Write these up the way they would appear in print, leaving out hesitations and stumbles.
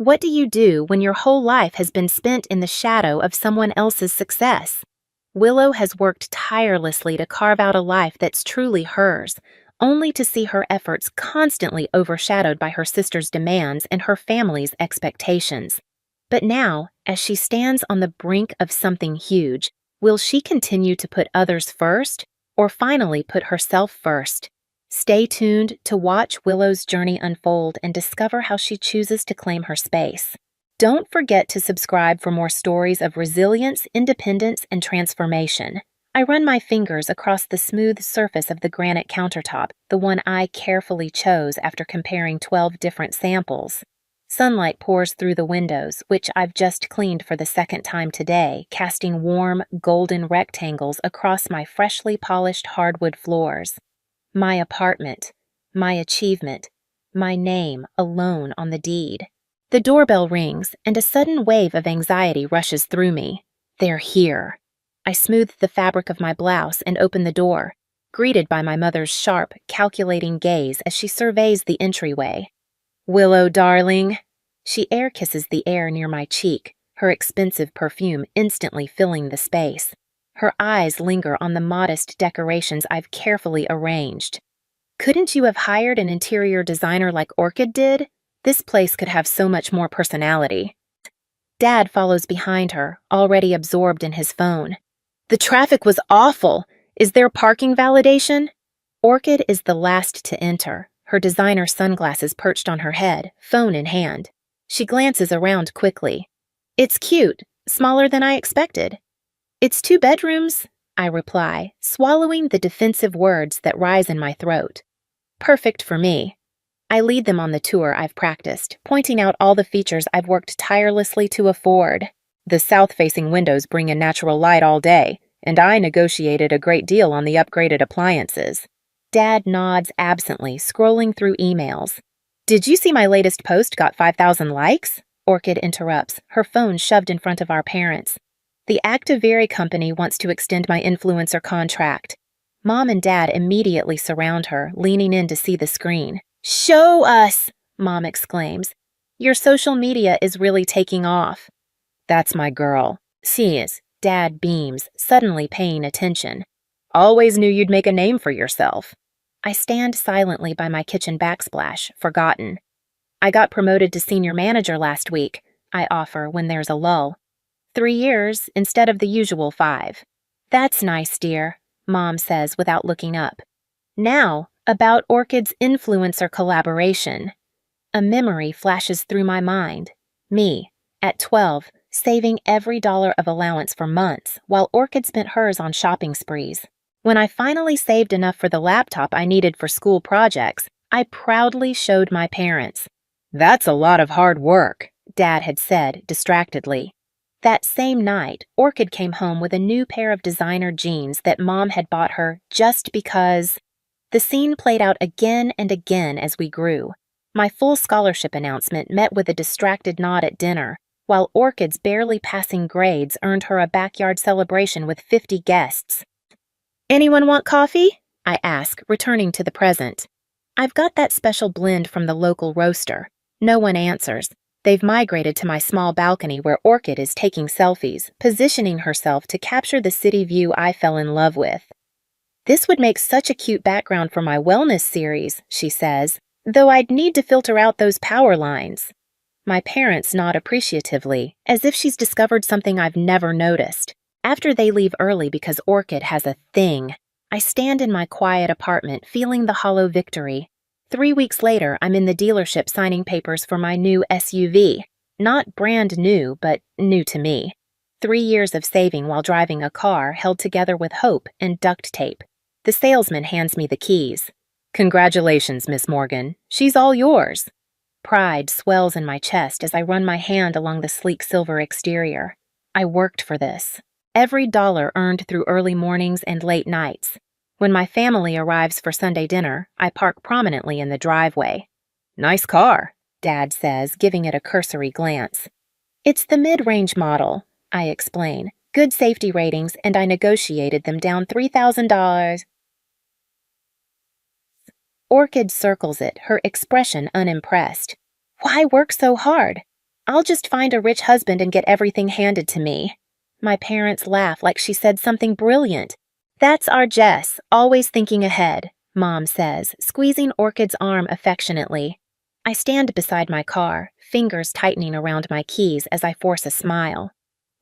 What do you do when your whole life has been spent in the shadow of someone else's success? Willow has worked tirelessly to carve out a life that's truly hers, only to see her efforts constantly overshadowed by her sister's demands and her family's expectations. But now, as she stands on the brink of something huge, will she continue to put others first, or finally put herself first? Stay tuned to watch Willow's journey unfold and discover how she chooses to claim her space. Don't forget to subscribe for more stories of resilience, independence, and transformation. I run my fingers across the smooth surface of the granite countertop, the one I carefully chose after comparing 12 different samples. Sunlight pours through the windows, which I've just cleaned for the second time today, casting warm, golden rectangles across my freshly polished hardwood floors. My apartment, my achievement, my name alone on the deed. The doorbell rings, and a sudden wave of anxiety rushes through me. They're here. I smooth the fabric of my blouse and open the door, greeted by my mother's sharp, calculating gaze as she surveys the entryway. "Willow, darling." She air kisses the air near my cheek, her expensive perfume instantly filling the space. Her eyes linger on the modest decorations I've carefully arranged. "Couldn't you have hired an interior designer like Orchid did? This place could have so much more personality." Dad follows behind her, already absorbed in his phone. "The traffic was awful. Is there parking validation?" Orchid is the last to enter, her designer sunglasses perched on her head, phone in hand. She glances around quickly. "It's cute, smaller than I expected." "It's 2 bedrooms," I reply, swallowing the defensive words that rise in my throat. "Perfect for me." I lead them on the tour I've practiced, pointing out all the features I've worked tirelessly to afford. "The south-facing windows bring in natural light all day, and I negotiated a great deal on the upgraded appliances." Dad nods absently, scrolling through emails. "Did you see my latest post got 5,000 likes?" Orchid interrupts, her phone shoved in front of our parents. "The Activary company wants to extend my influencer contract." Mom and Dad immediately surround her, leaning in to see the screen. "Show us!" Mom exclaims. "Your social media is really taking off." "That's my girl." "Sees," Dad beams, suddenly paying attention. "Always knew you'd make a name for yourself." I stand silently by my kitchen backsplash, forgotten. "I got promoted to senior manager last week," I offer when there's a lull. 3 years instead of the usual 5. "That's nice, dear," Mom says without looking up. Now, about Orchid's influencer collaboration. A memory flashes through my mind. Me, at 12, saving every dollar of allowance for months, while Orchid spent hers on shopping sprees. When I finally saved enough for the laptop I needed for school projects, I proudly showed my parents. "That's a lot of hard work," Dad had said, distractedly. That same night, Orchid came home with a new pair of designer jeans that Mom had bought her just because. The scene played out again and again as we grew. My full scholarship announcement met with a distracted nod at dinner, while Orchid's barely passing grades earned her a backyard celebration with 50 guests. "Anyone want coffee?" I ask, returning to the present. I've got that special blend from the local roaster. No one answers. They've migrated to my small balcony where Orchid is taking selfies, positioning herself to capture the city view I fell in love with. "This would make such a cute background for my wellness series," she says, "though I'd need to filter out those power lines." My parents nod appreciatively, as if she's discovered something I've never noticed. After they leave early because Orchid has a thing, I stand in my quiet apartment feeling the hollow victory. 3 weeks later, I'm in the dealership signing papers for my new SUV. Not brand new, but new to me. 3 years of saving while driving a car held together with hope and duct tape. The salesman hands me the keys. "Congratulations, Miss Morgan. She's all yours." Pride swells in my chest as I run my hand along the sleek silver exterior. I worked for this. Every dollar earned through early mornings and late nights. When my family arrives for Sunday dinner, I park prominently in the driveway. "Nice car," Dad says, giving it a cursory glance. "It's the mid-range model," I explain. "Good safety ratings, and I negotiated them down $3,000. Orchid circles it, her expression unimpressed. "Why work so hard?" I'll just find a rich husband and get everything handed to me. My parents laugh like she said something brilliant. That's our Jess, always thinking ahead, Mom says, squeezing Orchid's arm affectionately. I stand beside my car, fingers tightening around my keys as I force a smile.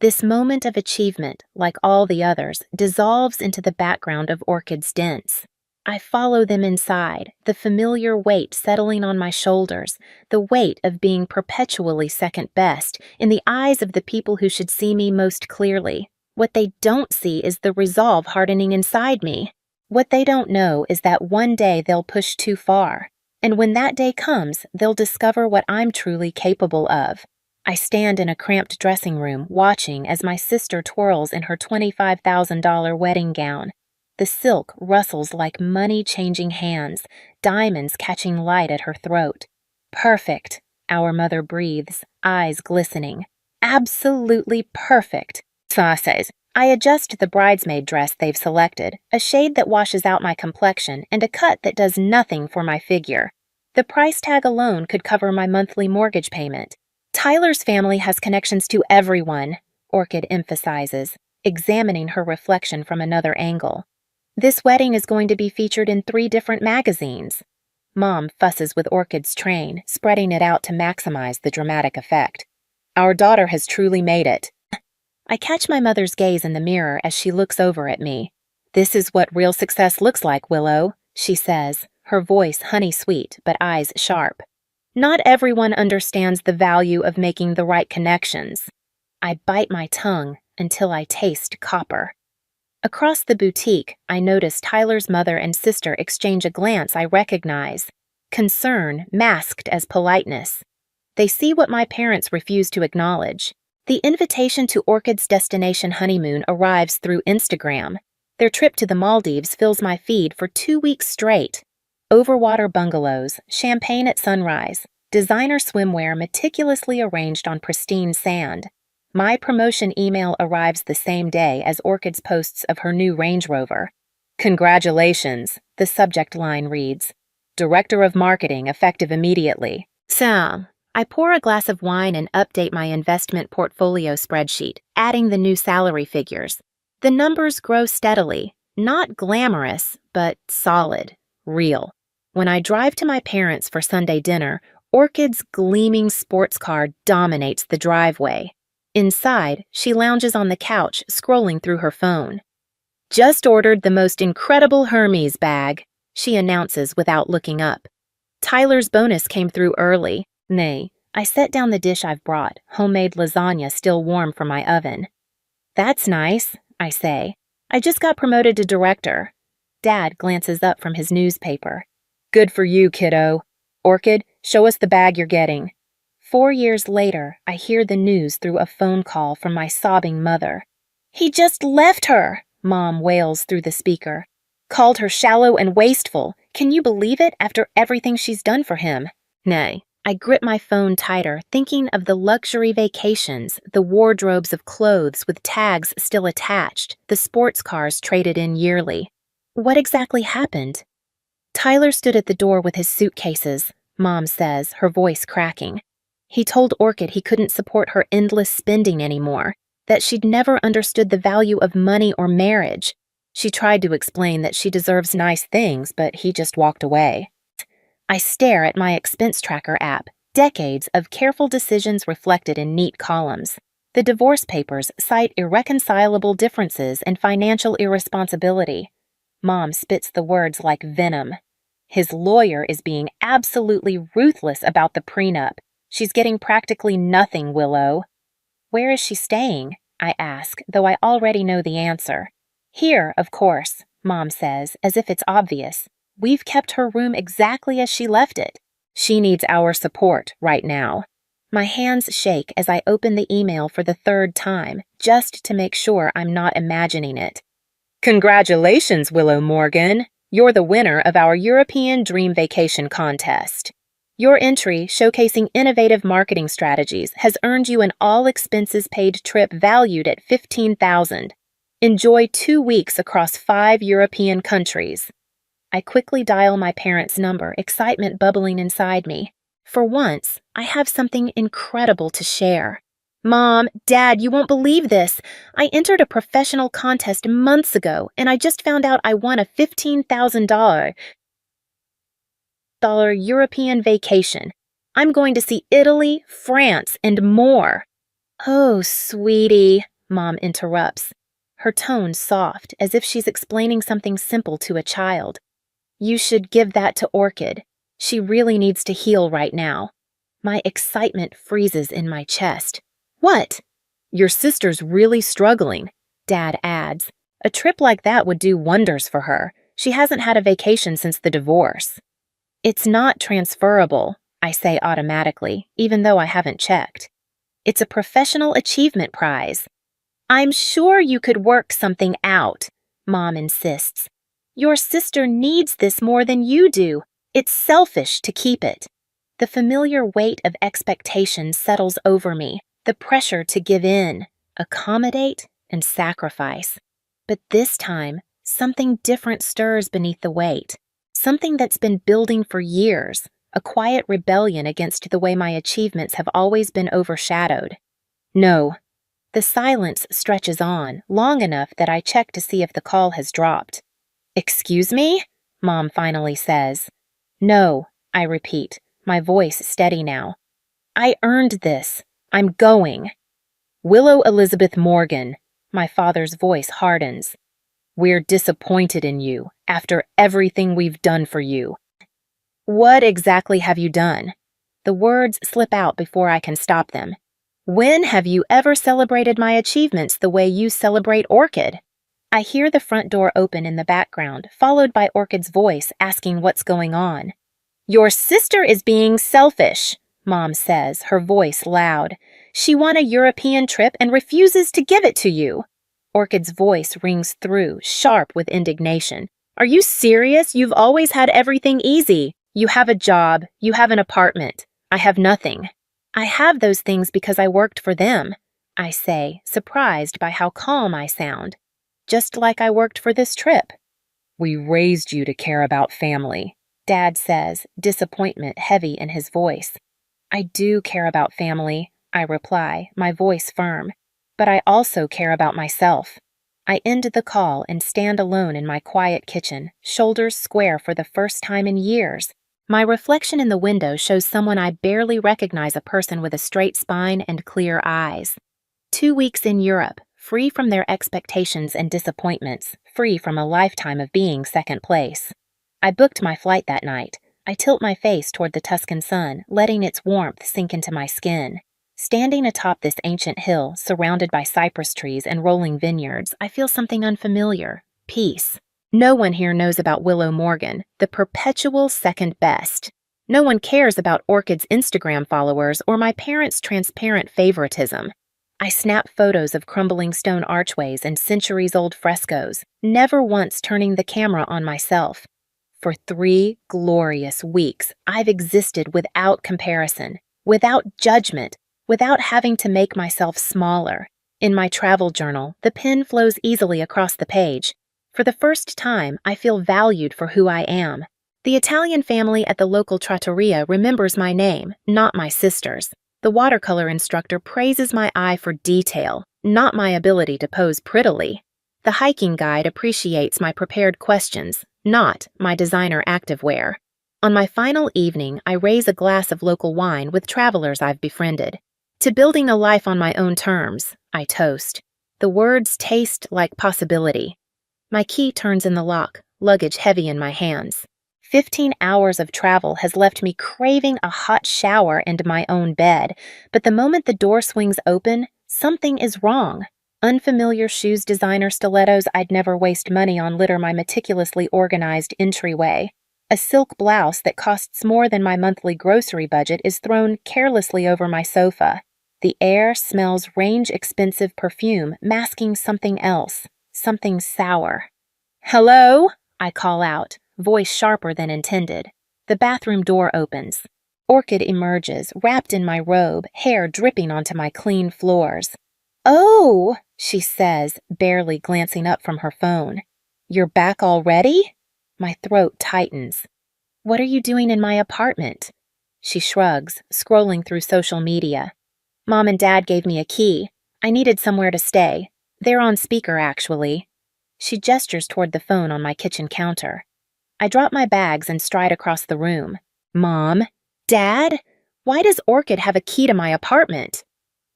This moment of achievement, like all the others, dissolves into the background of Orchid's dents. I follow them inside, the familiar weight settling on my shoulders, the weight of being perpetually second best in the eyes of the people who should see me most clearly. What they don't see is the resolve hardening inside me. What they don't know is that one day they'll push too far, and when that day comes, they'll discover what I'm truly capable of. I stand in a cramped dressing room, watching as my sister twirls in her $25,000 wedding gown. The silk rustles like money-changing hands, diamonds catching light at her throat. Perfect, our mother breathes, eyes glistening. Absolutely perfect, Sa says. I adjust the bridesmaid dress they've selected, a shade that washes out my complexion and a cut that does nothing for my figure. The price tag alone could cover my monthly mortgage payment. Tyler's family has connections to everyone, Orchid emphasizes, examining her reflection from another angle. This wedding is going to be featured in 3 different magazines. Mom fusses with Orchid's train, spreading it out to maximize the dramatic effect. Our daughter has truly made it. I catch my mother's gaze in the mirror as she looks over at me. This is what real success looks like, Willow, she says, her voice honey-sweet but eyes sharp. Not everyone understands the value of making the right connections. I bite my tongue until I taste copper. Across the boutique, I notice Tyler's mother and sister exchange a glance I recognize. Concern masked as politeness. They see what my parents refuse to acknowledge. The invitation to Orchid's destination honeymoon arrives through Instagram. Their trip to the Maldives fills my feed for 2 weeks straight. Overwater bungalows, champagne at sunrise, designer swimwear meticulously arranged on pristine sand. My promotion email arrives the same day as Orchid's posts of her new Range Rover. Congratulations, the subject line reads. Director of Marketing effective immediately. So, I pour a glass of wine and update my investment portfolio spreadsheet, adding the new salary figures. The numbers grow steadily, not glamorous, but solid, real. When I drive to my parents' for Sunday dinner, Orchid's gleaming sports car dominates the driveway. Inside, she lounges on the couch, scrolling through her phone. Just ordered the most incredible Hermes bag, she announces without looking up. Tyler's bonus came through early. Nay, I set down the dish I've brought, homemade lasagna still warm from my oven. That's nice, I say. I just got promoted to director. Dad glances up from his newspaper. Good for you, kiddo. Orchid, show us the bag you're getting. 4 years later, I hear the news through a phone call from my sobbing mother. He just left her, Mom wails through the speaker. Called her shallow and wasteful. Can you believe it after everything she's done for him? Nay. I grip my phone tighter, thinking of the luxury vacations, the wardrobes of clothes with tags still attached, the sports cars traded in yearly. What exactly happened? Tyler stood at the door with his suitcases, Mom says, her voice cracking. He told Orchid he couldn't support her endless spending anymore, that she'd never understood the value of money or marriage. She tried to explain that she deserves nice things, but he just walked away. I stare at my expense tracker app, decades of careful decisions reflected in neat columns. The divorce papers cite irreconcilable differences and financial irresponsibility. Mom spits the words like venom. His lawyer is being absolutely ruthless about the prenup. She's getting practically nothing, Willow. Where is she staying? I ask, though I already know the answer. Here, of course, Mom says, as if it's obvious. We've kept her room exactly as she left it. She needs our support right now. My hands shake as I open the email for the 3rd time, just to make sure I'm not imagining it. Congratulations, Willow Morgan. You're the winner of our European Dream Vacation Contest. Your entry, showcasing innovative marketing strategies, has earned you an all-expenses-paid trip valued at $15,000. Enjoy 2 weeks across 5 European countries. I quickly dial my parents' number, excitement bubbling inside me. For once, I have something incredible to share. Mom, Dad, you won't believe this. I entered a professional contest months ago, and I just found out I won a $15,000 European vacation. I'm going to see Italy, France, and more. Oh, sweetie, Mom interrupts, her tone soft, as if she's explaining something simple to a child. You should give that to Orchid. She really needs to heal right now. My excitement freezes in my chest. What? Your sister's really struggling, Dad adds. A trip like that would do wonders for her. She hasn't had a vacation since the divorce. It's not transferable, I say automatically, even though I haven't checked. It's a professional achievement prize. I'm sure you could work something out, Mom insists. Your sister needs this more than you do. It's selfish to keep it. The familiar weight of expectation settles over me, the pressure to give in, accommodate, and sacrifice. But this time, something different stirs beneath the weight, something that's been building for years, a quiet rebellion against the way my achievements have always been overshadowed. No. The silence stretches on, long enough that I check to see if the call has dropped. Excuse me? Mom finally says. No, I repeat, my voice steady now. I earned this. I'm going. Willow Elizabeth Morgan, my father's voice hardens. We're disappointed in you, after everything we've done for you. What exactly have you done? The words slip out before I can stop them. When have you ever celebrated my achievements the way you celebrate Orchid? I hear the front door open in the background, followed by Orchid's voice asking what's going on. Your sister is being selfish, Mom says, her voice loud. She won a European trip and refuses to give it to you. Orchid's voice rings through, sharp with indignation. Are you serious? You've always had everything easy. You have a job. You have an apartment. I have nothing. I have those things because I worked for them, I say, surprised by how calm I sound. Just like I worked for this trip. We raised you to care about family, Dad says, disappointment heavy in his voice. I do care about family, I reply, my voice firm. But I also care about myself. I end the call and stand alone in my quiet kitchen, shoulders square for the first time in years. My reflection in the window shows someone I barely recognize, a person with a straight spine and clear eyes. 2 weeks in Europe, free from their expectations and disappointments, free from a lifetime of being second place. I booked my flight that night. I tilt my face toward the Tuscan sun, letting its warmth sink into my skin. Standing atop this ancient hill, surrounded by cypress trees and rolling vineyards, I feel something unfamiliar. Peace. No one here knows about Willow Morgan, the perpetual second best. No one cares about Orchid's Instagram followers or my parents' transparent favoritism. I snap photos of crumbling stone archways and centuries-old frescoes, never once turning the camera on myself. For 3 glorious weeks, I've existed without comparison, without judgment, without having to make myself smaller. In my travel journal, the pen flows easily across the page. For the first time, I feel valued for who I am. The Italian family at the local trattoria remembers my name, not my sister's. The watercolor instructor praises my eye for detail, not my ability to pose prettily. The hiking guide appreciates my prepared questions, not my designer activewear. On my final evening, I raise a glass of local wine with travelers I've befriended. To building a life on my own terms, I toast. The words taste like possibility. My key turns in the lock, luggage heavy in my hands. 15 hours of travel has left me craving a hot shower and my own bed, but the moment the door swings open, something is wrong. Unfamiliar shoes designer stilettos I'd never waste money on litter my meticulously organized entryway. A silk blouse that costs more than my monthly grocery budget is thrown carelessly over my sofa. The air smells range-expensive perfume, masking something else, something sour. Hello? I call out, voice sharper than intended. The bathroom door opens. Orchid emerges, wrapped in my robe, hair dripping onto my clean floors. Oh, she says, barely glancing up from her phone. You're back already? My throat tightens. What are you doing in my apartment? She shrugs, scrolling through social media. Mom and Dad gave me a key. I needed somewhere to stay. They're on speaker, actually. She gestures toward the phone on my kitchen counter. I drop my bags and stride across the room. Mom? Dad? Why does Orchid have a key to my apartment?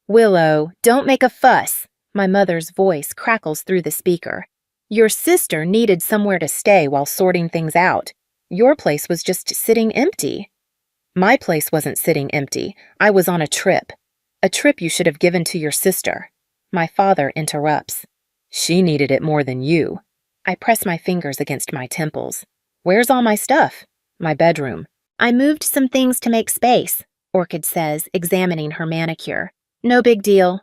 Willow, don't make a fuss. My mother's voice crackles through the speaker. Your sister needed somewhere to stay while sorting things out. Your place was just sitting empty. My place wasn't sitting empty. I was on a trip. A trip you should have given to your sister. My father interrupts. She needed it more than you. I press my fingers against my temples. Where's all my stuff? My bedroom. I moved some things to make space, Orchid says, examining her manicure. No big deal.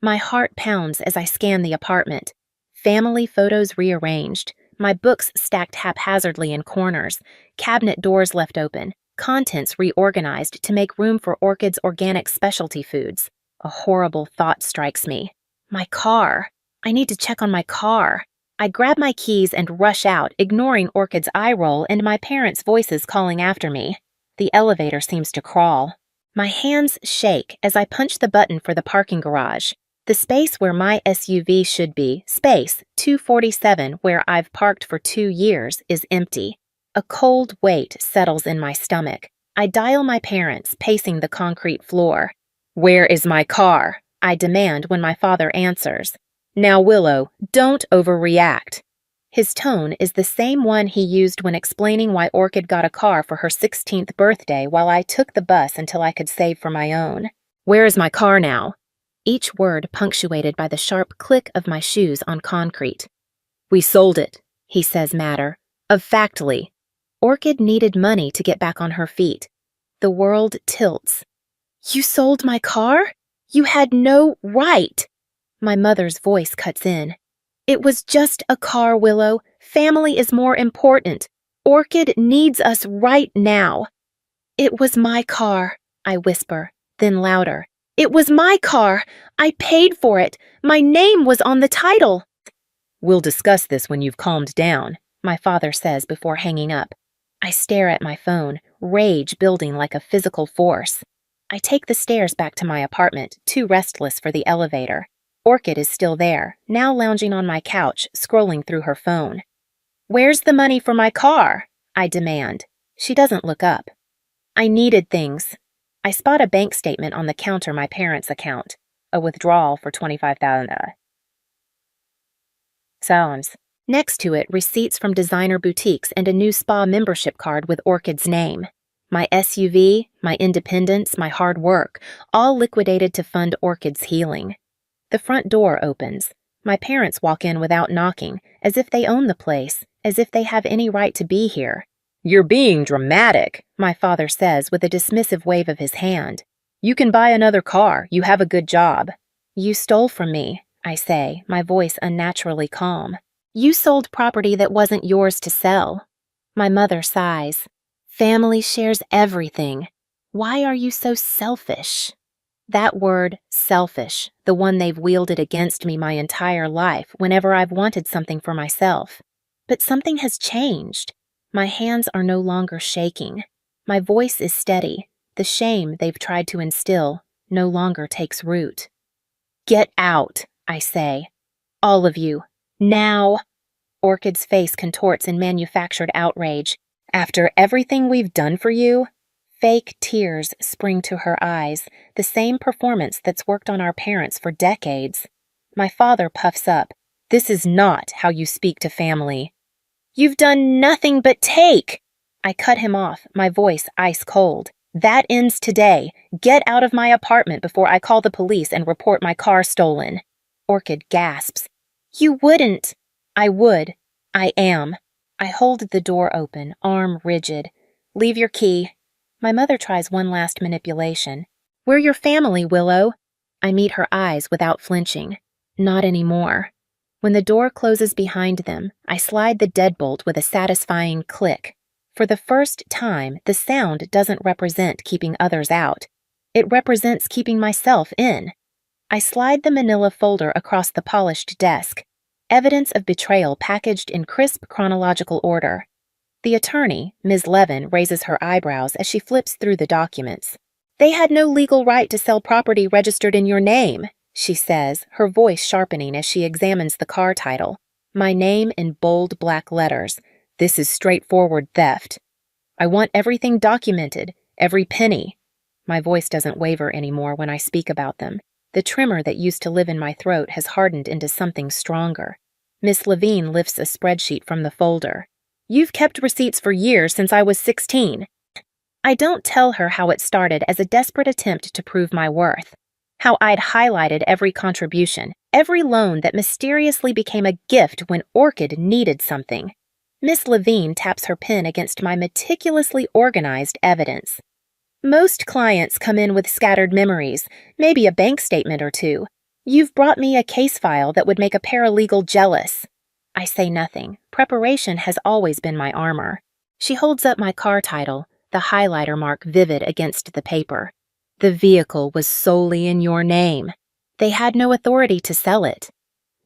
My heart pounds as I scan the apartment. Family photos rearranged, my books stacked haphazardly in corners, cabinet doors left open, contents reorganized to make room for Orchid's organic specialty foods. A horrible thought strikes me. My car. I need to check on my car. I grab my keys and rush out, ignoring Orchid's eye roll and my parents' voices calling after me. The elevator seems to crawl. My hands shake as I punch the button for the parking garage. The space where my SUV should be, space 247 where I've parked for 2 years, is empty. A cold weight settles in my stomach. I dial my parents, pacing the concrete floor. Where is my car? I demand when my father answers. Now, Willow, don't overreact. His tone is the same one he used when explaining why Orchid got a car for her 16th birthday while I took the bus until I could save for my own. Where is my car now? Each word punctuated by the sharp click of my shoes on concrete. We sold it, he says matter of factly. Orchid needed money to get back on her feet. The world tilts. You sold my car? You had no right. My mother's voice cuts in. It was just a car, Willow. Family is more important. Orchid needs us right now. It was my car, I whisper, then louder. It was my car. I paid for it. My name was on the title. We'll discuss this when you've calmed down, my father says before hanging up. I stare at my phone, rage building like a physical force. I take the stairs back to my apartment, too restless for the elevator. Orchid is still there, now lounging on my couch, scrolling through her phone. Where's the money for my car? I demand. She doesn't look up. I needed things. I spot a bank statement on the counter, my parents' account. A withdrawal for $25,000. Sounds. Next to it, receipts from designer boutiques and a new spa membership card with Orchid's name. My SUV, my independence, my hard work, all liquidated to fund Orchid's healing. The front door opens. My parents walk in without knocking, as if they own the place, as if they have any right to be here. You're being dramatic, my father says with a dismissive wave of his hand. You can buy another car. You have a good job. You stole from me, I say, my voice unnaturally calm. You sold property that wasn't yours to sell. My mother sighs. Family shares everything. Why are you so selfish? That word, selfish, the one they've wielded against me my entire life whenever I've wanted something for myself. But something has changed. My hands are no longer shaking. My voice is steady. The shame they've tried to instill no longer takes root. Get out, I say. All of you. Now. Orchid's face contorts in manufactured outrage. After everything we've done for you? Fake tears spring to her eyes, the same performance that's worked on our parents for decades. My father puffs up. This is not how you speak to family. You've done nothing but take. I cut him off, my voice ice cold. That ends today. Get out of my apartment before I call the police and report my car stolen. Orchid gasps. You wouldn't. I would. I am. I hold the door open, arm rigid. Leave your key. My mother tries one last manipulation. We're your family, Willow. I meet her eyes without flinching. Not anymore. When the door closes behind them, I slide the deadbolt with a satisfying click. For the first time, the sound doesn't represent keeping others out. It represents keeping myself in. I slide the manila folder across the polished desk. Evidence of betrayal packaged in crisp chronological order. The attorney, Ms. Levin, raises her eyebrows as she flips through the documents. They had no legal right to sell property registered in your name, she says, her voice sharpening as she examines the car title. My name in bold black letters. This is straightforward theft. I want everything documented, every penny. My voice doesn't waver anymore when I speak about them. The tremor that used to live in my throat has hardened into something stronger. Miss Levine lifts a spreadsheet from the folder. You've kept receipts for years since I was 16. I don't tell her how it started as a desperate attempt to prove my worth. How I'd highlighted every contribution, every loan that mysteriously became a gift when Orchid needed something. Miss Levine taps her pen against my meticulously organized evidence. Most clients come in with scattered memories, maybe a bank statement or two. You've brought me a case file that would make a paralegal jealous. I say nothing. Preparation has always been my armor. She holds up my car title, the highlighter mark vivid against the paper. The vehicle was solely in your name. They had no authority to sell it.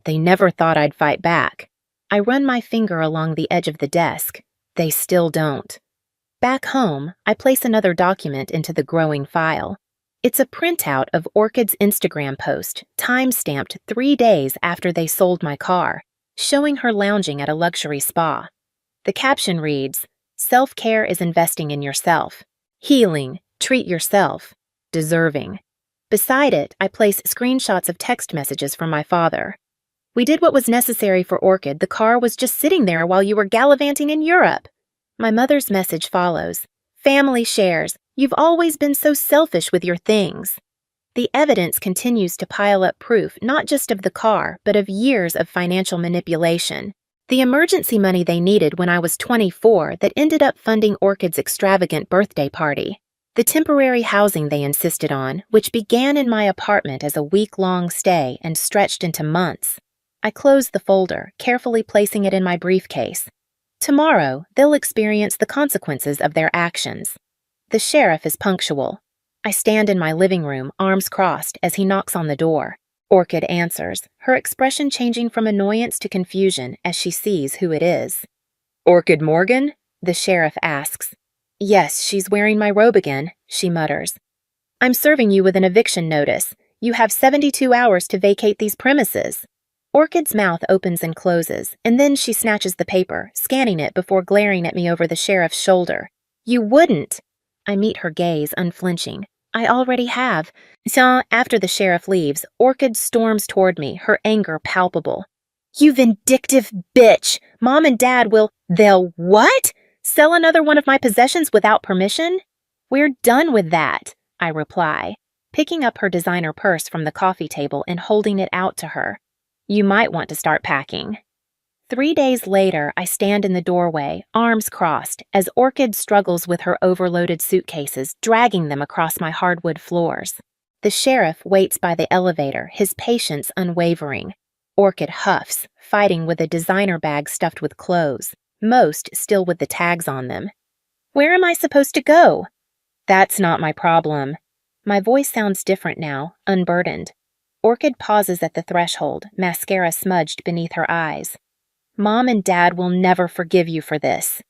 They never thought I'd fight back. I run my finger along the edge of the desk. They still don't. Back home, I place another document into the growing file. It's a printout of Orchid's Instagram post, time-stamped 3 days after they sold my car, showing her lounging at a luxury spa. The caption reads, "Self-care is investing in yourself. Healing, treat yourself. Deserving." Beside it, I place screenshots of text messages from my father. We did what was necessary for Orchid. The car was just sitting there while you were gallivanting in Europe. My mother's message follows. Family shares. You've always been so selfish with your things. The evidence continues to pile up proof not just of the car, but of years of financial manipulation. The emergency money they needed when I was 24 that ended up funding Orchid's extravagant birthday party. The temporary housing they insisted on, which began in my apartment as a week-long stay and stretched into months. I close the folder, carefully placing it in my briefcase. Tomorrow, they'll experience the consequences of their actions. The sheriff is punctual. I stand in my living room, arms crossed, as he knocks on the door. Orchid answers, her expression changing from annoyance to confusion as she sees who it is. "Orchid Morgan?" the sheriff asks. "Yes, she's wearing my robe again," she mutters. "I'm serving you with an eviction notice. You have 72 hours to vacate these premises." Orchid's mouth opens and closes, and then she snatches the paper, scanning it before glaring at me over the sheriff's shoulder. "You wouldn't!" I meet her gaze, unflinching. "I already have." So, after the sheriff leaves, Orchid storms toward me, her anger palpable. "You vindictive bitch! Mom and Dad they'll what? Sell another one of my possessions without permission?" "We're done with that," I reply, picking up her designer purse from the coffee table and holding it out to her. "You might want to start packing." 3 days later, I stand in the doorway, arms crossed, as Orchid struggles with her overloaded suitcases, dragging them across my hardwood floors. The sheriff waits by the elevator, his patience unwavering. Orchid huffs, fighting with a designer bag stuffed with clothes, most still with the tags on them. "Where am I supposed to go?" "That's not my problem." My voice sounds different now, unburdened. Orchid pauses at the threshold, mascara smudged beneath her eyes. "Mom and Dad will never forgive you for this."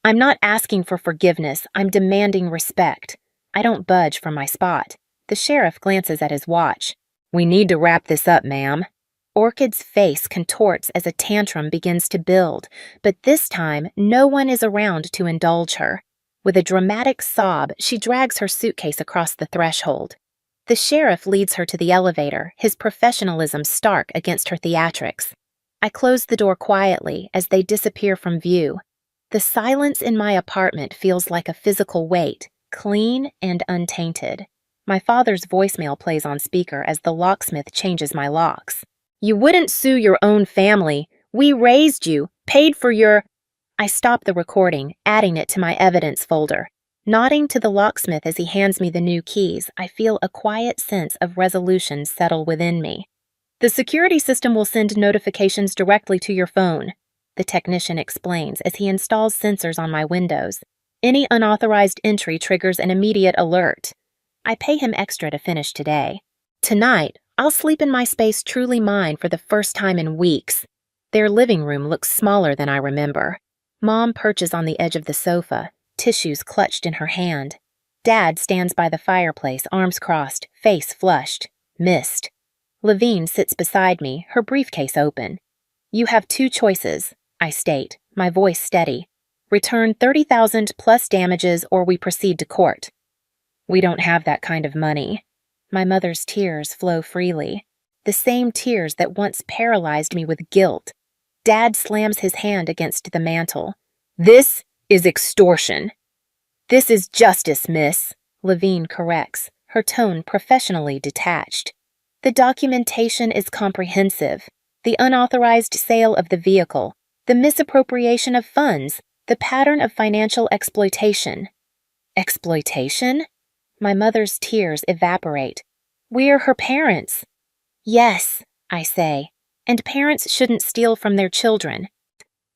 "I'm not asking for forgiveness, I'm demanding respect." I don't budge from my spot. The sheriff glances at his watch. "We need to wrap this up, ma'am." Orchid's face contorts as a tantrum begins to build, but this time no one is around to indulge her. With a dramatic sob, she drags her suitcase across the threshold. The sheriff leads her to the elevator, his professionalism stark against her theatrics. I close the door quietly as they disappear from view. The silence in my apartment feels like a physical weight, clean and untainted. My father's voicemail plays on speaker as the locksmith changes my locks. "You wouldn't sue your own family. We raised you, paid for your—" I stop the recording, adding it to my evidence folder. Nodding to the locksmith as he hands me the new keys, I feel a quiet sense of resolution settle within me. "The security system will send notifications directly to your phone," the technician explains as he installs sensors on my windows. "Any unauthorized entry triggers an immediate alert." I pay him extra to finish today. Tonight, I'll sleep in my space truly mine for the first time in weeks. Their living room looks smaller than I remember. Mom perches on the edge of the sofa, tissues clutched in her hand. Dad stands by the fireplace, arms crossed, face flushed. Missed. Levine sits beside me, her briefcase open. You have two choices, I state, my voice steady. Return $30,000 plus damages or we proceed to court. We don't have that kind of money. My mother's tears flow freely. The same tears that once paralyzed me with guilt. Dad slams his hand against the mantel. This is extortion. This is justice, miss, Levine corrects, her tone professionally detached. The documentation is comprehensive. The unauthorized sale of the vehicle, the misappropriation of funds, the pattern of financial exploitation. Exploitation? My mother's tears evaporate. We're her parents. Yes, I say, and parents shouldn't steal from their children.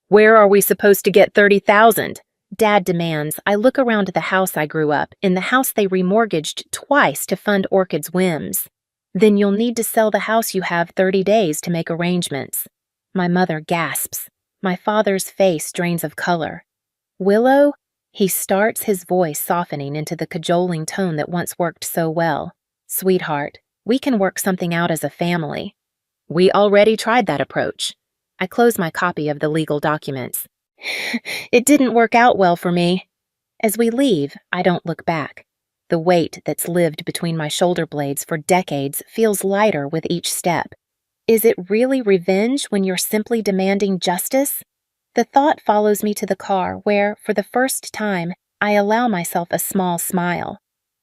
Where are we supposed to get $30,000? Dad demands. I look around the house I grew up, in the house they remortgaged twice to fund Orchid's whims. Then you'll need to sell the house you have 30 days to make arrangements. My mother gasps. My father's face drains of color. Willow? He starts, his voice softening into the cajoling tone that once worked so well. Sweetheart, we can work something out as a family. We already tried that approach. I close my copy of the legal documents. It didn't work out well for me. As we leave, I don't look back. The weight that's lived between my shoulder blades for decades feels lighter with each step. Is it really revenge when you're simply demanding justice? The thought follows me to the car where, for the first time, I allow myself a small smile.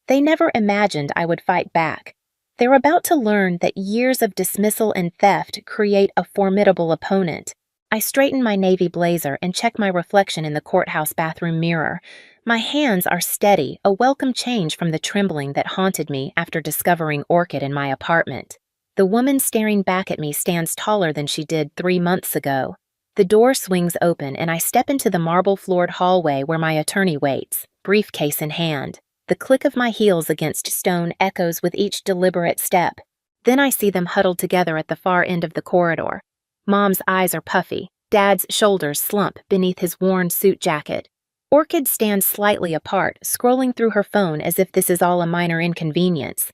They never imagined I would fight back. They're about to learn that years of dismissal and theft create a formidable opponent. I straighten my navy blazer and check my reflection in the courthouse bathroom mirror. My hands are steady, a welcome change from the trembling that haunted me after discovering Orchid in my apartment. The woman staring back at me stands taller than she did 3 months ago. The door swings open and I step into the marble-floored hallway where my attorney waits, briefcase in hand. The click of my heels against stone echoes with each deliberate step. Then I see them huddled together at the far end of the corridor. Mom's eyes are puffy. Dad's shoulders slump beneath his worn suit jacket. Orchid stands slightly apart, scrolling through her phone as if this is all a minor inconvenience.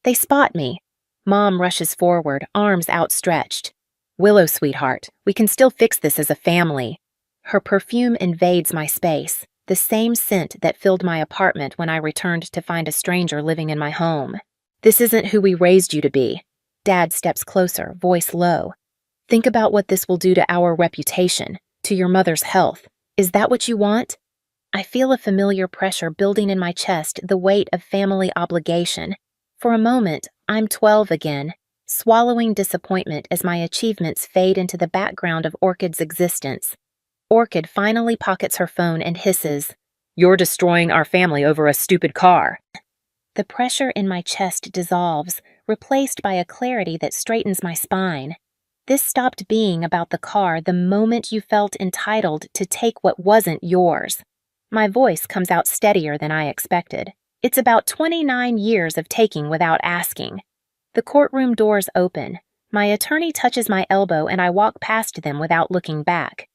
They spot me. Mom rushes forward, arms outstretched. Willow, sweetheart, we can still fix this as a family. Her perfume invades my space, the same scent that filled my apartment when I returned to find a stranger living in my home. This isn't who we raised you to be. Dad steps closer, voice low. Think about what this will do to our reputation, to your mother's health. Is that what you want? I feel a familiar pressure building in my chest, the weight of family obligation. For a moment, I'm 12 again, swallowing disappointment as my achievements fade into the background of Orchid's existence. Orchid finally pockets her phone and hisses, "You're destroying our family over a stupid car." The pressure in my chest dissolves, replaced by a clarity that straightens my spine. This stopped being about the car the moment you felt entitled to take what wasn't yours. My voice comes out steadier than I expected. It's about 29 years of taking without asking. The courtroom doors open. My attorney touches my elbow and I walk past them without looking back.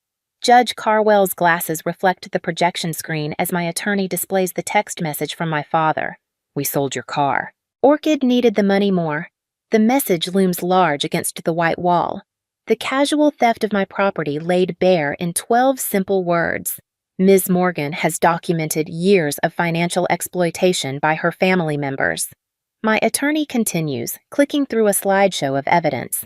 Judge Carwell's glasses reflect the projection screen as my attorney displays the text message from my father. "We sold your car." Orchid needed the money more. The message looms large against the white wall. The casual theft of my property laid bare in 12 simple words. Ms. Morgan has documented years of financial exploitation by her family members. My attorney continues, clicking through a slideshow of evidence.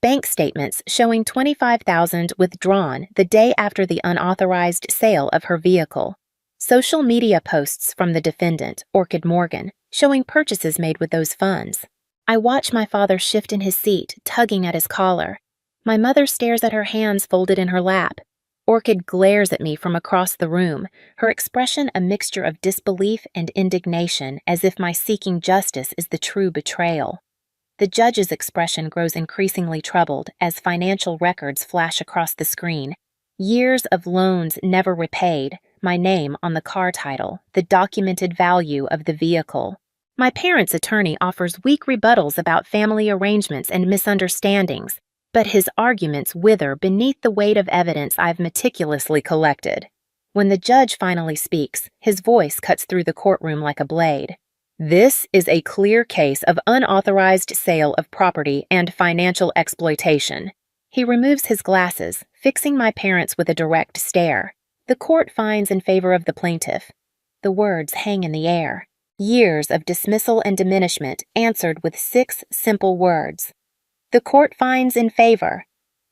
Bank statements showing $25,000 withdrawn the day after the unauthorized sale of her vehicle. Social media posts from the defendant, Orchid Morgan, showing purchases made with those funds. I watch my father shift in his seat, tugging at his collar. My mother stares at her hands folded in her lap. Orchid glares at me from across the room, her expression a mixture of disbelief and indignation, as if my seeking justice is the true betrayal. The judge's expression grows increasingly troubled as financial records flash across the screen. Years of loans never repaid, my name on the car title, the documented value of the vehicle. My parents' attorney offers weak rebuttals about family arrangements and misunderstandings. But his arguments wither beneath the weight of evidence I've meticulously collected. When the judge finally speaks, his voice cuts through the courtroom like a blade. This is a clear case of unauthorized sale of property and financial exploitation. He removes his glasses, fixing my parents with a direct stare. The court finds in favor of the plaintiff. The words hang in the air. Years of dismissal and diminishment answered with 6 simple words. The court finds in favor.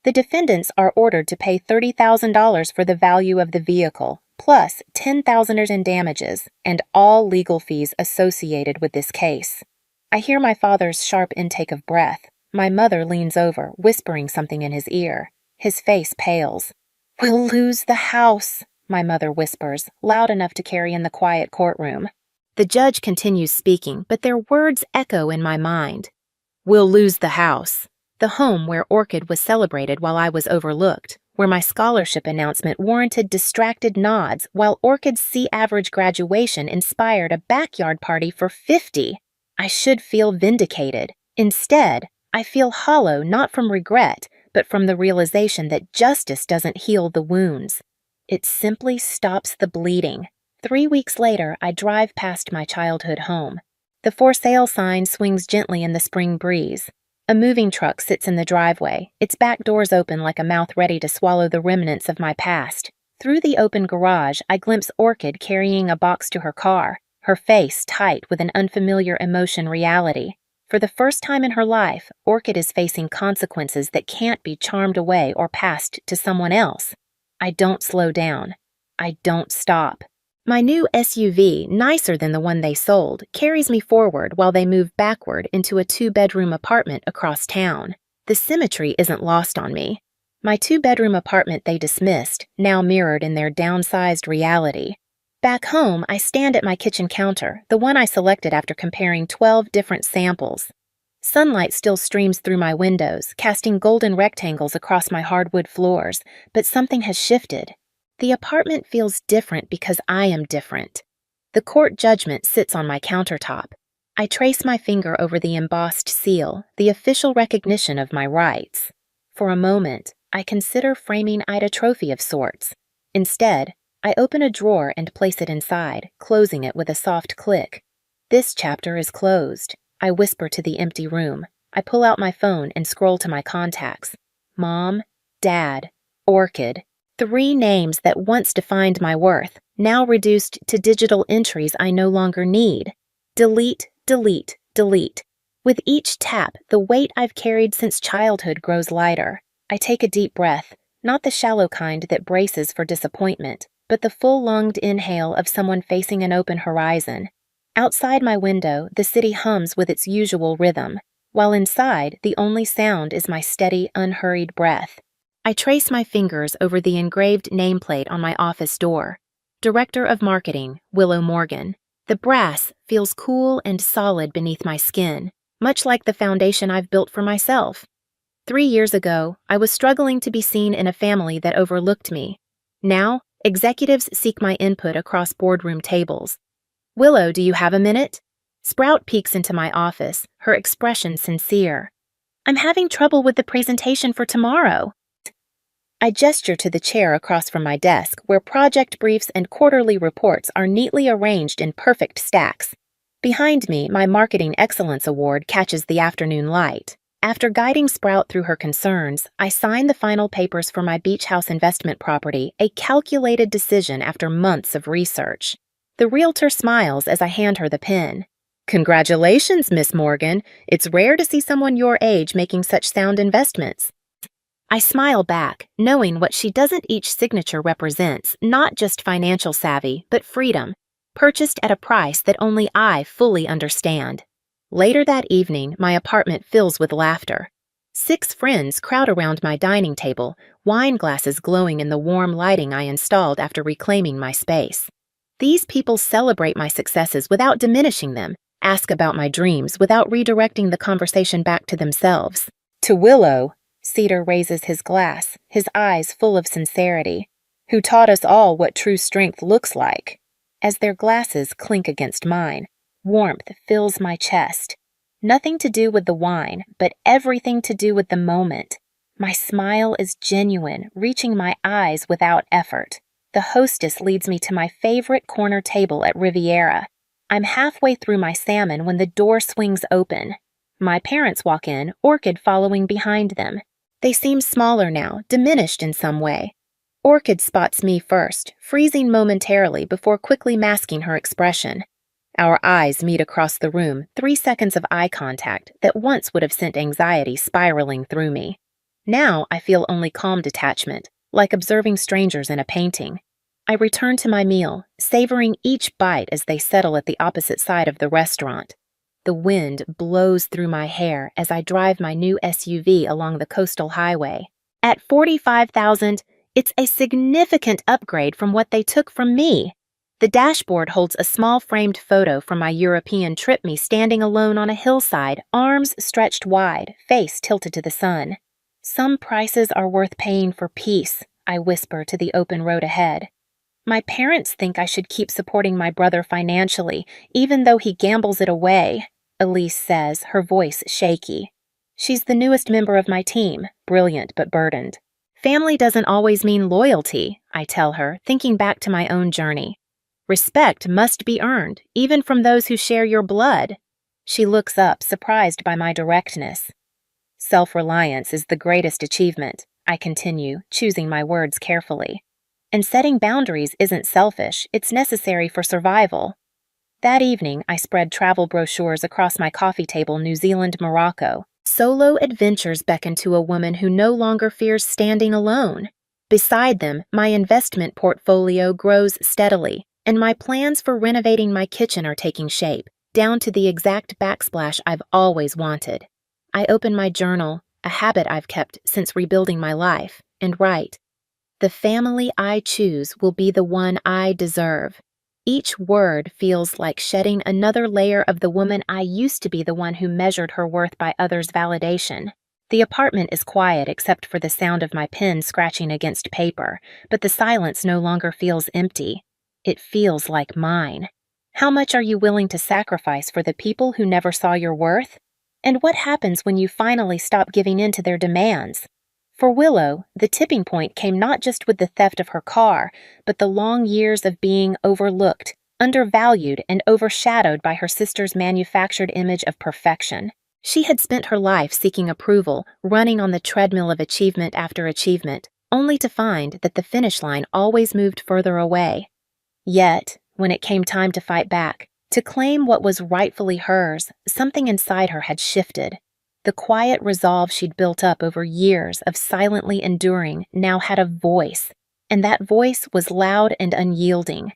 The defendants are ordered to pay $30,000 for the value of the vehicle, plus $10,000 in damages, and all legal fees associated with this case. I hear my father's sharp intake of breath. My mother leans over, whispering something in his ear. His face pales. "We'll lose the house," my mother whispers, loud enough to carry in the quiet courtroom. The judge continues speaking, but their words echo in my mind. "We'll lose the house." The home where Orchid was celebrated while I was overlooked, where my scholarship announcement warranted distracted nods while Orchid's C-average graduation inspired a backyard party for 50. I should feel vindicated. Instead, I feel hollow not from regret, but from the realization that justice doesn't heal the wounds. It simply stops the bleeding. 3 weeks later, I drive past my childhood home. The for sale sign swings gently in the spring breeze. A moving truck sits in the driveway, its back doors open like a mouth ready to swallow the remnants of my past. Through the open garage, I glimpse Orchid carrying a box to her car, her face tight with an unfamiliar emotion reality. For the first time in her life, Orchid is facing consequences that can't be charmed away or passed to someone else. I don't slow down. I don't stop. My new SUV, nicer than the one they sold, carries me forward while they move backward into a 2-bedroom apartment across town. The symmetry isn't lost on me. My 2-bedroom apartment they dismissed, now mirrored in their downsized reality. Back home, I stand at my kitchen counter, the one I selected after comparing 12 different samples. Sunlight still streams through my windows, casting golden rectangles across my hardwood floors, but something has shifted. The apartment feels different because I am different. The court judgment sits on my countertop. I trace my finger over the embossed seal, the official recognition of my rights. For a moment, I consider framing Aita trophy of sorts. Instead, I open a drawer and place it inside, closing it with a soft click. This chapter is closed. I whisper to the empty room. I pull out my phone and scroll to my contacts. Mom, Dad, Orchid. 3 names that once defined my worth, now reduced to digital entries I no longer need. Delete, delete, delete. With each tap, the weight I've carried since childhood grows lighter. I take a deep breath, not the shallow kind that braces for disappointment, but the full-lunged inhale of someone facing an open horizon. Outside my window, the city hums with its usual rhythm, while inside, the only sound is my steady, unhurried breath. I trace my fingers over the engraved nameplate on my office door. Director of Marketing, Willow Morgan. The brass feels cool and solid beneath my skin, much like the foundation I've built for myself. 3 years ago, I was struggling to be seen in a family that overlooked me. Now, executives seek my input across boardroom tables. "Willow, do you have a minute?" Sprout peeks into my office, her expression sincere. "I'm having trouble with the presentation for tomorrow." I gesture to the chair across from my desk, where project briefs and quarterly reports are neatly arranged in perfect stacks. Behind me, my Marketing Excellence Award catches the afternoon light. After guiding Sprout through her concerns, I sign the final papers for my beach house investment property, a calculated decision after months of research. The realtor smiles as I hand her the pen. "Congratulations, Miss Morgan. It's rare to see someone your age making such sound investments." I smile back, knowing what she doesn't each signature represents, not just financial savvy, but freedom, purchased at a price that only I fully understand. Later that evening, my apartment fills with laughter. 6 friends crowd around my dining table, wine glasses glowing in the warm lighting I installed after reclaiming my space. These people celebrate my successes without diminishing them, ask about my dreams without redirecting the conversation back to themselves. To Willow, Cedar raises his glass, his eyes full of sincerity, "who taught us all what true strength looks like." As their glasses clink against mine, warmth fills my chest. Nothing to do with the wine, but everything to do with the moment. My smile is genuine, reaching my eyes without effort. The hostess leads me to my favorite corner table at Riviera. I'm halfway through my salmon when the door swings open. My parents walk in, Orchid following behind them. They seem smaller now, diminished in some way. Orchid spots me first, freezing momentarily before quickly masking her expression. Our eyes meet across the room, 3 seconds of eye contact that once would have sent anxiety spiraling through me. Now I feel only calm detachment, like observing strangers in a painting. I return to my meal, savoring each bite as they settle at the opposite side of the restaurant. The wind blows through my hair as I drive my new SUV along the coastal highway. At $45,000, it's a significant upgrade from what they took from me. The dashboard holds a small framed photo from my European trip, me standing alone on a hillside, arms stretched wide, face tilted to the sun. Some prices are worth paying for peace, I whisper to the open road ahead. My parents think I should keep supporting my brother financially, even though he gambles it away, Elise says, her voice shaky. She's the newest member of my team, brilliant but burdened. Family doesn't always mean loyalty, I tell her, thinking back to my own journey. Respect must be earned, even from those who share your blood. She looks up, surprised by my directness. Self-reliance is the greatest achievement, I continue, choosing my words carefully. And setting boundaries isn't selfish, it's necessary for survival. That evening, I spread travel brochures across my coffee table, New Zealand, Morocco. Solo adventures beckon to a woman who no longer fears standing alone. Beside them, my investment portfolio grows steadily, and my plans for renovating my kitchen are taking shape, down to the exact backsplash I've always wanted. I open my journal, a habit I've kept since rebuilding my life, and write, "The family I choose will be the one I deserve." Each word feels like shedding another layer of the woman I used to be, the one who measured her worth by others' validation. The apartment is quiet except for the sound of my pen scratching against paper, but the silence no longer feels empty. It feels like mine. How much are you willing to sacrifice for the people who never saw your worth? And what happens when you finally stop giving in to their demands? For Willow, the tipping point came not just with the theft of her car, but the long years of being overlooked, undervalued, and overshadowed by her sister's manufactured image of perfection. She had spent her life seeking approval, running on the treadmill of achievement after achievement, only to find that the finish line always moved further away. Yet, when it came time to fight back, to claim what was rightfully hers, something inside her had shifted. The quiet resolve she'd built up over years of silently enduring now had a voice, and that voice was loud and unyielding.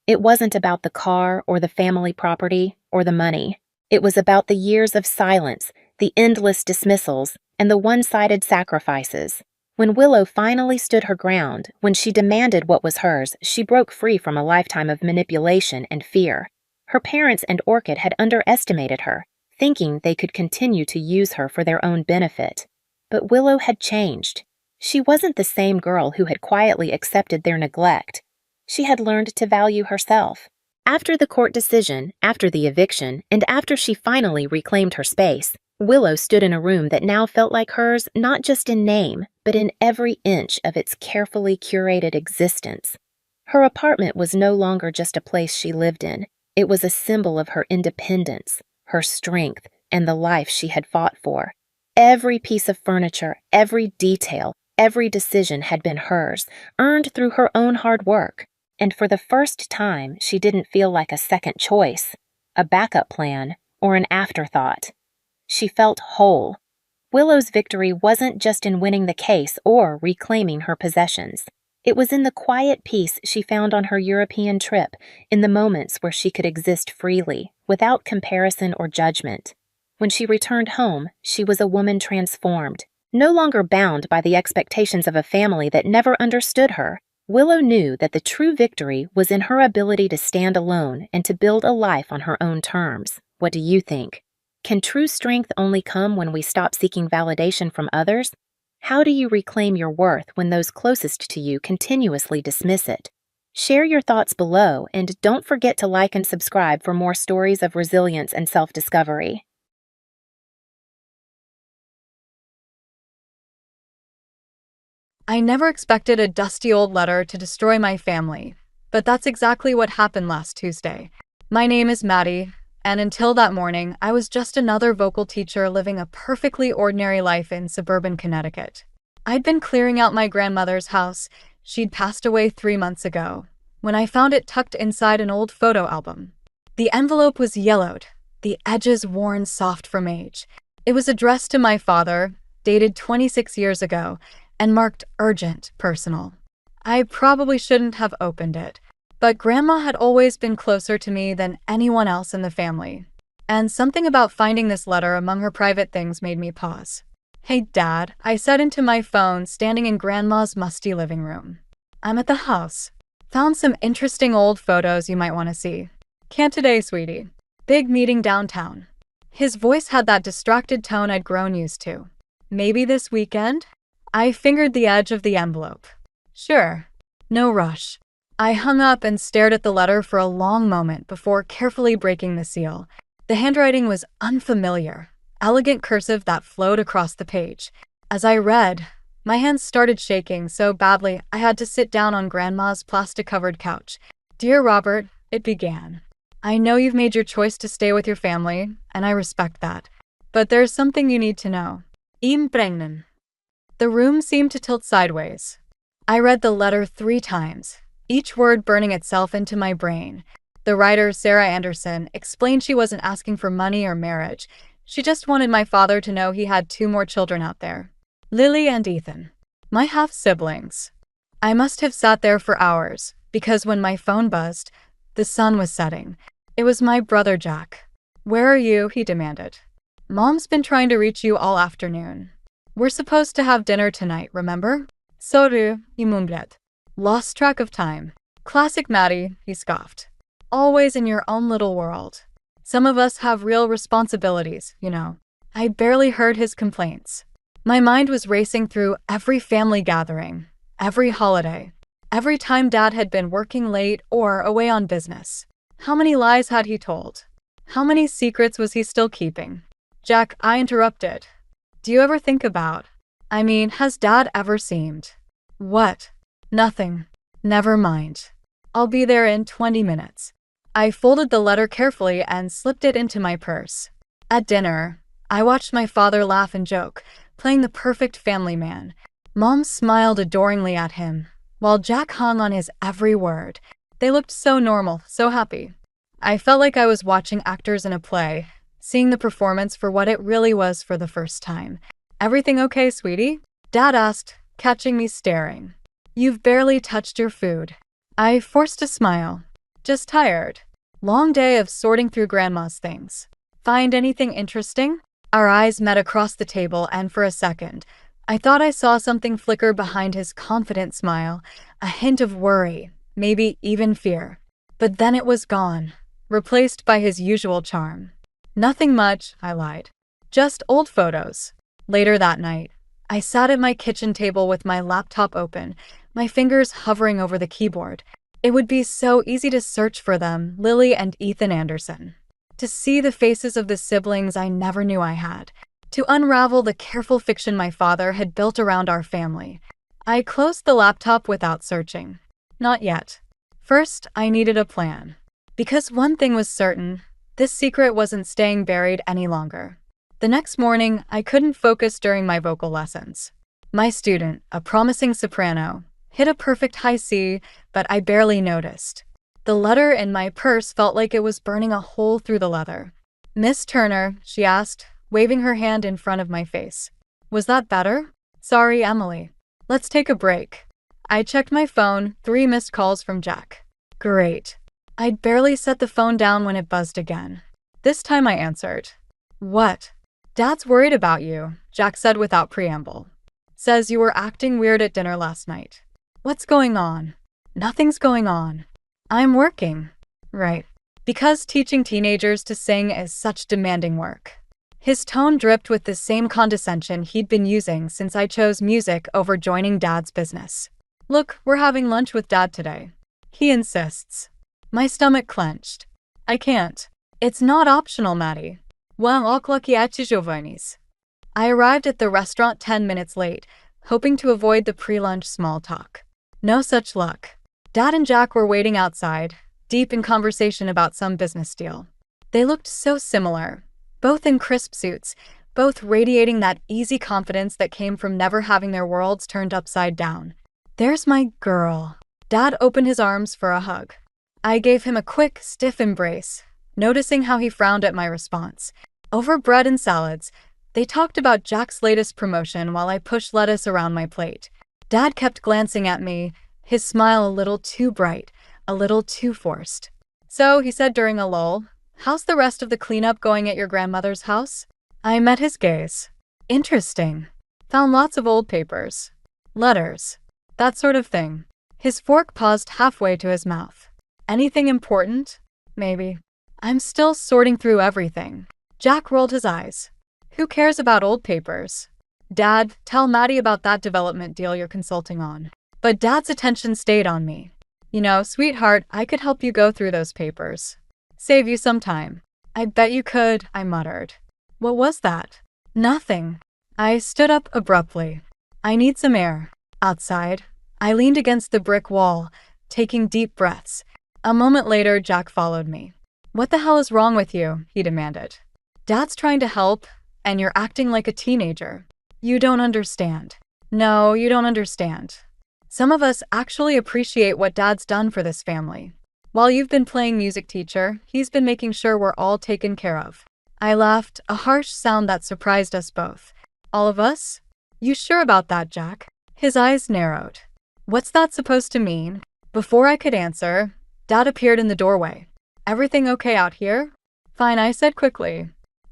It wasn't about the car or the family property or the money. It was about the years of silence, the endless dismissals, and the one-sided sacrifices. When Willow finally stood her ground, when she demanded what was hers, she broke free from a lifetime of manipulation and fear. Her parents and Orchid had underestimated her, thinking they could continue to use her for their own benefit. But Willow had changed. She wasn't the same girl who had quietly accepted their neglect. She had learned to value herself. After the court decision, after the eviction, and after she finally reclaimed her space, Willow stood in a room that now felt like hers, not just in name, but in every inch of its carefully curated existence. Her apartment was no longer just a place she lived in. It was a symbol of her independence, her strength, and the life she had fought for. Every piece of furniture, every detail, every decision had been hers, earned through her own hard work. And for the first time, she didn't feel like a second choice, a backup plan, or an afterthought. She felt whole. Willow's victory wasn't just in winning the case or reclaiming her possessions. It was in the quiet peace she found on her European trip, in the moments where she could exist freely, without comparison or judgment. When she returned home, she was a woman transformed, no longer bound by the expectations of a family that never understood her. Willow knew that the true victory was in her ability to stand alone and to build a life on her own terms. What do you think? Can true strength only come when we stop seeking validation from others? How do you reclaim your worth when those closest to you continuously dismiss it? Share your thoughts below, and don't forget to like and subscribe for more stories of resilience and self-discovery. I never expected a dusty old letter to destroy my family, but that's exactly what happened last Tuesday. My name is Maddie, and until that morning, I was just another vocal teacher living a perfectly ordinary life in suburban Connecticut. I'd been clearing out my grandmother's house. She'd passed away 3 months ago, when I found it tucked inside an old photo album. The envelope was yellowed, the edges worn soft from age. It was addressed to my father, dated 26 years ago, and marked urgent, personal. I probably shouldn't have opened it, but Grandma had always been closer to me than anyone else in the family. And something about finding this letter among her private things made me pause. "Hey, Dad," I said into my phone, standing in Grandma's musty living room. "I'm at the house. Found some interesting old photos you might want to see." "Can't today, sweetie. Big meeting downtown." His voice had that distracted tone I'd grown used to. "Maybe this weekend?" I fingered the edge of the envelope. "Sure. No rush." I hung up and stared at the letter for a long moment before carefully breaking the seal. The handwriting was unfamiliar, elegant cursive that flowed across the page. As I read, my hands started shaking so badly I had to sit down on Grandma's plastic-covered couch. "Dear Robert," it began, "I know you've made your choice to stay with your family, and I respect that. But there's something you need to know. Impregnen." The room seemed to tilt sideways. I read the letter 3 times, each word burning itself into my brain. The writer, Sarah Anderson, explained she wasn't asking for money or marriage. She just wanted my father to know he had 2 more children out there, Lily and Ethan, my half-siblings. I must have sat there for hours, because when my phone buzzed, the sun was setting. It was my brother Jack. "Where are you?" he demanded. "Mom's been trying to reach you all afternoon. We're supposed to have dinner tonight, remember?" "Sorry, imumlet." Lost track of time. "Classic Maddie," he scoffed. "Always in your own little world. Some of us have real responsibilities, you know." I barely heard his complaints. My mind was racing through every family gathering, every holiday, every time Dad had been working late or away on business. How many lies had he told? How many secrets was he still keeping? "Jack," I interrupted. "Do you ever think about, has Dad ever seemed—" "What?" "Nothing. Never mind. I'll be there in 20 minutes. I folded the letter carefully and slipped it into my purse. At dinner, I watched my father laugh and joke, playing the perfect family man. Mom smiled adoringly at him, while Jack hung on his every word. They looked so normal, so happy. I felt like I was watching actors in a play, seeing the performance for what it really was for the first time. "Everything okay, sweetie?" Dad asked, catching me staring. "You've barely touched your food." I forced a smile. "Just tired. Long day of sorting through Grandma's things." "Find anything interesting?" Our eyes met across the table, and for a second, I thought I saw something flicker behind his confident smile, a hint of worry, maybe even fear. But then it was gone, replaced by his usual charm. "Nothing much," I lied. "Just old photos." Later that night, I sat at my kitchen table with my laptop open, my fingers hovering over the keyboard. It would be so easy to search for them, Lily and Ethan Anderson. To see the faces of the siblings I never knew I had. To unravel the careful fiction my father had built around our family. I closed the laptop without searching. Not yet. First, I needed a plan. Because one thing was certain, this secret wasn't staying buried any longer. The next morning, I couldn't focus during my vocal lessons. My student, a promising soprano, hit a perfect high C, but I barely noticed. The letter in my purse felt like it was burning a hole through the leather. "Miss Turner," she asked, waving her hand in front of my face. "Was that better?" "Sorry, Emily. Let's take a break." I checked my phone, 3 missed calls from Jack. Great. I'd barely set the phone down when it buzzed again. This time I answered. "What?" "Dad's worried about you," Jack said without preamble. "Says you were acting weird at dinner last night." "What's going on?" "Nothing's going on. I'm working." "Right. Because teaching teenagers to sing is such demanding work." His tone dripped with the same condescension he'd been using since I chose music over joining Dad's business. "Look, we're having lunch with Dad today." He insists. My stomach clenched. "I can't. It's not optional, Maddie." "Well, oklaki I arrived at the restaurant 10 minutes late, hoping to avoid the pre-lunch small talk. No such luck. Dad and Jack were waiting outside, deep in conversation about some business deal. They looked so similar, both in crisp suits, both radiating that easy confidence that came from never having their worlds turned upside down. "There's my girl." Dad opened his arms for a hug. I gave him a quick, stiff embrace, noticing how he frowned at my response. Over bread and salads, they talked about Jack's latest promotion while I pushed lettuce around my plate. Dad kept glancing at me, his smile a little too bright, a little too forced. "So," he said during a lull, "how's the rest of the cleanup going at your grandmother's house?" I met his gaze. "Interesting. Found lots of old papers. Letters. That sort of thing." His fork paused halfway to his mouth. "Anything important? Maybe." "I'm still sorting through everything." Jack rolled his eyes. "Who cares about old papers?" "Dad, tell Maddie about that development deal you're consulting on." But Dad's attention stayed on me. "You know, sweetheart, I could help you go through those papers. Save you some time." "I bet you could," I muttered. "What was that?" "Nothing." I stood up abruptly. "I need some air." Outside, I leaned against the brick wall, taking deep breaths. A moment later, Jack followed me. "What the hell is wrong with you?" he demanded. "Dad's trying to help, and you're acting like a teenager. You don't understand." "No, you don't understand. Some of us actually appreciate what Dad's done for this family. While you've been playing music teacher, he's been making sure we're all taken care of." I laughed, a harsh sound that surprised us both. "All of us? You sure about that, Jack?" His eyes narrowed. "What's that supposed to mean?" Before I could answer, Dad appeared in the doorway. "Everything okay out here?" "Fine," I said quickly.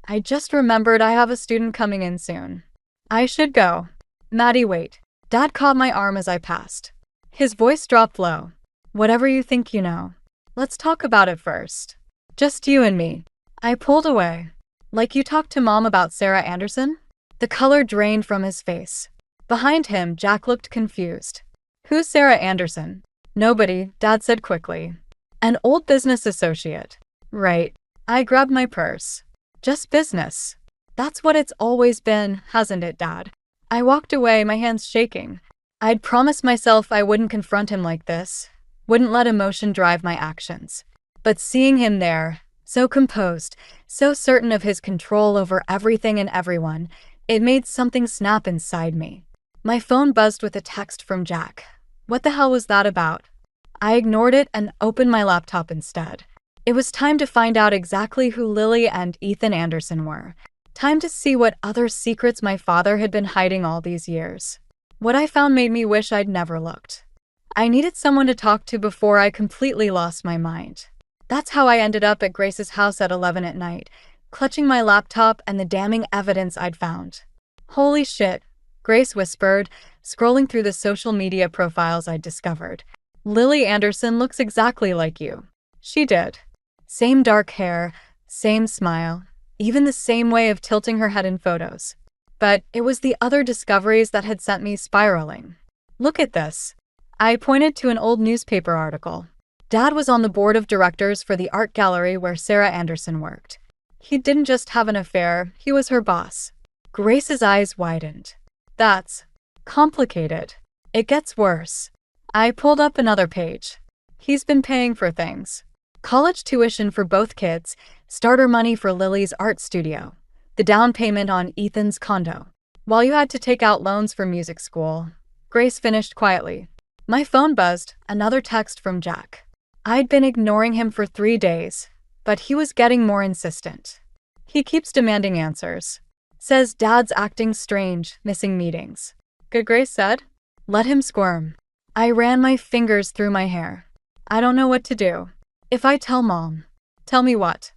"I just remembered I have a student coming in soon. I should go." "Maddie, wait." Dad caught my arm as I passed. His voice dropped low. "Whatever you think you know. Let's talk about it first. Just you and me." I pulled away. "Like you talked to Mom about Sarah Anderson?" The color drained from his face. Behind him, Jack looked confused. "Who's Sarah Anderson?" "Nobody," Dad said quickly. "An old business associate." "Right." I grabbed my purse. "Just business. That's what it's always been, hasn't it, Dad?" I walked away, my hands shaking. I'd promised myself I wouldn't confront him like this, wouldn't let emotion drive my actions. But seeing him there, so composed, so certain of his control over everything and everyone, it made something snap inside me. My phone buzzed with a text from Jack. What the hell was that about? I ignored it and opened my laptop instead. It was time to find out exactly who Lily and Ethan Anderson were. Time to see what other secrets my father had been hiding all these years. What I found made me wish I'd never looked. I needed someone to talk to before I completely lost my mind. That's how I ended up at Grace's house at 11 at night, clutching my laptop and the damning evidence I'd found. "Holy shit," Grace whispered, scrolling through the social media profiles I'd discovered. "Lily Anderson looks exactly like you." She did. Same dark hair, same smile, even the same way of tilting her head in photos. But it was the other discoveries that had sent me spiraling. "Look at this." I pointed to an old newspaper article. Dad was on the board of directors for the art gallery where Sarah Anderson worked. He didn't just have an affair, he was her boss. Grace's eyes widened. "That's complicated. It gets worse." I pulled up another page. "He's been paying for things. College tuition for both kids, starter money for Lily's art studio, the down payment on Ethan's condo. While you had to take out loans for music school," Grace finished quietly. My phone buzzed, another text from Jack. I'd been ignoring him for 3 days, but he was getting more insistent. "He keeps demanding answers. Says Dad's acting strange, missing meetings." Good, Grace said. "Let him squirm." I ran my fingers through my hair. "I don't know what to do." "If I tell Mom." "Tell me what?"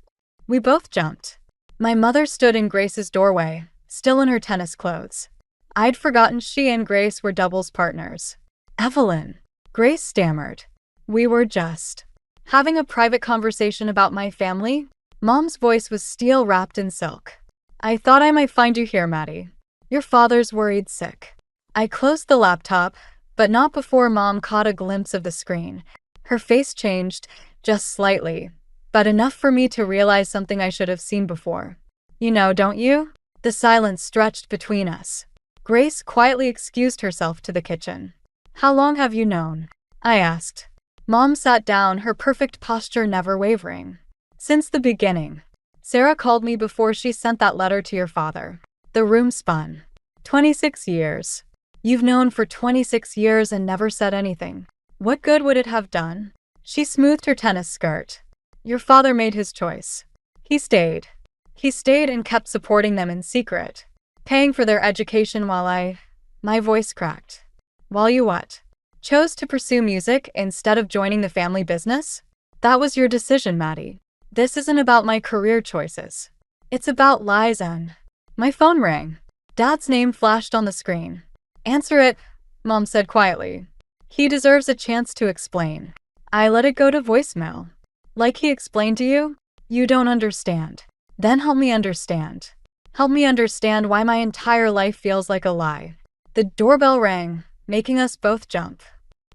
We both jumped. My mother stood in Grace's doorway, still in her tennis clothes. I'd forgotten she and Grace were doubles partners. "Evelyn," Grace stammered. "We were just having a private conversation about my family." Mom's voice was steel wrapped in silk. "I thought I might find you here, Maddie. Your father's worried sick." I closed the laptop, but not before Mom caught a glimpse of the screen. Her face changed, just slightly, but enough for me to realize something I should have seen before. "You know, don't you?" The silence stretched between us. Grace quietly excused herself to the kitchen. How long have you known? I asked. Mom sat down, her perfect posture never wavering. Since the beginning. Sarah called me before she sent that letter to your father. The room spun. 26 years. You've known for 26 years and never said anything. What good would it have done? She smoothed her tennis skirt. Your father made his choice. He stayed. He stayed and kept supporting them in secret, paying for their education while my voice cracked. While you what? Chose to pursue music instead of joining the family business? That was your decision, Maddie. This isn't about my career choices. It's about lies and… My phone rang. Dad's name flashed on the screen. Answer it, Mom said quietly. He deserves a chance to explain. I let it go to voicemail. Like he explained to you? You don't understand. Then help me understand. Help me understand why my entire life feels like a lie. The doorbell rang, making us both jump.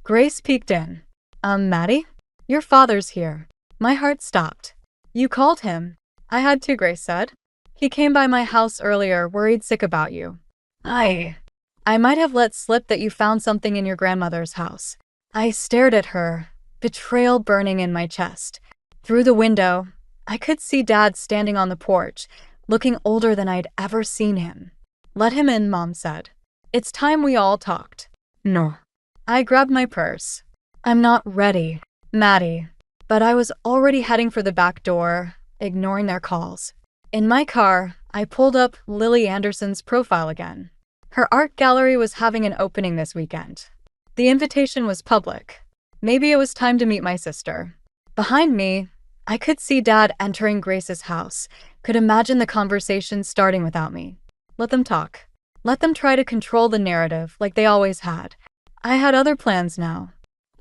Grace peeked in. Maddie? Your father's here. My heart stopped. You called him? I had to, Grace said. He came by my house earlier, worried sick about you. I might have let slip that you found something in your grandmother's house. I stared at her, betrayal burning in my chest. Through the window, I could see Dad standing on the porch, looking older than I'd ever seen him. Let him in, Mom said. It's time we all talked. No. I grabbed my purse. I'm not ready, Maddie. But I was already heading for the back door, ignoring their calls. In my car, I pulled up Lily Anderson's profile again. Her art gallery was having an opening this weekend. The invitation was public. Maybe it was time to meet my sister. Behind me, I could see Dad entering Grace's house, could imagine the conversation starting without me. Let them talk. Let them try to control the narrative like they always had. I had other plans now.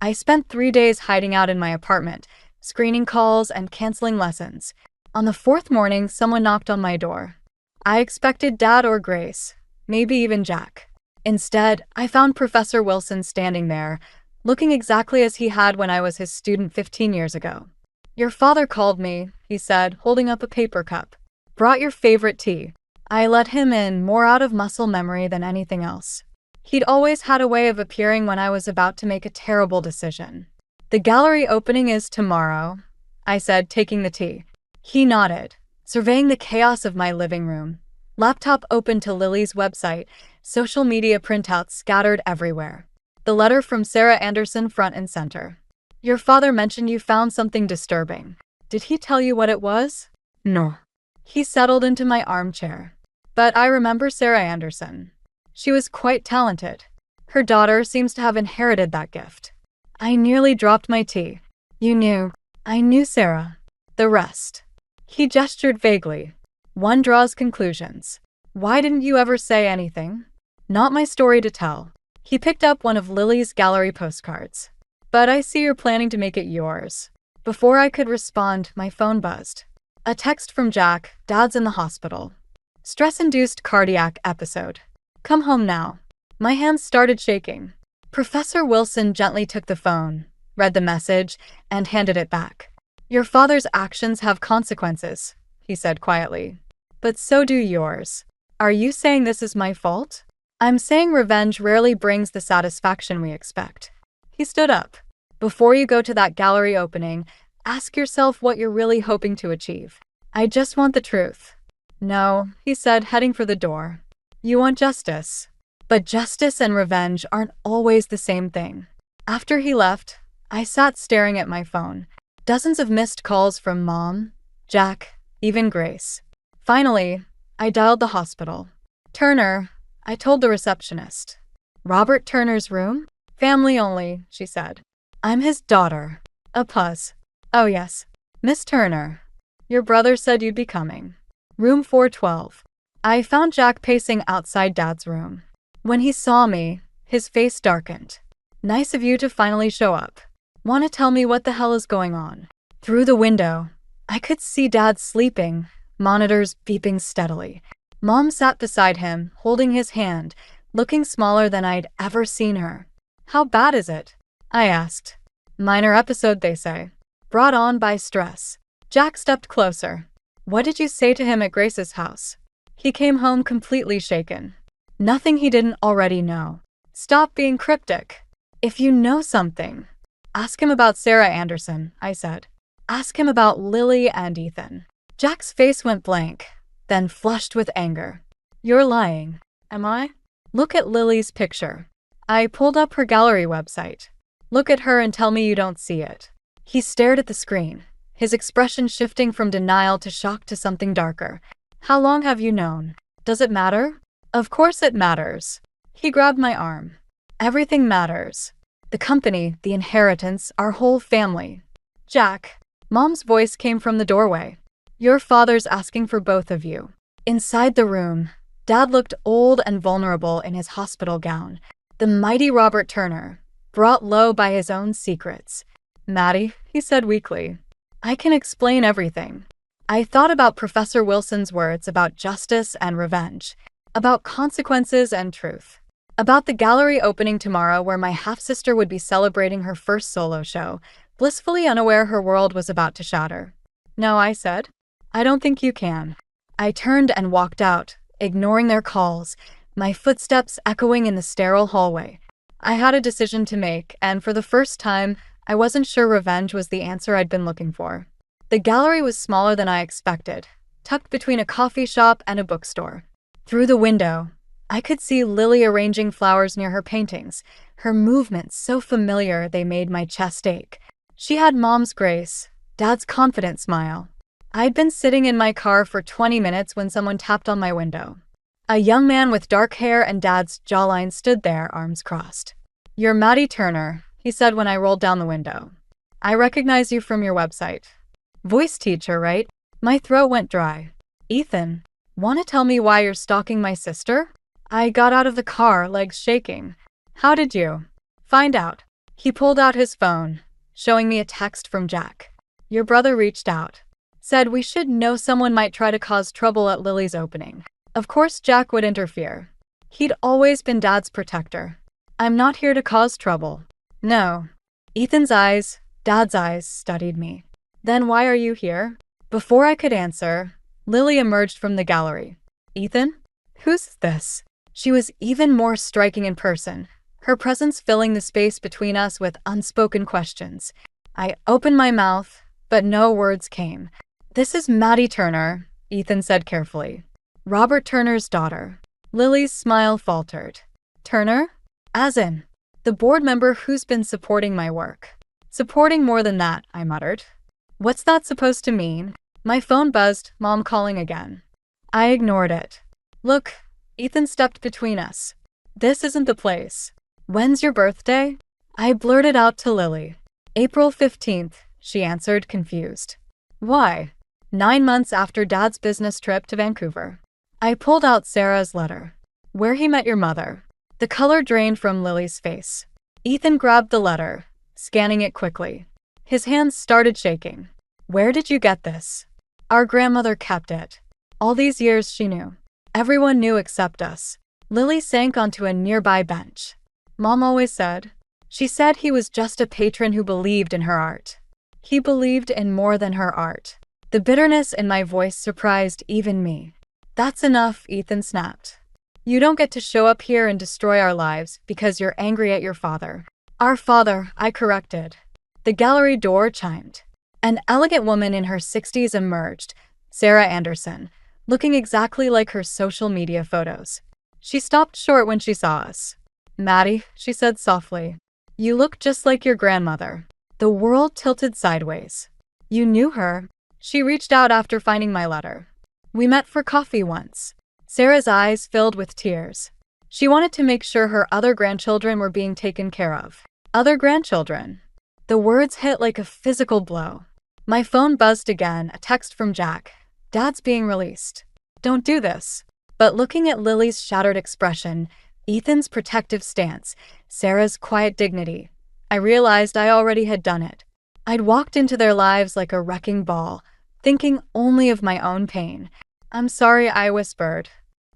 I spent 3 days hiding out in my apartment, screening calls and canceling lessons. On the 4th morning, someone knocked on my door. I expected Dad or Grace, maybe even Jack. Instead, I found Professor Wilson standing there, looking exactly as he had when I was his student 15 years ago. Your father called me, he said, holding up a paper cup. Brought your favorite tea. I let him in more out of muscle memory than anything else. He'd always had a way of appearing when I was about to make a terrible decision. The gallery opening is tomorrow, I said, taking the tea. He nodded, surveying the chaos of my living room. Laptop open to Lily's website, social media printouts scattered everywhere. The letter from Sarah Anderson front and center. Your father mentioned you found something disturbing. Did he tell you what it was? No. He settled into my armchair. But I remember Sarah Anderson. She was quite talented. Her daughter seems to have inherited that gift. I nearly dropped my tea. You knew. I knew Sarah. The rest. He gestured vaguely. One draws conclusions. Why didn't you ever say anything? Not my story to tell. He picked up one of Lily's gallery postcards. But I see you're planning to make it yours. Before I could respond, my phone buzzed. A text from Jack, Dad's in the hospital. Stress-induced cardiac episode. Come home now. My hands started shaking. Professor Wilson gently took the phone, read the message, and handed it back. Your father's actions have consequences, he said quietly. But so do yours. Are you saying this is my fault? I'm saying revenge rarely brings the satisfaction we expect. He stood up. Before you go to that gallery opening, ask yourself what you're really hoping to achieve. I just want the truth. No, he said, heading for the door. You want justice. But justice and revenge aren't always the same thing. After he left, I sat staring at my phone. Dozens of missed calls from Mom, Jack, even Grace. Finally, I dialed the hospital. Turner, I told the receptionist. Robert Turner's room? Family only, she said. I'm his daughter. A pause. Oh yes, Miss Turner. Your brother said you'd be coming. Room 412. I found Jack pacing outside Dad's room. When he saw me, his face darkened. Nice of you to finally show up. Want to tell me what the hell is going on? Through the window, I could see Dad sleeping, monitors beeping steadily. Mom sat beside him, holding his hand, looking smaller than I'd ever seen her. How bad is it? I asked. Minor episode, they say. Brought on by stress. Jack stepped closer. What did you say to him at Grace's house? He came home completely shaken. Nothing he didn't already know. Stop being cryptic. If you know something, ask him about Sarah Anderson, I said. Ask him about Lily and Ethan. Jack's face went blank, then flushed with anger. You're lying. Am I? Look at Lily's picture. I pulled up her gallery website. Look at her and tell me you don't see it. He stared at the screen, his expression shifting from denial to shock to something darker. How long have you known? Does it matter? Of course it matters. He grabbed my arm. Everything matters. The company, the inheritance, our whole family. Jack, Mom's voice came from the doorway. Your father's asking for both of you. Inside the room, Dad looked old and vulnerable in his hospital gown. The mighty Robert Turner, brought low by his own secrets. Maddie, he said weakly, I can explain everything. I thought about Professor Wilson's words about justice and revenge, about consequences and truth, about the gallery opening tomorrow where my half-sister would be celebrating her first solo show, blissfully unaware her world was about to shatter. No, I said. I don't think you can. I turned and walked out, ignoring their calls, my footsteps echoing in the sterile hallway. I had a decision to make, and for the first time, I wasn't sure revenge was the answer I'd been looking for. The gallery was smaller than I expected, tucked between a coffee shop and a bookstore. Through the window, I could see Lily arranging flowers near her paintings, her movements so familiar they made my chest ache. She had Mom's grace, Dad's confident smile. I'd been sitting in my car for 20 minutes when someone tapped on my window. A young man with dark hair and Dad's jawline stood there, arms crossed. You're Maddie Turner, he said when I rolled down the window. I recognize you from your website. Voice teacher, right? My throat went dry. Ethan, want to tell me why you're stalking my sister? I got out of the car, legs shaking. How did you find out? He pulled out his phone, showing me a text from Jack. Your brother reached out. Said we should know someone might try to cause trouble at Lily's opening. Of course Jack would interfere. He'd always been Dad's protector. I'm not here to cause trouble. No. Ethan's eyes, Dad's eyes, studied me. Then why are you here? Before I could answer, Lily emerged from the gallery. Ethan? Who's this? She was even more striking in person, her presence filling the space between us with unspoken questions. I opened my mouth, but no words came. This is Maddie Turner, Ethan said carefully. Robert Turner's daughter. Lily's smile faltered. Turner? As in, the board member who's been supporting my work. Supporting more than that, I muttered. What's that supposed to mean? My phone buzzed, Mom calling again. I ignored it. Look, Ethan stepped between us. This isn't the place. When's your birthday? I blurted out to Lily. April 15th, she answered, confused. Why? 9 months after Dad's business trip to Vancouver. I pulled out Sarah's letter. Where he met your mother. The color drained from Lily's face. Ethan grabbed the letter, scanning it quickly. His hands started shaking. Where did you get this? Our grandmother kept it. All these years she knew. Everyone knew except us. Lily sank onto a nearby bench. Mom always said. She said he was just a patron who believed in her art. He believed in more than her art. The bitterness in my voice surprised even me. That's enough, Ethan snapped. You don't get to show up here and destroy our lives because you're angry at your father. Our father, I corrected. The gallery door chimed. An elegant woman in her 60s emerged, Sarah Anderson, looking exactly like her social media photos. She stopped short when she saw us. Maddie, she said softly, you look just like your grandmother. The world tilted sideways. You knew her. She reached out after finding my letter. We met for coffee once. Sarah's eyes filled with tears. She wanted to make sure her other grandchildren were being taken care of. Other grandchildren. The words hit like a physical blow. My phone buzzed again, a text from Jack. Dad's being released. Don't do this. But looking at Lily's shattered expression, Ethan's protective stance, Sarah's quiet dignity, I realized I already had done it. I'd walked into their lives like a wrecking ball, thinking only of my own pain. I'm sorry, I whispered.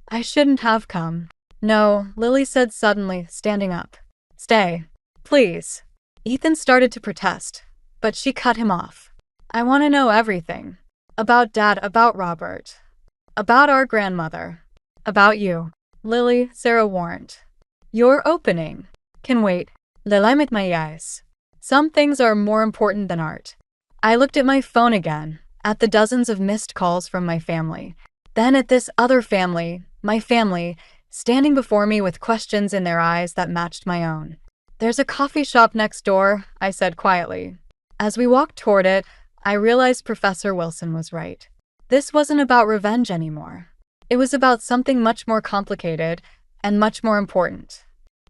I shouldn't have come. No, Lily said suddenly, standing up. Stay. Please. Ethan started to protest, but she cut him off. I want to know everything. About Dad, about Robert. About our grandmother. About you. Lily, Sarah warned. Your opening can wait. Lalay mit my eyes. Some things are more important than art. I looked at my phone again, at the dozens of missed calls from my family. Then at this other family, my family, standing before me with questions in their eyes that matched my own. There's a coffee shop next door, I said quietly. As we walked toward it, I realized Professor Wilson was right. This wasn't about revenge anymore. It was about something much more complicated and much more important.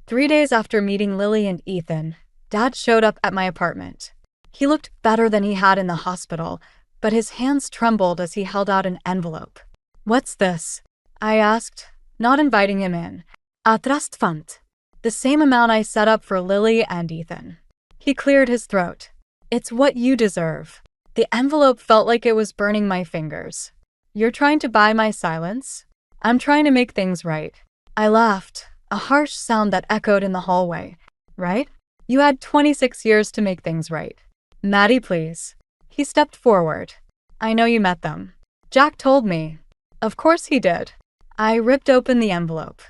3 days after meeting Lily and Ethan, Dad showed up at my apartment. He looked better than he had in the hospital, but his hands trembled as he held out an envelope. What's this? I asked, not inviting him in. A trust fund. The same amount I set up for Lily and Ethan. He cleared his throat. It's what you deserve. The envelope felt like it was burning my fingers. You're trying to buy my silence? I'm trying to make things right. I laughed, a harsh sound that echoed in the hallway. Right? You had 26 years to make things right. Maddie, please. He stepped forward. I know you met them. Jack told me. Of course he did. I ripped open the envelope.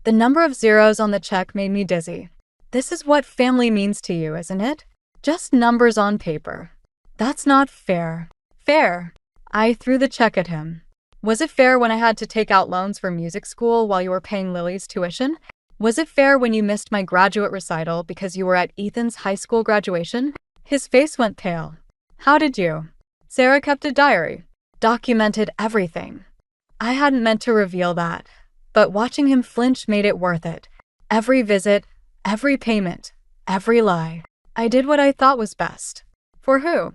The number of zeros on the check made me dizzy. This is what family means to you, isn't it? Just numbers on paper. That's not fair. Fair. I threw the check at him. Was it fair when I had to take out loans for music school while you were paying Lily's tuition? Was it fair when you missed my graduate recital because you were at Ethan's high school graduation? His face went pale. How did you? Sarah kept a diary. Documented everything. I hadn't meant to reveal that, but watching him flinch made it worth it. Every visit, every payment, every lie. I did what I thought was best. For who?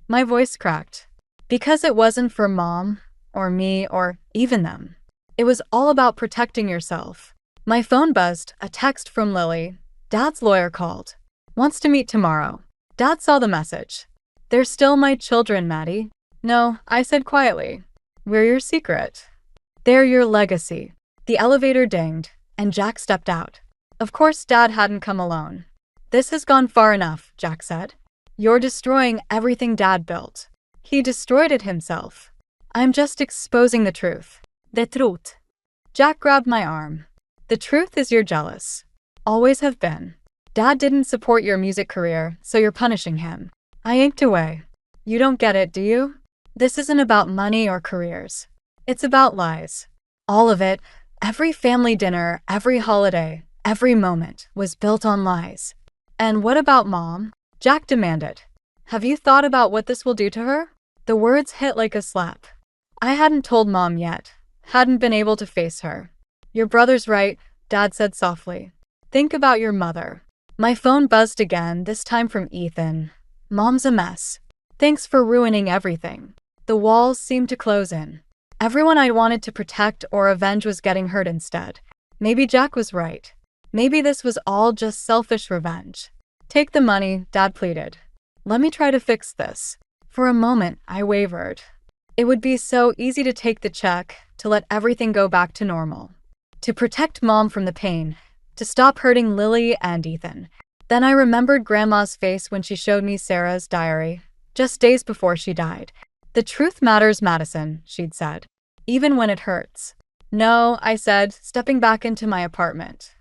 My voice cracked. Because it wasn't for Mom, or me, or even them. It was all about protecting yourself. My phone buzzed, a text from Lily. Dad's lawyer called. Wants to meet tomorrow. Dad saw the message. They're still my children, Maddie. No, I said quietly. We're your secret. They're your legacy. The elevator dinged, and Jack stepped out. Of course, Dad hadn't come alone. This has gone far enough, Jack said. You're destroying everything Dad built. He destroyed it himself. I'm just exposing the truth. The truth. Jack grabbed my arm. The truth is you're jealous. Always have been. Dad didn't support your music career, so you're punishing him. I inked away. You don't get it, do you? This isn't about money or careers. It's about lies. All of it, every family dinner, every holiday, every moment was built on lies. And what about Mom? Jack demanded. Have you thought about what this will do to her? The words hit like a slap. I hadn't told Mom yet. Hadn't been able to face her. Your brother's right, Dad said softly. Think about your mother. My phone buzzed again, this time from Ethan. Mom's a mess. Thanks for ruining everything. The walls seemed to close in. Everyone I wanted to protect or avenge was getting hurt instead. Maybe Jack was right. Maybe this was all just selfish revenge. Take the money, Dad pleaded. Let me try to fix this. For a moment, I wavered. It would be so easy to take the check, to let everything go back to normal. To protect Mom from the pain, to stop hurting Lily and Ethan. Then I remembered Grandma's face when she showed me Sarah's diary, just days before she died. The truth matters, Madison, she'd said, even when it hurts. No, I said, stepping back into my apartment.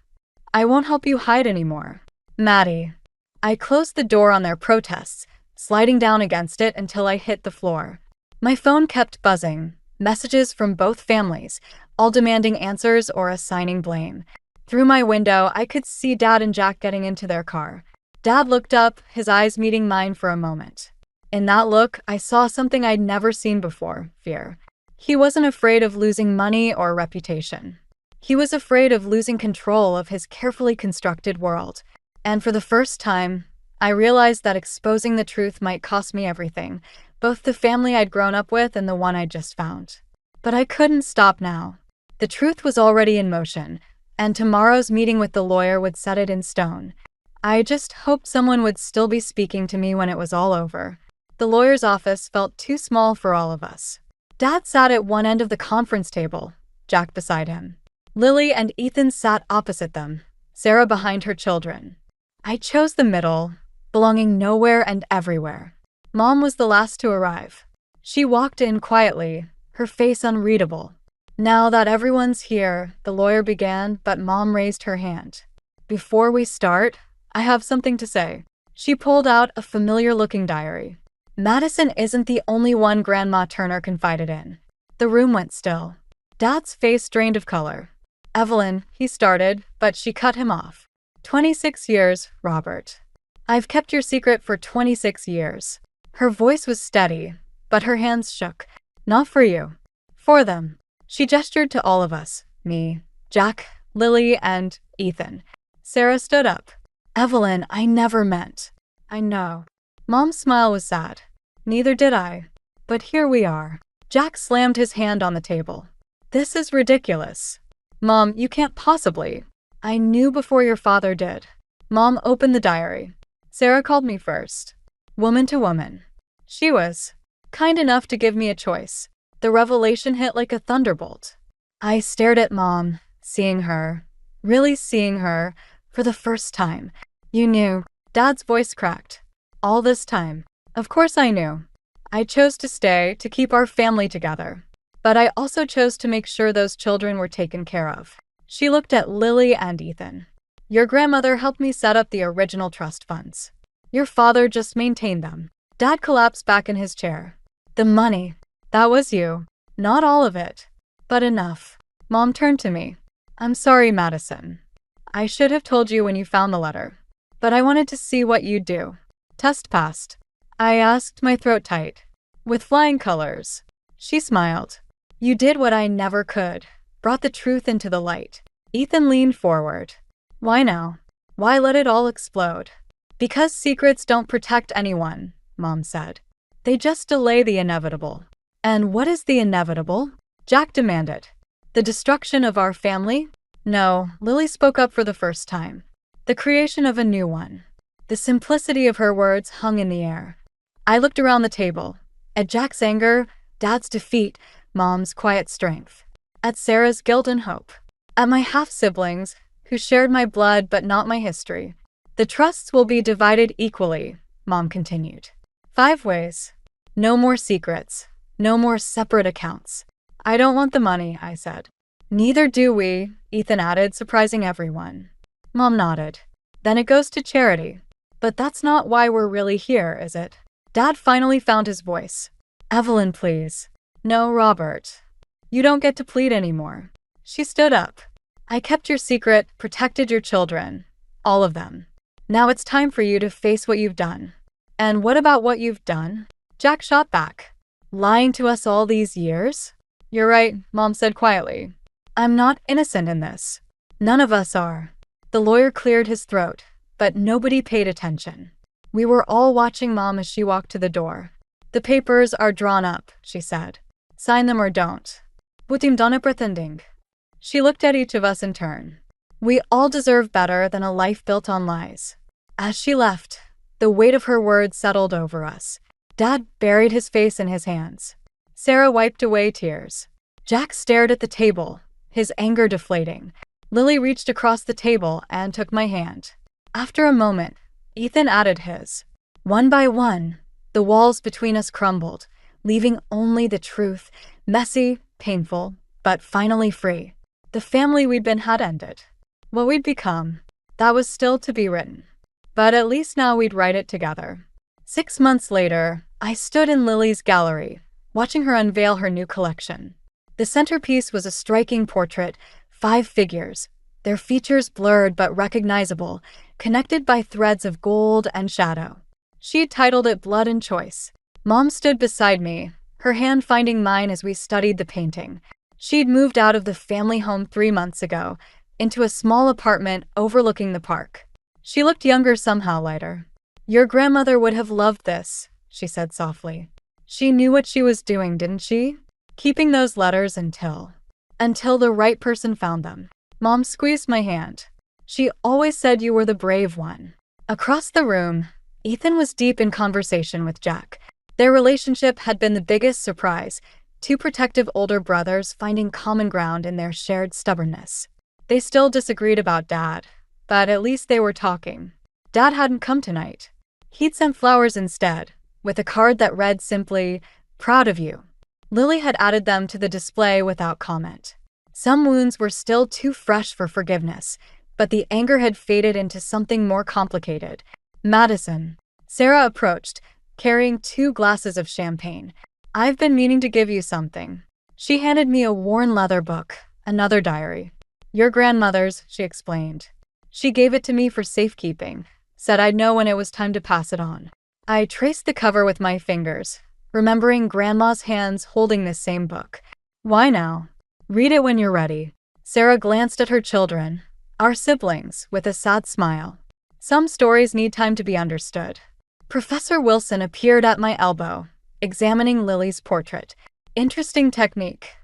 I won't help you hide anymore. Maddie. I closed the door on their protests, sliding down against it until I hit the floor. My phone kept buzzing, messages from both families, all demanding answers or assigning blame. Through my window, I could see Dad and Jack getting into their car. Dad looked up, his eyes meeting mine for a moment. In that look, I saw something I'd never seen before, fear. He wasn't afraid of losing money or reputation. He was afraid of losing control of his carefully constructed world. And for the first time, I realized that exposing the truth might cost me everything, both the family I'd grown up with and the one I'd just found. But I couldn't stop now. The truth was already in motion, and tomorrow's meeting with the lawyer would set it in stone. I just hoped someone would still be speaking to me when it was all over. The lawyer's office felt too small for all of us. Dad sat at one end of the conference table, Jack beside him. Lily and Ethan sat opposite them, Sarah behind her children. I chose the middle, belonging nowhere and everywhere. Mom was the last to arrive. She walked in quietly, her face unreadable. Now that everyone's here, the lawyer began, but Mom raised her hand. Before we start, I have something to say. She pulled out a familiar-looking diary. Madison isn't the only one Grandma Turner confided in. The room went still. Dad's face drained of color. Evelyn, he started, but she cut him off. 26 years, Robert. I've kept your secret for 26 years. Her voice was steady, but her hands shook. Not for you. For them. She gestured to all of us. Me, Jack, Lily, and Ethan. Sarah stood up. Evelyn, I never meant. I know. Mom's smile was sad. Neither did I. But here we are. Jack slammed his hand on the table. This is ridiculous. Mom, you can't possibly. I knew before your father did. Mom opened the diary. Sarah called me first. Woman to woman. She was kind enough to give me a choice. The revelation hit like a thunderbolt. I stared at Mom, seeing her, really seeing her, for the first time. You knew. Dad's voice cracked. All this time. Of course I knew. I chose to stay, to keep our family together. But I also chose to make sure those children were taken care of. She looked at Lily and Ethan. Your grandmother helped me set up the original trust funds. Your father just maintained them. Dad collapsed back in his chair. The money. That was you. Not all of it. But enough. Mom turned to me. I'm sorry, Madison. I should have told you when you found the letter. But I wanted to see what you'd do. Test passed. I asked, my throat tight. With flying colors. She smiled. You did what I never could. Brought the truth into the light. Ethan leaned forward. Why now? Why let it all explode? Because secrets don't protect anyone, Mom said. They just delay the inevitable. And what is the inevitable? Jack demanded. The destruction of our family? No, Lily spoke up for the first time. The creation of a new one. The simplicity of her words hung in the air. I looked around the table. At Jack's anger, Dad's defeat, Mom's quiet strength. At Sarah's guilt and hope. At my half-siblings, who shared my blood but not my history. The trusts will be divided equally, Mom continued. 5 ways. No more secrets. No more separate accounts. I don't want the money, I said. Neither do we, Ethan added, surprising everyone. Mom nodded. Then it goes to charity. But that's not why we're really here, is it? Dad finally found his voice. Evelyn, please. No, Robert. You don't get to plead anymore. She stood up. I kept your secret, protected your children. All of them. Now it's time for you to face what you've done. And what about what you've done? Jack shot back. Lying to us all these years? You're right, Mom said quietly. I'm not innocent in this. None of us are. The lawyer cleared his throat, but nobody paid attention. We were all watching Mom as she walked to the door. The papers are drawn up, she said. Sign them or don't. Butim donna pretending. She looked at each of us in turn. We all deserve better than a life built on lies. As she left, the weight of her words settled over us. Dad buried his face in his hands. Sarah wiped away tears. Jack stared at the table, his anger deflating. Lily reached across the table and took my hand. After a moment, Ethan added his. One by one, the walls between us crumbled, leaving only the truth, messy, painful, but finally free. The family we'd been had ended. What we'd become, that was still to be written. But at least now we'd write it together. 6 months later, I stood in Lily's gallery, watching her unveil her new collection. The centerpiece was a striking portrait, 5 figures, their features blurred but recognizable, connected by threads of gold and shadow. She'd titled it Blood and Choice. Mom stood beside me, her hand finding mine as we studied the painting. She'd moved out of the family home 3 months ago, into a small apartment overlooking the park. She looked younger, somehow lighter. Your grandmother would have loved this, she said softly. She knew what she was doing, didn't she? Keeping those letters until the right person found them. Mom squeezed my hand. She always said you were the brave one. Across the room, Ethan was deep in conversation with Jack. Their relationship had been the biggest surprise, 2 protective older brothers finding common ground in their shared stubbornness. They still disagreed about Dad, but at least they were talking. Dad hadn't come tonight. He'd sent flowers instead, with a card that read simply, "Proud of you." Lily had added them to the display without comment. Some wounds were still too fresh for forgiveness, but the anger had faded into something more complicated. Madison. Sarah approached, carrying 2 glasses of champagne. I've been meaning to give you something. She handed me a worn leather book, another diary. Your grandmother's, she explained. She gave it to me for safekeeping, said I'd know when it was time to pass it on. I traced the cover with my fingers, remembering Grandma's hands holding this same book. Why now? Read it when you're ready. Sarah glanced at her children, our siblings, with a sad smile. Some stories need time to be understood. Professor Wilson appeared at my elbow, examining Lily's portrait. Interesting technique.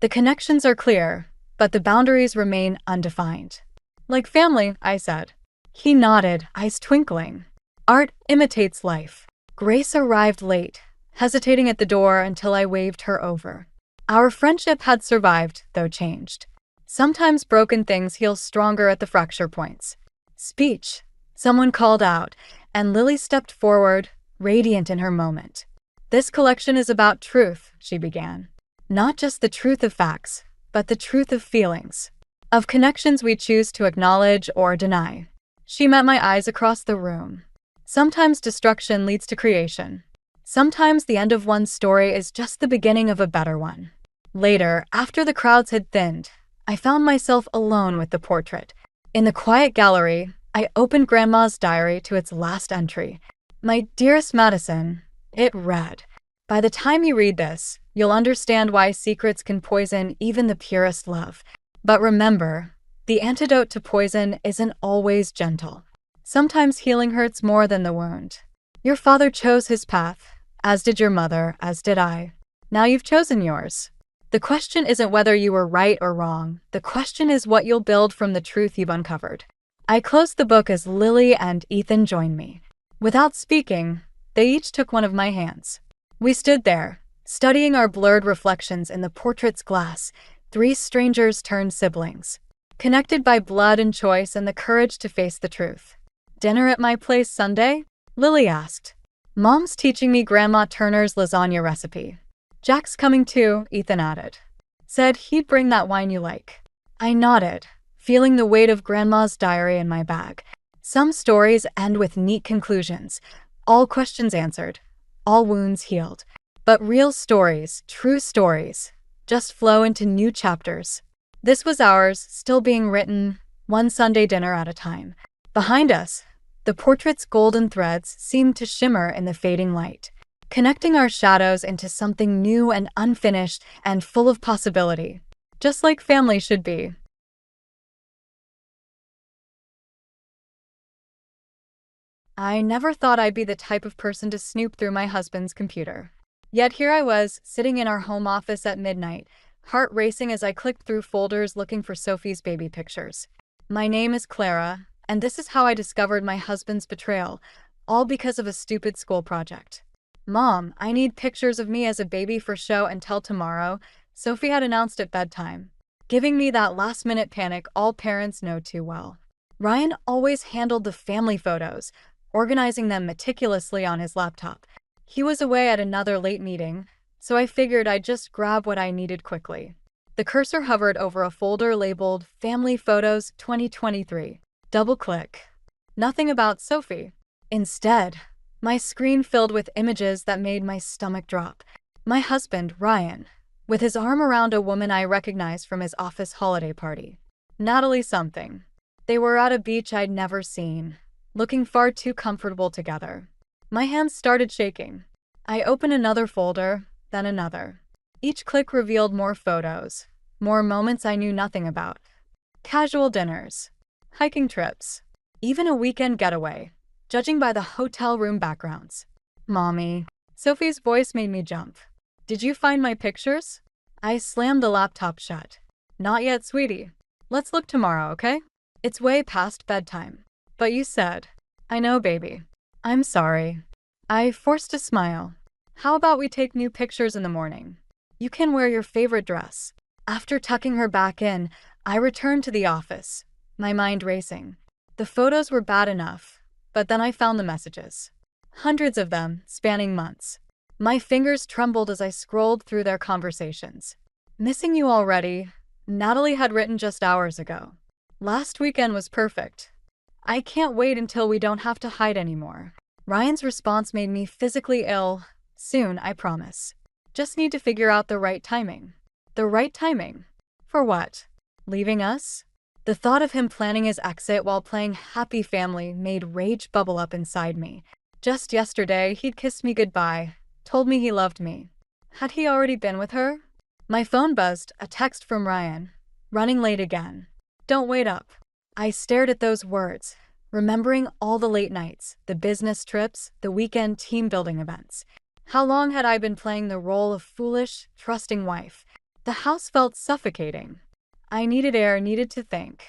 The connections are clear, but the boundaries remain undefined. Like family, I said. He nodded, eyes twinkling. Art imitates life. Grace arrived late, hesitating at the door until I waved her over. Our friendship had survived, though changed. Sometimes broken things heal stronger at the fracture points. Speech. Someone called out, and Lily stepped forward, radiant in her moment. This collection is about truth, she began. Not just the truth of facts, but the truth of feelings. Of connections we choose to acknowledge or deny. She met my eyes across the room. Sometimes destruction leads to creation. Sometimes the end of one story is just the beginning of a better one. Later, after the crowds had thinned, I found myself alone with the portrait. In the quiet gallery, I opened Grandma's diary to its last entry. My dearest Madison, it read, by the time you read this, you'll understand why secrets can poison even the purest love. But remember, the antidote to poison isn't always gentle. Sometimes healing hurts more than the wound. Your father chose his path, as did your mother, as did I. Now you've chosen yours. The question isn't whether you were right or wrong. The question is what you'll build from the truth you've uncovered. I closed the book as Lily and Ethan joined me. Without speaking, they each took one of my hands. We stood there, studying our blurred reflections in the portrait's glass, 3 strangers turned siblings, connected by blood and choice and the courage to face the truth. Dinner at my place Sunday? Lily asked. Mom's teaching me Grandma Turner's lasagna recipe. Jack's coming too, Ethan added. Said he'd bring that wine you like. I nodded, feeling the weight of Grandma's diary in my bag. Some stories end with neat conclusions, all questions answered, all wounds healed. But real stories, true stories, just flow into new chapters. This was ours, still being written, one Sunday dinner at a time. Behind us, the portrait's golden threads seemed to shimmer in the fading light, connecting our shadows into something new and unfinished and full of possibility, just like family should be. I never thought I'd be the type of person to snoop through my husband's computer. Yet here I was, sitting in our home office at midnight, heart racing as I clicked through folders looking for Sophie's baby pictures. My name is Clara, and this is how I discovered my husband's betrayal, all because of a stupid school project. Mom, I need pictures of me as a baby for show and tell tomorrow, Sophie had announced at bedtime, giving me that last-minute panic all parents know too well. Ryan always handled the family photos, organizing them meticulously on his laptop. He was away at another late meeting, so I figured I'd just grab what I needed quickly. The cursor hovered over a folder labeled Family Photos 2023. Double-click. Nothing about Sophie. Instead, my screen filled with images that made my stomach drop. My husband, Ryan, with his arm around a woman I recognized from his office holiday party. Natalie something. They were at a beach I'd never seen, looking far too comfortable together. My hands started shaking. I opened another folder, then another. Each click revealed more photos, more moments I knew nothing about. Casual dinners, hiking trips, even a weekend getaway, judging by the hotel room backgrounds. Mommy. Sophie's voice made me jump. Did you find my pictures? I slammed the laptop shut. Not yet, sweetie. Let's look tomorrow, okay? It's way past bedtime. But you said. I know, baby. I'm sorry. I forced a smile. How about we take new pictures in the morning? You can wear your favorite dress. After tucking her back in, I returned to the office, my mind racing. The photos were bad enough, but then I found the messages. Hundreds of them, spanning months. My fingers trembled as I scrolled through their conversations. Missing you already, Natalie had written just hours ago. Last weekend was perfect. I can't wait until we don't have to hide anymore. Ryan's response made me physically ill. Soon, I promise. Just need to figure out the right timing. The right timing? For what? Leaving us? The thought of him planning his exit while playing Happy Family made rage bubble up inside me. Just yesterday, he'd kissed me goodbye, told me he loved me. Had he already been with her? My phone buzzed, a text from Ryan. Running late again. Don't wait up. I stared at those words, remembering all the late nights, the business trips, the weekend team-building events. How long had I been playing the role of foolish, trusting wife? The house felt suffocating. I needed air, needed to think.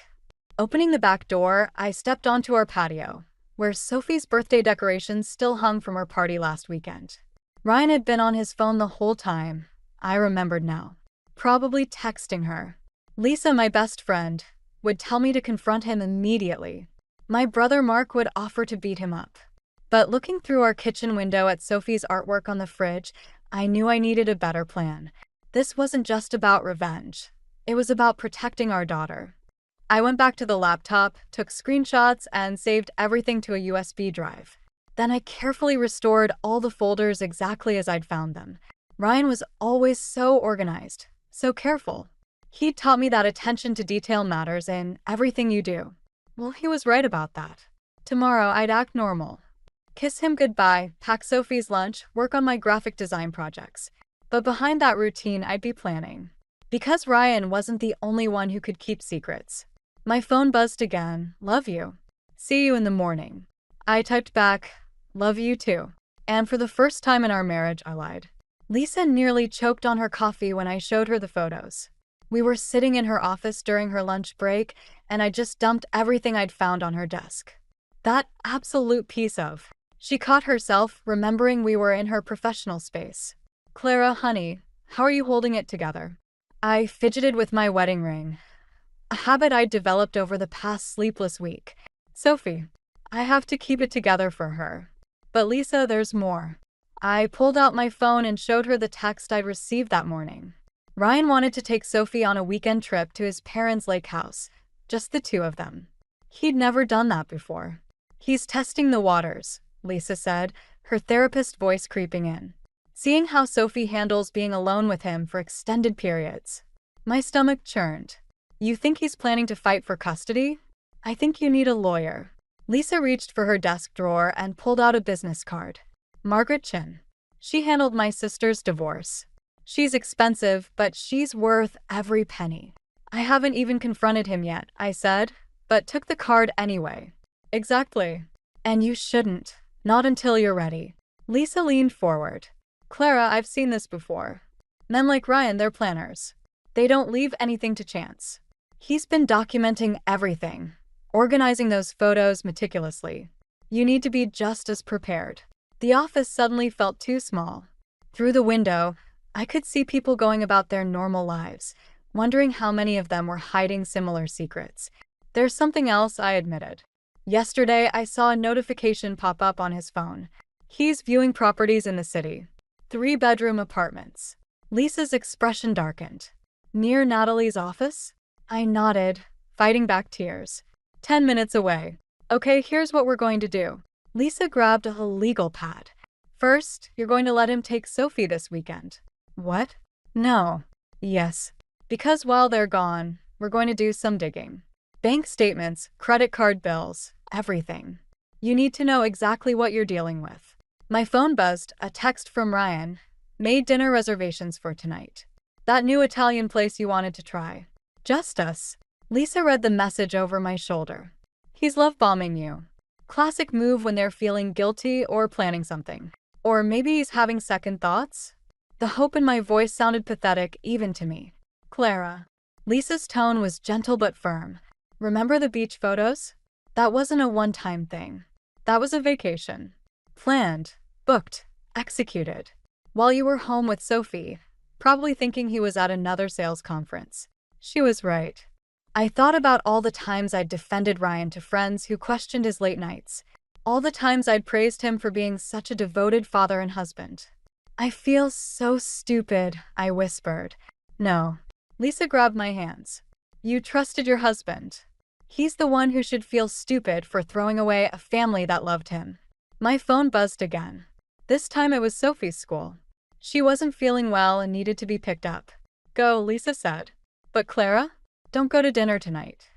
Opening the back door, I stepped onto our patio, where Sophie's birthday decorations still hung from her party last weekend. Ryan had been on his phone the whole time. I remembered now. Probably texting her. Lisa, my best friend, would tell me to confront him immediately. My brother Mark would offer to beat him up. But looking through our kitchen window at Sophie's artwork on the fridge, I knew I needed a better plan. This wasn't just about revenge. It was about protecting our daughter. I went back to the laptop, took screenshots, and saved everything to a USB drive. Then I carefully restored all the folders exactly as I'd found them. Ryan was always so organized, so careful. He'd taught me that attention to detail matters in everything you do. Well, he was right about that. Tomorrow, I'd act normal. Kiss him goodbye, pack Sophie's lunch, work on my graphic design projects. But behind that routine, I'd be planning. Because Ryan wasn't the only one who could keep secrets. My phone buzzed again. Love you. See you in the morning. I typed back, love you too. And for the first time in our marriage, I lied. Lisa nearly choked on her coffee when I showed her the photos. We were sitting in her office during her lunch break, and I just dumped everything I'd found on her desk. That absolute piece of. She caught herself, remembering we were in her professional space. Clara, honey, how are you holding it together? I fidgeted with my wedding ring, a habit I'd developed over the past sleepless week. Sophie, I have to keep it together for her. But Lisa, there's more. I pulled out my phone and showed her the text I'd received that morning. Ryan wanted to take Sophie on a weekend trip to his parents' lake house, just the two of them. He'd never done that before. He's testing the waters, Lisa said, her therapist voice creeping in. Seeing how Sophie handles being alone with him for extended periods. My stomach churned. You think he's planning to fight for custody? I think you need a lawyer. Lisa reached for her desk drawer and pulled out a business card. Margaret Chin. She handled my sister's divorce. She's expensive, but she's worth every penny. I haven't even confronted him yet, I said, but took the card anyway. Exactly. And you shouldn't. Not until you're ready. Lisa leaned forward. Clara, I've seen this before. Men like Ryan, they're planners. They don't leave anything to chance. He's been documenting everything, organizing those photos meticulously. You need to be just as prepared. The office suddenly felt too small. Through the window, I could see people going about their normal lives, wondering how many of them were hiding similar secrets. There's something else, I admitted. Yesterday, I saw a notification pop up on his phone. He's viewing properties in the city. 3-bedroom apartments. Lisa's expression darkened. Near Natalie's office? I nodded, fighting back tears. 10 minutes away. Okay, here's what we're going to do. Lisa grabbed a legal pad. First, you're going to let him take Sophie this weekend. What? No. Yes. Because while they're gone, we're going to do some digging. Bank statements, credit card bills, everything. You need to know exactly what you're dealing with. My phone buzzed, a text from Ryan. Made dinner reservations for tonight. That new Italian place you wanted to try. Just us. Lisa read the message over my shoulder. He's love-bombing you. Classic move when they're feeling guilty or planning something. Or maybe he's having second thoughts? The hope in my voice sounded pathetic even to me. Clara. Lisa's tone was gentle but firm. Remember the beach photos? That wasn't a one-time thing. That was a vacation. Planned, booked, executed. While you were home with Sophie, probably thinking he was at another sales conference. She was right. I thought about all the times I'd defended Ryan to friends who questioned his late nights. All the times I'd praised him for being such a devoted father and husband. I feel so stupid, I whispered. No. Lisa grabbed my hands. You trusted your husband. He's the one who should feel stupid for throwing away a family that loved him. My phone buzzed again. This time it was Sophie's school. She wasn't feeling well and needed to be picked up. Go, Lisa said. But Clara? Don't go to dinner tonight.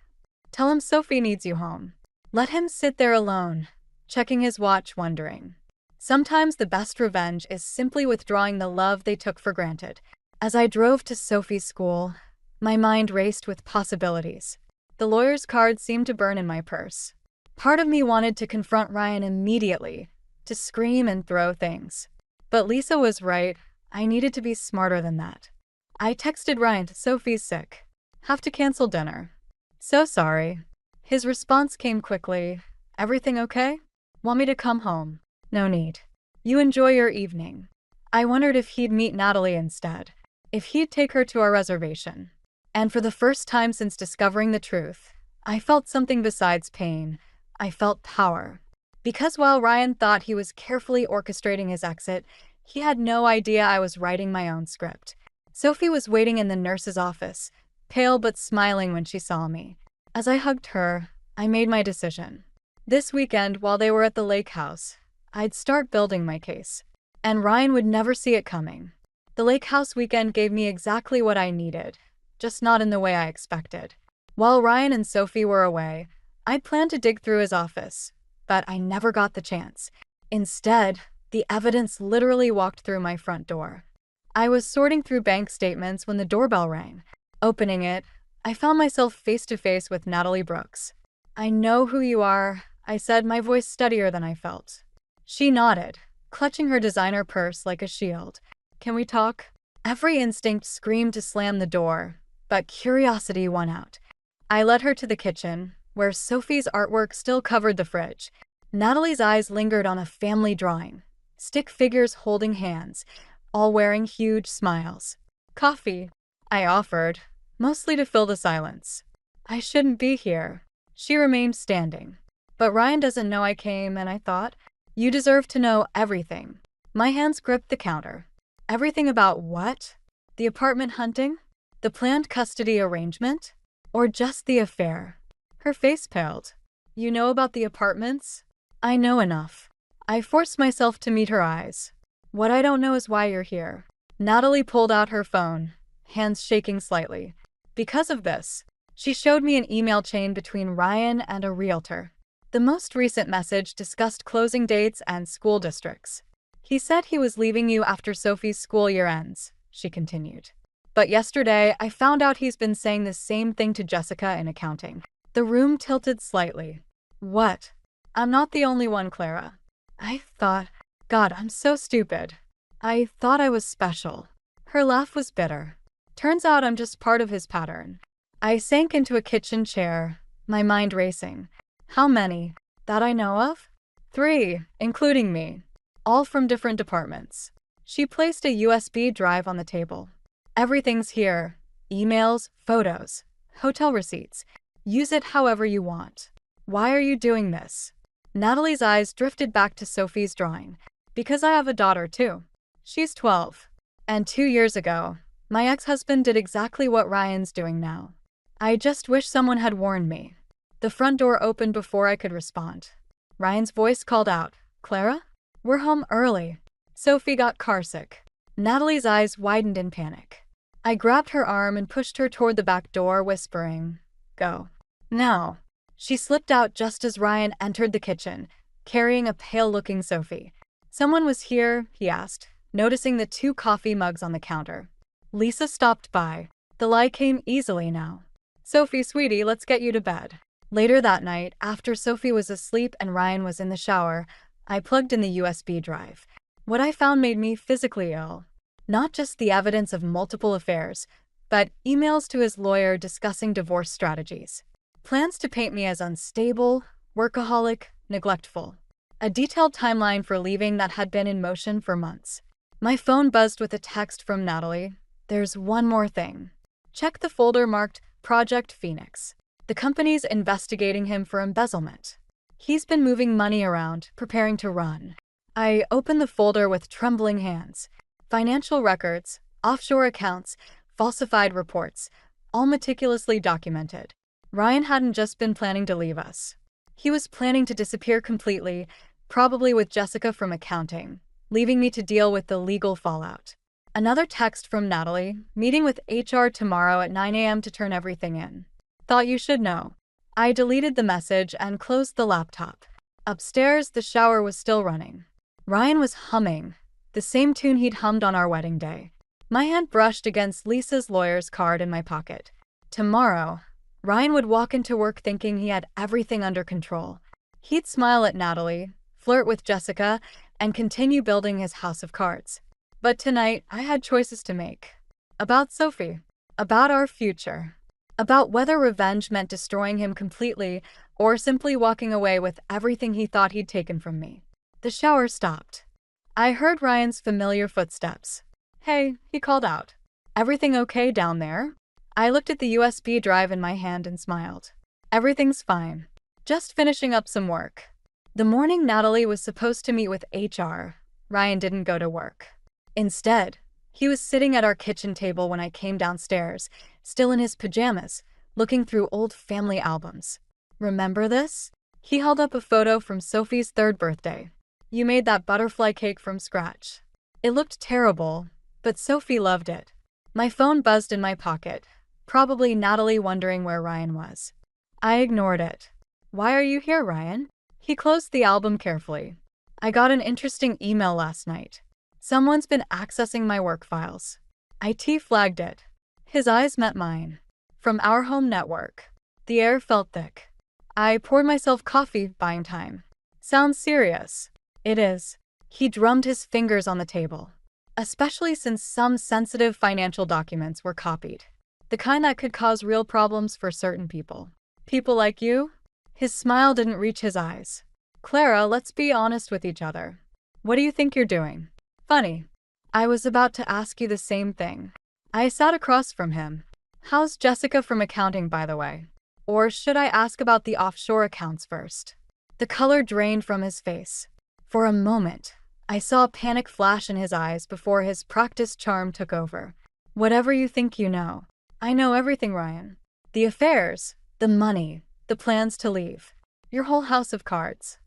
Tell him Sophie needs you home. Let him sit there alone, checking his watch, wondering. Sometimes the best revenge is simply withdrawing the love they took for granted. As I drove to Sophie's school, my mind raced with possibilities. The lawyer's card seemed to burn in my purse. Part of me wanted to confront Ryan immediately, to scream and throw things. But Lisa was right. I needed to be smarter than that. I texted Ryan, Sophie's sick. Have to cancel dinner. So sorry. His response came quickly. Everything okay? Want me to come home? No need. You enjoy your evening. I wondered if he'd meet Natalie instead. If he'd take her to our reservation. And for the first time since discovering the truth, I felt something besides pain. I felt power. Because while Ryan thought he was carefully orchestrating his exit, he had no idea I was writing my own script. Sophie was waiting in the nurse's office, pale but smiling when she saw me. As I hugged her, I made my decision. This weekend, while they were at the lake house, I'd start building my case. And Ryan would never see it coming. The lake house weekend gave me exactly what I needed, just not in the way I expected. While Ryan and Sophie were away, I'd planned to dig through his office, but I never got the chance. Instead, the evidence literally walked through my front door. I was sorting through bank statements when the doorbell rang. Opening it, I found myself face to face with Natalie Brooks. I know who you are, I said, my voice steadier than I felt. She nodded, clutching her designer purse like a shield. Can we talk? Every instinct screamed to slam the door, but curiosity won out. I led her to the kitchen, where Sophie's artwork still covered the fridge. Natalie's eyes lingered on a family drawing, stick figures holding hands, all wearing huge smiles. Coffee, I offered, mostly to fill the silence. I shouldn't be here. She remained standing. But Ryan doesn't know I came, and I thought, you deserve to know everything. My hands gripped the counter. Everything about what? The apartment hunting? The planned custody arrangement? Or just the affair? Her face paled. You know about the apartments? I know enough. I forced myself to meet her eyes. What I don't know is why you're here. Natalie pulled out her phone, hands shaking slightly. Because of this, she showed me an email chain between Ryan and a realtor. The most recent message discussed closing dates and school districts. He said he was leaving you after Sophie's school year ends, she continued. But yesterday, I found out he's been saying the same thing to Jessica in accounting. The room tilted slightly. What? I'm not the only one, Clara. I thought, God, I'm so stupid. I thought I was special. Her laugh was bitter. Turns out I'm just part of his pattern. I sank into a kitchen chair, my mind racing. How many? That I know of? 3, including me. All from different departments. She placed a USB drive on the table. Everything's here. Emails, photos, hotel receipts. Use it however you want. Why are you doing this? Natalie's eyes drifted back to Sophie's drawing. Because I have a daughter too. She's 12. And 2 years ago, my ex-husband did exactly what Ryan's doing now. I just wish someone had warned me. The front door opened before I could respond. Ryan's voice called out, Clara? We're home early. Sophie got carsick. Natalie's eyes widened in panic. I grabbed her arm and pushed her toward the back door, whispering, Go. Now. She slipped out just as Ryan entered the kitchen, carrying a pale-looking Sophie. Someone was here, he asked, noticing the 2 coffee mugs on the counter. Lisa stopped by. The lie came easily now. Sophie, sweetie, let's get you to bed. Later that night, after Sophie was asleep and Ryan was in the shower, I plugged in the USB drive. What I found made me physically ill. Not just the evidence of multiple affairs, but emails to his lawyer discussing divorce strategies. Plans to paint me as unstable, workaholic, neglectful. A detailed timeline for leaving that had been in motion for months. My phone buzzed with a text from Natalie. There's one more thing. Check the folder marked Project Phoenix. The company's investigating him for embezzlement. He's been moving money around, preparing to run. I opened the folder with trembling hands. Financial records, offshore accounts, falsified reports, all meticulously documented. Ryan hadn't just been planning to leave us. He was planning to disappear completely, probably with Jessica from accounting, leaving me to deal with the legal fallout. Another text from Natalie, meeting with HR tomorrow at 9 a.m. to turn everything in. Thought you should know. I deleted the message and closed the laptop. Upstairs, the shower was still running. Ryan was humming, the same tune he'd hummed on our wedding day. My hand brushed against Lisa's lawyer's card in my pocket. Tomorrow, Ryan would walk into work thinking he had everything under control. He'd smile at Natalie, flirt with Jessica, and continue building his house of cards. But tonight, I had choices to make. About Sophie. About our future. About whether revenge meant destroying him completely or simply walking away with everything he thought he'd taken from me. The shower stopped. I heard Ryan's familiar footsteps. "Hey," he called out. "Everything okay down there?" I looked at the USB drive in my hand and smiled. "Everything's fine. Just finishing up some work." The morning Natalie was supposed to meet with HR, Ryan didn't go to work. Instead, he was sitting at our kitchen table when I came downstairs, still in his pajamas, looking through old family albums. "Remember this?" He held up a photo from Sophie's 3rd birthday. "You made that butterfly cake from scratch." It looked terrible, but Sophie loved it. My phone buzzed in my pocket, probably Natalie wondering where Ryan was. I ignored it. "Why are you here, Ryan?" He closed the album carefully. "I got an interesting email last night. Someone's been accessing my work files." IT flagged it. His eyes met mine. "From our home network." The air felt thick. I poured myself coffee, buying time. "Sounds serious." "It is." He drummed his fingers on the table. "Especially since some sensitive financial documents were copied. The kind that could cause real problems for certain people. People like you?" His smile didn't reach his eyes. "Clara, let's be honest with each other. What do you think you're doing?" "Funny. I was about to ask you the same thing." I sat across from him. "How's Jessica from accounting, by the way? Or should I ask about the offshore accounts first?" The color drained from his face. For a moment, I saw a panic flash in his eyes before his practiced charm took over. "Whatever you think you know. I know everything, Ryan. The affairs, the money, the plans to leave. Your whole house of cards."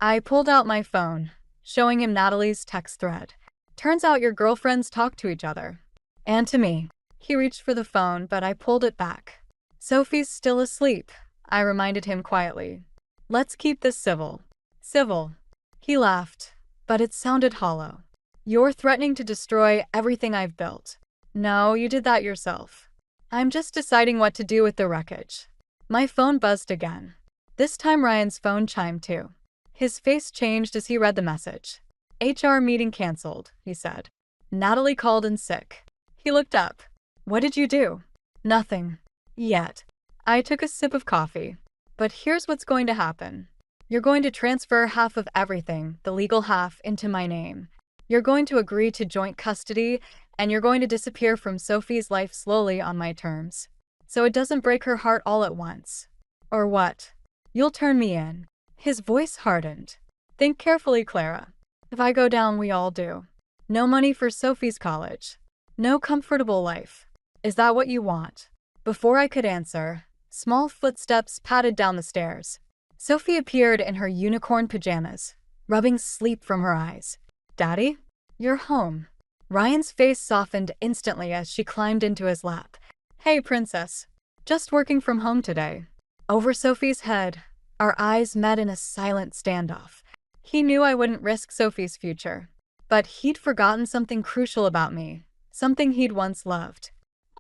I pulled out my phone, showing him Natalie's text thread. "Turns out your girlfriends talk to each other." "And to me." He reached for the phone, but I pulled it back. "Sophie's still asleep," I reminded him quietly. "Let's keep this civil." "Civil." He laughed, but it sounded hollow. "You're threatening to destroy everything I've built." "No, you did that yourself." "I'm just deciding what to do with the wreckage." My phone buzzed again. This time Ryan's phone chimed too. His face changed as he read the message. "HR meeting cancelled," he said. "Natalie called in sick." He looked up. "What did you do?" "Nothing. Yet." I took a sip of coffee. "But here's what's going to happen. You're going to transfer half of everything, the legal half, into my name. You're going to agree to joint custody, and you're going to disappear from Sophie's life slowly on my terms. So it doesn't break her heart all at once." "Or what?" "You'll turn me in." His voice hardened. "Think carefully, Clara. If I go down, we all do. No money for Sophie's college. No comfortable life. Is that what you want?" Before I could answer, small footsteps padded down the stairs. Sophie appeared in her unicorn pajamas, rubbing sleep from her eyes. "Daddy? You're home." Ryan's face softened instantly as she climbed into his lap. "Hey, princess. Just working from home today." Over Sophie's head, our eyes met in a silent standoff. He knew I wouldn't risk Sophie's future. But he'd forgotten something crucial about me, something he'd once loved.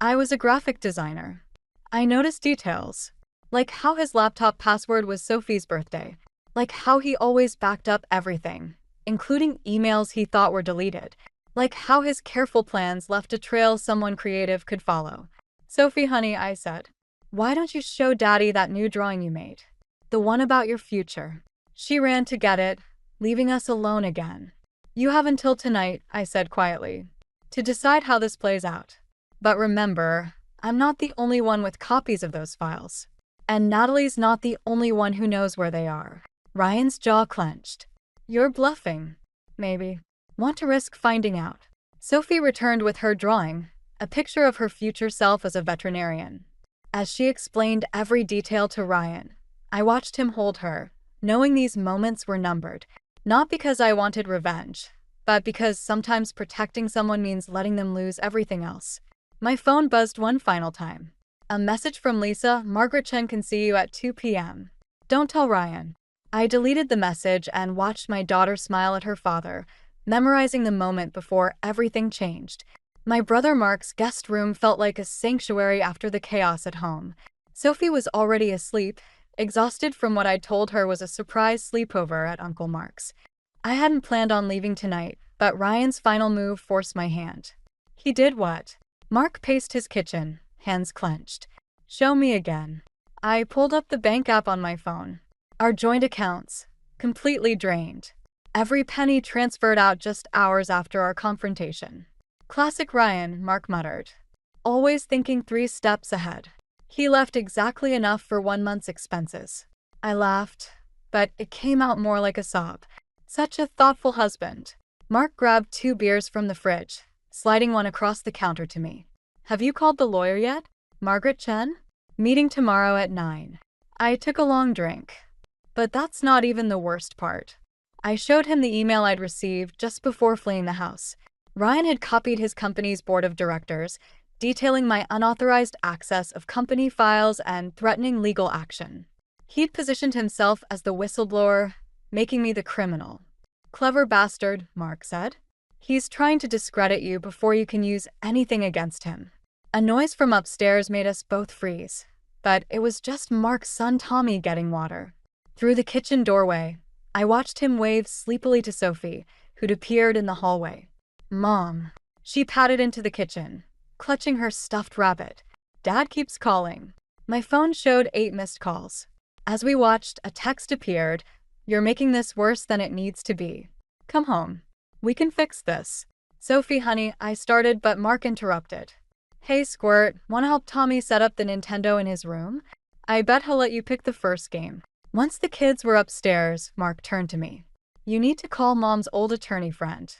I was a graphic designer. I noticed details, like how his laptop password was Sophie's birthday, like how he always backed up everything, including emails he thought were deleted, like how his careful plans left a trail someone creative could follow. "Sophie, honey," I said, "why don't you show Daddy that new drawing you made? The one about your future." She ran to get it, leaving us alone again. "You have until tonight," I said quietly, "to decide how this plays out. But remember, I'm not the only one with copies of those files. And Natalie's not the only one who knows where they are." Ryan's jaw clenched. "You're bluffing." "Maybe. Want to risk finding out." Sophie returned with her drawing, a picture of her future self as a veterinarian. As she explained every detail to Ryan, I watched him hold her, knowing these moments were numbered, not because I wanted revenge, but because sometimes protecting someone means letting them lose everything else. My phone buzzed one final time. A message from Lisa: Margaret Chen can see you at 2 p.m. Don't tell Ryan. I deleted the message and watched my daughter smile at her father, memorizing the moment before everything changed. My brother Mark's guest room felt like a sanctuary after the chaos at home. Sophie was already asleep, exhausted from what I'd told her was a surprise sleepover at Uncle Mark's. I hadn't planned on leaving tonight, but Ryan's final move forced my hand. He did what? Mark paced his kitchen, hands clenched. Show me again. I pulled up the bank app on my phone. Our joint accounts, completely drained. Every penny transferred out just hours after our confrontation. Classic Ryan, Mark muttered. Always thinking 3 steps ahead. He left exactly enough for 1 month's expenses. I laughed, but it came out more like a sob. Such a thoughtful husband. Mark grabbed 2 beers from the fridge, sliding one across the counter to me. Have you called the lawyer yet? Margaret Chen? Meeting tomorrow at 9. I took a long drink. But that's not even the worst part. I showed him the email I'd received just before fleeing the house. Ryan had copied his company's board of directors, detailing my unauthorized access of company files and threatening legal action. He'd positioned himself as the whistleblower, making me the criminal. Clever bastard, Mark said. He's trying to discredit you before you can use anything against him. A noise from upstairs made us both freeze, but it was just Mark's son Tommy getting water. Through the kitchen doorway, I watched him wave sleepily to Sophie, who'd appeared in the hallway. Mom. She padded into the kitchen, clutching her stuffed rabbit. Dad keeps calling. My phone showed 8 missed calls. As we watched, a text appeared. You're making this worse than it needs to be. Come home. We can fix this. Sophie, honey, I started, but Mark interrupted. Hey, Squirt, wanna help Tommy set up the Nintendo in his room? I bet he'll let you pick the first game. Once the kids were upstairs, Mark turned to me. You need to call Mom's old attorney friend.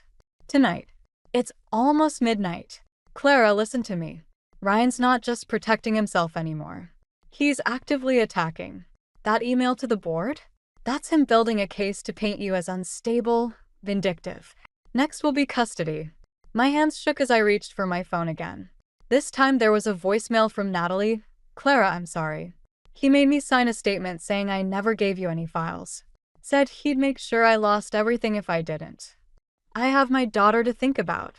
Tonight. It's almost midnight. Clara, listen to me. Ryan's not just protecting himself anymore. He's actively attacking. That email to the board? That's him building a case to paint you as unstable, vindictive. Next will be custody. My hands shook as I reached for my phone again. This time there was a voicemail from Natalie. Clara, I'm sorry. He made me sign a statement saying I never gave you any files. Said he'd make sure I lost everything if I didn't. I have my daughter to think about.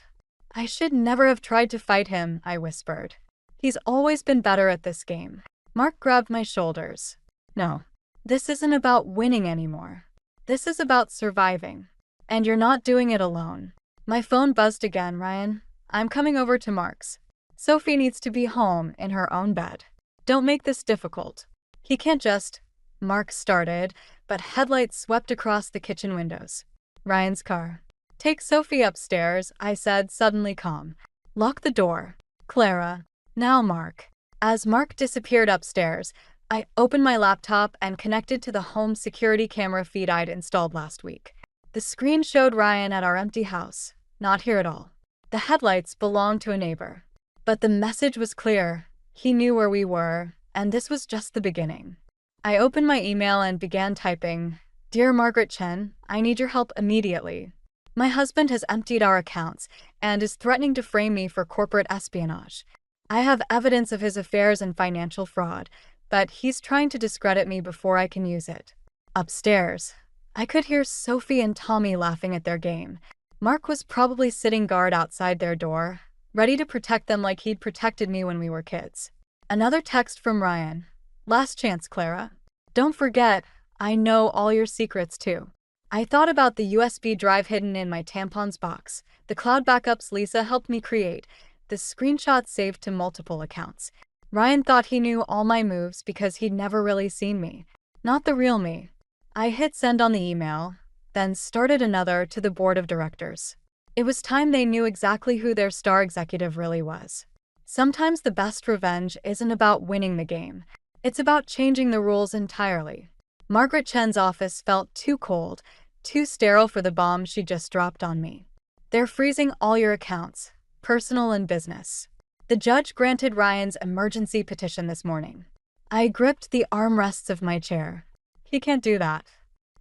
I should never have tried to fight him, I whispered. He's always been better at this game. Mark grabbed my shoulders. No, this isn't about winning anymore. This is about surviving. And you're not doing it alone. My phone buzzed again, Ryan. I'm coming over to Mark's. Sophie needs to be home in her own bed. Don't make this difficult. He can't just... Mark started, but headlights swept across the kitchen windows. Ryan's car. Take Sophie upstairs, I said, suddenly calm. Lock the door. Clara. Now, Mark. As Mark disappeared upstairs, I opened my laptop and connected to the home security camera feed I'd installed last week. The screen showed Ryan at our empty house, not here at all. The headlights belonged to a neighbor. But the message was clear. He knew where we were, and this was just the beginning. I opened my email and began typing, Dear Margaret Chen, I need your help immediately. My husband has emptied our accounts and is threatening to frame me for corporate espionage. I have evidence of his affairs and financial fraud, but he's trying to discredit me before I can use it. Upstairs, I could hear Sophie and Tommy laughing at their game. Mark was probably sitting guard outside their door, ready to protect them like he'd protected me when we were kids. Another text from Ryan. Last chance, Clara. Don't forget, I know all your secrets too. I thought about the USB drive hidden in my tampons box, the cloud backups Lisa helped me create, the screenshots saved to multiple accounts. Ryan thought he knew all my moves because he'd never really seen me. Not the real me. I hit send on the email, then started another to the board of directors. It was time they knew exactly who their star executive really was. Sometimes the best revenge isn't about winning the game. It's about changing the rules entirely. Margaret Chen's office felt too cold, too sterile for the bomb she just dropped on me. They're freezing all your accounts, personal and business. The judge granted Ryan's emergency petition this morning. I gripped the armrests of my chair. He can't do that.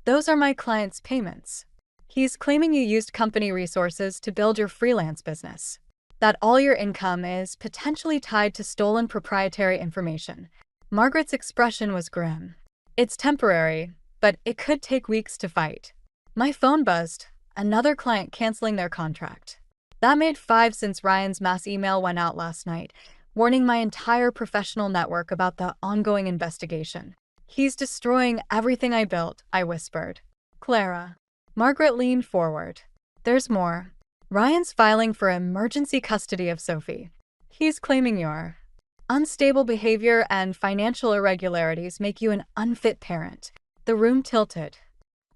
Those are my client's payments. He's claiming you used company resources to build your freelance business. That all your income is potentially tied to stolen proprietary information. Margaret's expression was grim. It's temporary, but it could take weeks to fight. My phone buzzed. Another client canceling their contract. That made 5 since Ryan's mass email went out last night, warning my entire professional network about the ongoing investigation. He's destroying everything I built, I whispered. Clara. Margaret leaned forward. There's more. Ryan's filing for emergency custody of Sophie. He's claiming your unstable behavior and financial irregularities make you an unfit parent. The room tilted.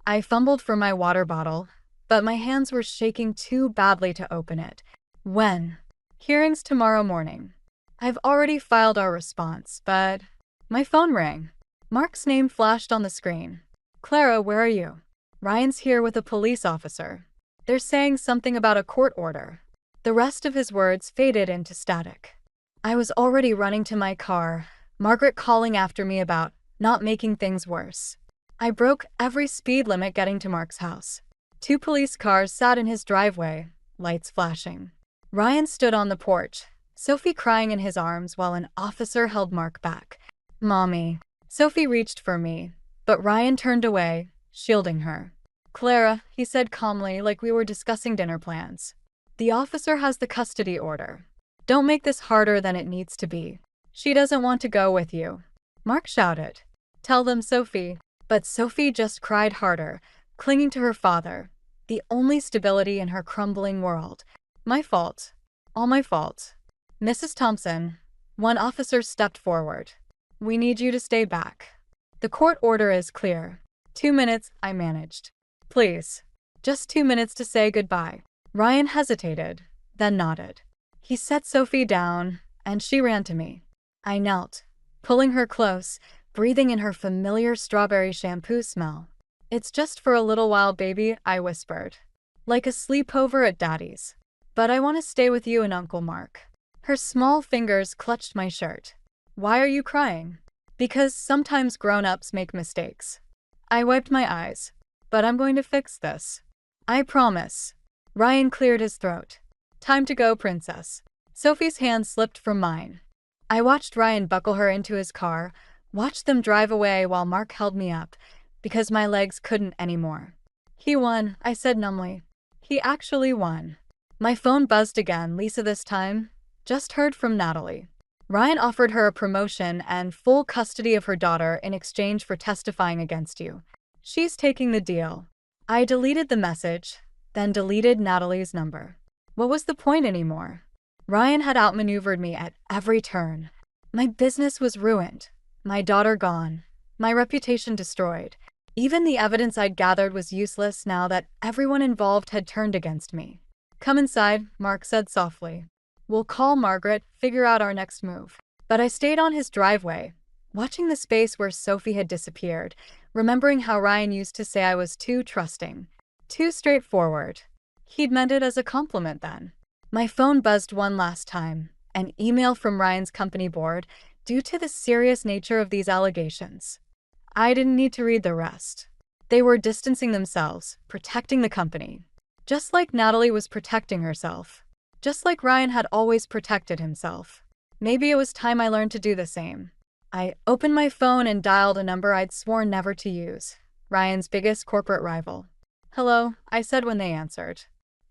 I fumbled for my water bottle, but my hands were shaking too badly to open it. When? Hearings tomorrow morning. I've already filed our response, but my phone rang. Mark's name flashed on the screen. Clara, where are you? Ryan's here with a police officer. They're saying something about a court order. The rest of his words faded into static. I was already running to my car, Margaret calling after me about not making things worse. I broke every speed limit getting to Mark's house. 2 police cars sat in his driveway, lights flashing. Ryan stood on the porch, Sophie crying in his arms while an officer held Mark back. Mommy. Sophie reached for me, but Ryan turned away, shielding her. Clara, he said calmly, like we were discussing dinner plans. The officer has the custody order. Don't make this harder than it needs to be. She doesn't want to go with you. Mark shouted. Tell them, Sophie. But Sophie just cried harder, clinging to her father, the only stability in her crumbling world. My fault. All my fault. Mrs. Thompson. One officer stepped forward. We need you to stay back. The court order is clear. 2 minutes, I managed. Please. Just 2 minutes to say goodbye. Ryan hesitated, then nodded. He set Sophie down, and she ran to me. I knelt, pulling her close, breathing in her familiar strawberry shampoo smell. It's just for a little while, baby, I whispered. Like a sleepover at Daddy's. But I want to stay with you and Uncle Mark. Her small fingers clutched my shirt. Why are you crying? Because sometimes grown-ups make mistakes. I wiped my eyes. But I'm going to fix this. I promise. Ryan cleared his throat. Time to go, princess. Sophie's hand slipped from mine. I watched Ryan buckle her into his car, watched them drive away while Mark held me up, because my legs couldn't anymore. He won, I said numbly. He actually won. My phone buzzed again, Lisa this time. Just heard from Natalie. Ryan offered her a promotion and full custody of her daughter in exchange for testifying against you. She's taking the deal. I deleted the message, then deleted Natalie's number. What was the point anymore? Ryan had outmaneuvered me at every turn. My business was ruined. My daughter gone. My reputation destroyed. Even the evidence I'd gathered was useless now that everyone involved had turned against me. Come inside, Mark said softly. We'll call Margaret, figure out our next move. But I stayed on his driveway, watching the space where Sophie had disappeared, remembering how Ryan used to say I was too trusting, too straightforward. He'd meant it as a compliment then. My phone buzzed one last time, an email from Ryan's company board, due to the serious nature of these allegations. I didn't need to read the rest. They were distancing themselves, protecting the company. Just like Natalie was protecting herself. Just like Ryan had always protected himself. Maybe it was time I learned to do the same. I opened my phone and dialed a number I'd sworn never to use. Ryan's biggest corporate rival. Hello, I said when they answered.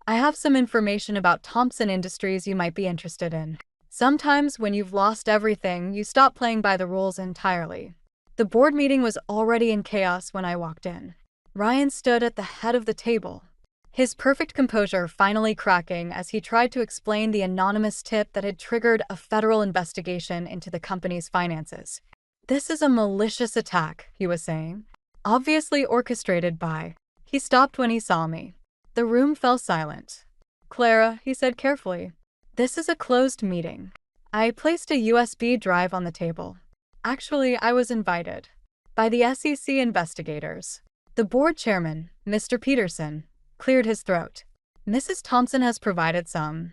I have some information about Thompson Industries you might be interested in. Sometimes when you've lost everything, you stop playing by the rules entirely. The board meeting was already in chaos when I walked in. Ryan stood at the head of the table, his perfect composure finally cracking as he tried to explain the anonymous tip that had triggered a federal investigation into the company's finances. This is a malicious attack, he was saying, obviously orchestrated by. He stopped when he saw me. The room fell silent. Clara, he said carefully, this is a closed meeting. I placed a USB drive on the table. Actually, I was invited by the SEC investigators. The board chairman, Mr. Peterson, cleared his throat. Mrs. Thompson has provided some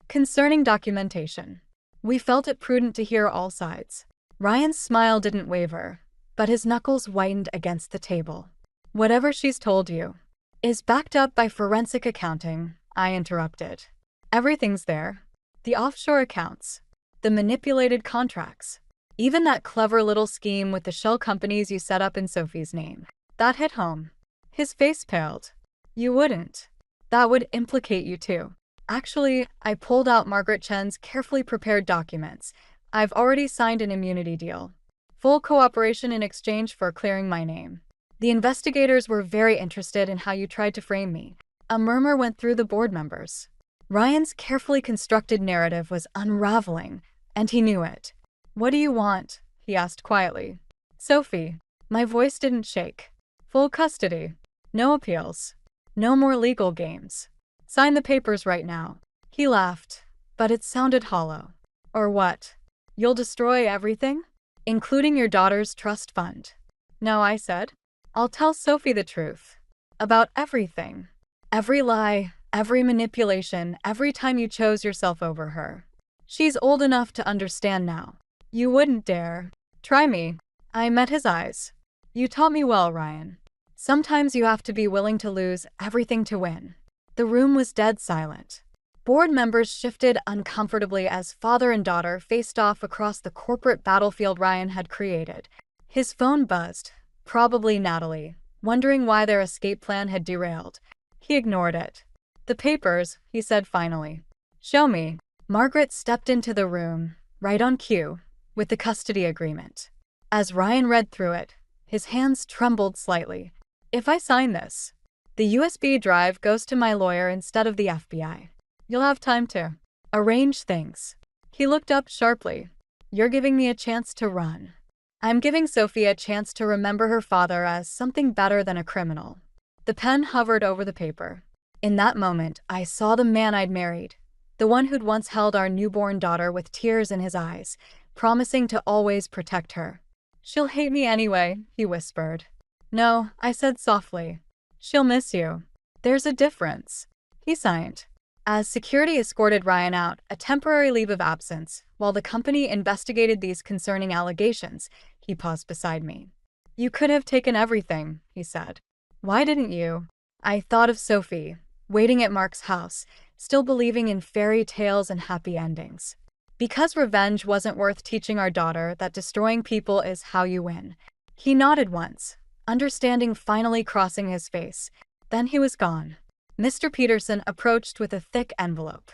concerning documentation. We felt it prudent to hear all sides. Ryan's smile didn't waver, but his knuckles whitened against the table. Whatever she's told you is backed up by forensic accounting, I interrupted. Everything's there. The offshore accounts, the manipulated contracts, even that clever little scheme with the shell companies you set up in Sophie's name. That hit home. His face paled. You wouldn't. That would implicate you too. Actually, I pulled out Margaret Chen's carefully prepared documents. I've already signed an immunity deal. Full cooperation in exchange for clearing my name. The investigators were very interested in how you tried to frame me. A murmur went through the board members. Ryan's carefully constructed narrative was unraveling, and he knew it. What do you want? He asked quietly. Sophie. My voice didn't shake. Full custody. No appeals. No more legal games. Sign the papers right now. He laughed, but it sounded hollow. Or what? You'll destroy everything? Including your daughter's trust fund. No, I said. I'll tell Sophie the truth. About everything. Every lie, every manipulation, every time you chose yourself over her. She's old enough to understand now. You wouldn't dare. Try me. I met his eyes. You taught me well, Ryan. Sometimes you have to be willing to lose everything to win. The room was dead silent. Board members shifted uncomfortably as father and daughter faced off across the corporate battlefield Ryan had created. His phone buzzed, probably Natalie, wondering why their escape plan had derailed. He ignored it. The papers, he said finally. Show me. Margaret stepped into the room, right on cue, with the custody agreement. As Ryan read through it, his hands trembled slightly. If I sign this, the USB drive goes to my lawyer instead of the FBI. You'll have time to arrange things. He looked up sharply. You're giving me a chance to run. I'm giving Sophie a chance to remember her father as something better than a criminal. The pen hovered over the paper. In that moment, I saw the man I'd married, the one who'd once held our newborn daughter with tears in his eyes, promising to always protect her. She'll hate me anyway, he whispered. No, I said softly. She'll miss you. There's a difference. He signed. As security escorted Ryan out, a temporary leave of absence, while the company investigated these concerning allegations, he paused beside me. You could have taken everything, he said. Why didn't you? I thought of Sophie, waiting at Mark's house, still believing in fairy tales and happy endings. Because revenge wasn't worth teaching our daughter that destroying people is how you win. He nodded once, understanding finally crossing his face. Then he was gone. Mr. Peterson approached with a thick envelope.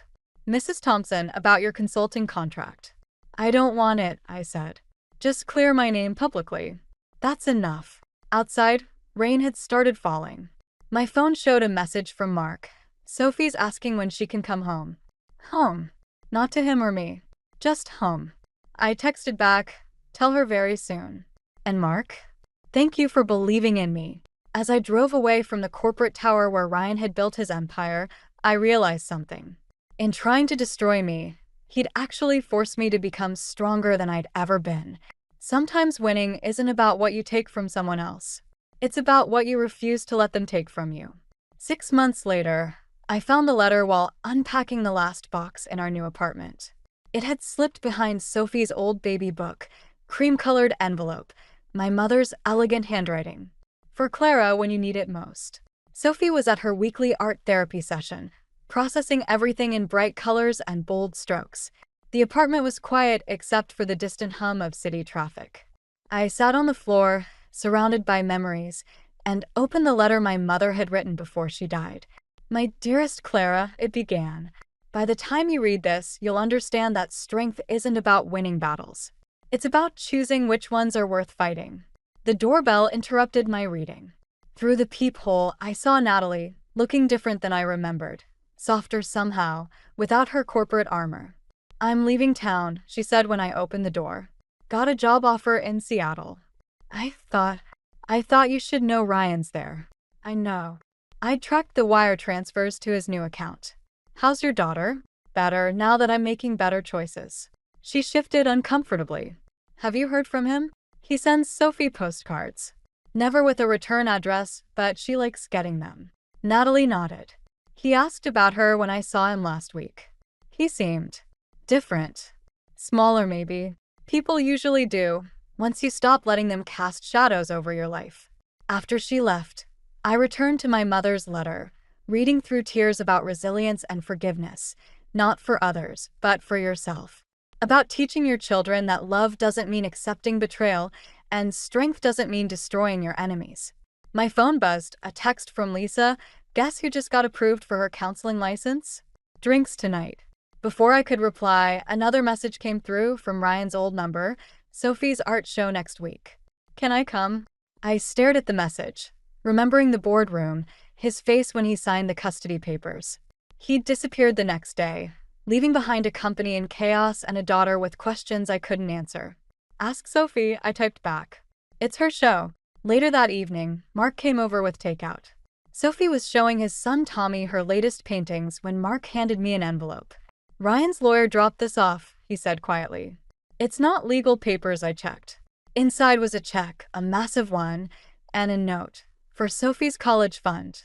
Mrs. Thompson, about your consulting contract. I don't want it, I said. Just clear my name publicly. That's enough. Outside, rain had started falling. My phone showed a message from Mark. Sophie's asking when she can come home. Home. Not to him or me. Just home. I texted back, tell her very soon. And Mark? Thank you for believing in me. As I drove away from the corporate tower where Ryan had built his empire, I realized something. In trying to destroy me, he'd actually forced me to become stronger than I'd ever been. Sometimes winning isn't about what you take from someone else. It's about what you refuse to let them take from you. 6 months later, I found the letter while unpacking the last box in our new apartment. It had slipped behind Sophie's old baby book, cream-colored envelope, my mother's elegant handwriting. For Clara when you need it most. Sophie was at her weekly art therapy session, processing everything in bright colors and bold strokes. The apartment was quiet except for the distant hum of city traffic. I sat on the floor, surrounded by memories, and opened the letter my mother had written before she died. My dearest Clara, it began. By the time you read this, you'll understand that strength isn't about winning battles. It's about choosing which ones are worth fighting. The doorbell interrupted my reading. Through the peephole, I saw Natalie, looking different than I remembered. Softer somehow, without her corporate armor. I'm leaving town, she said when I opened the door. Got a job offer in Seattle. I thought you should know Ryan's there. I know. I tracked the wire transfers to his new account. How's your daughter? Better, now that I'm making better choices. She shifted uncomfortably. Have you heard from him? He sends Sophie postcards. Never with a return address, but she likes getting them. Natalie nodded. He asked about her when I saw him last week. He seemed different. Smaller, maybe. People usually do, once you stop letting them cast shadows over your life. After she left, I returned to my mother's letter, reading through tears about resilience and forgiveness, not for others, but for yourself. About teaching your children that love doesn't mean accepting betrayal, and strength doesn't mean destroying your enemies. My phone buzzed, a text from Lisa. Guess who just got approved for her counseling license? Drinks tonight. Before I could reply, another message came through from Ryan's old number, Sophie's art show next week. Can I come? I stared at the message, remembering the boardroom, his face when he signed the custody papers. He'd disappeared the next day, leaving behind a company in chaos and a daughter with questions I couldn't answer. Ask Sophie, I typed back. It's her show. Later that evening, Mark came over with takeout. Sophie was showing his son Tommy her latest paintings when Mark handed me an envelope. Ryan's lawyer dropped this off, he said quietly. It's not legal papers, I checked. Inside was a check, a massive one, and a note for Sophie's college fund.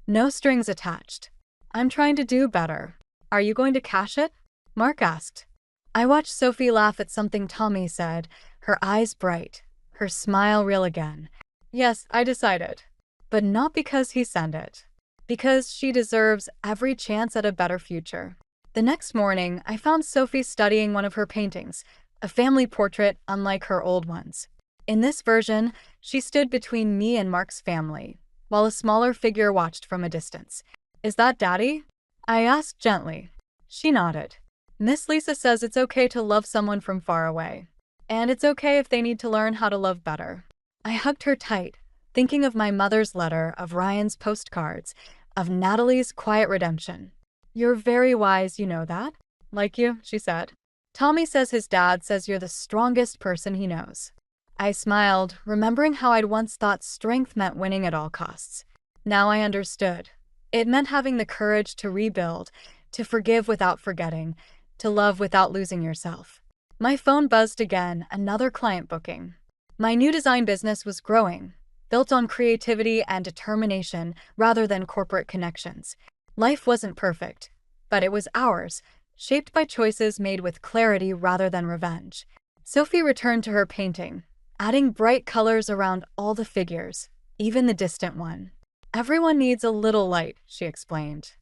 No strings attached. I'm trying to do better. Are you going to cash it? Mark asked. I watched Sophie laugh at something Tommy said, her eyes bright, her smile real again. Yes, I decided. But not because he sent it. Because she deserves every chance at a better future. The next morning, I found Sophie studying one of her paintings, a family portrait unlike her old ones. In this version, she stood between me and Mark's family, while a smaller figure watched from a distance. Is that Daddy? I asked gently. She nodded. Miss Lisa says it's okay to love someone from far away. And it's okay if they need to learn how to love better. I hugged her tight, thinking of my mother's letter, of Ryan's postcards, of Natalie's quiet redemption. You're very wise, you know that? Like you, she said. Tommy says his dad says you're the strongest person he knows. I smiled, remembering how I'd once thought strength meant winning at all costs. Now I understood. It meant having the courage to rebuild, to forgive without forgetting, to love without losing yourself. My phone buzzed again, another client booking. My new design business was growing, built on creativity and determination rather than corporate connections. Life wasn't perfect, but it was ours, shaped by choices made with clarity rather than revenge. Sophie returned to her painting, adding bright colors around all the figures, even the distant one. Everyone needs a little light, she explained.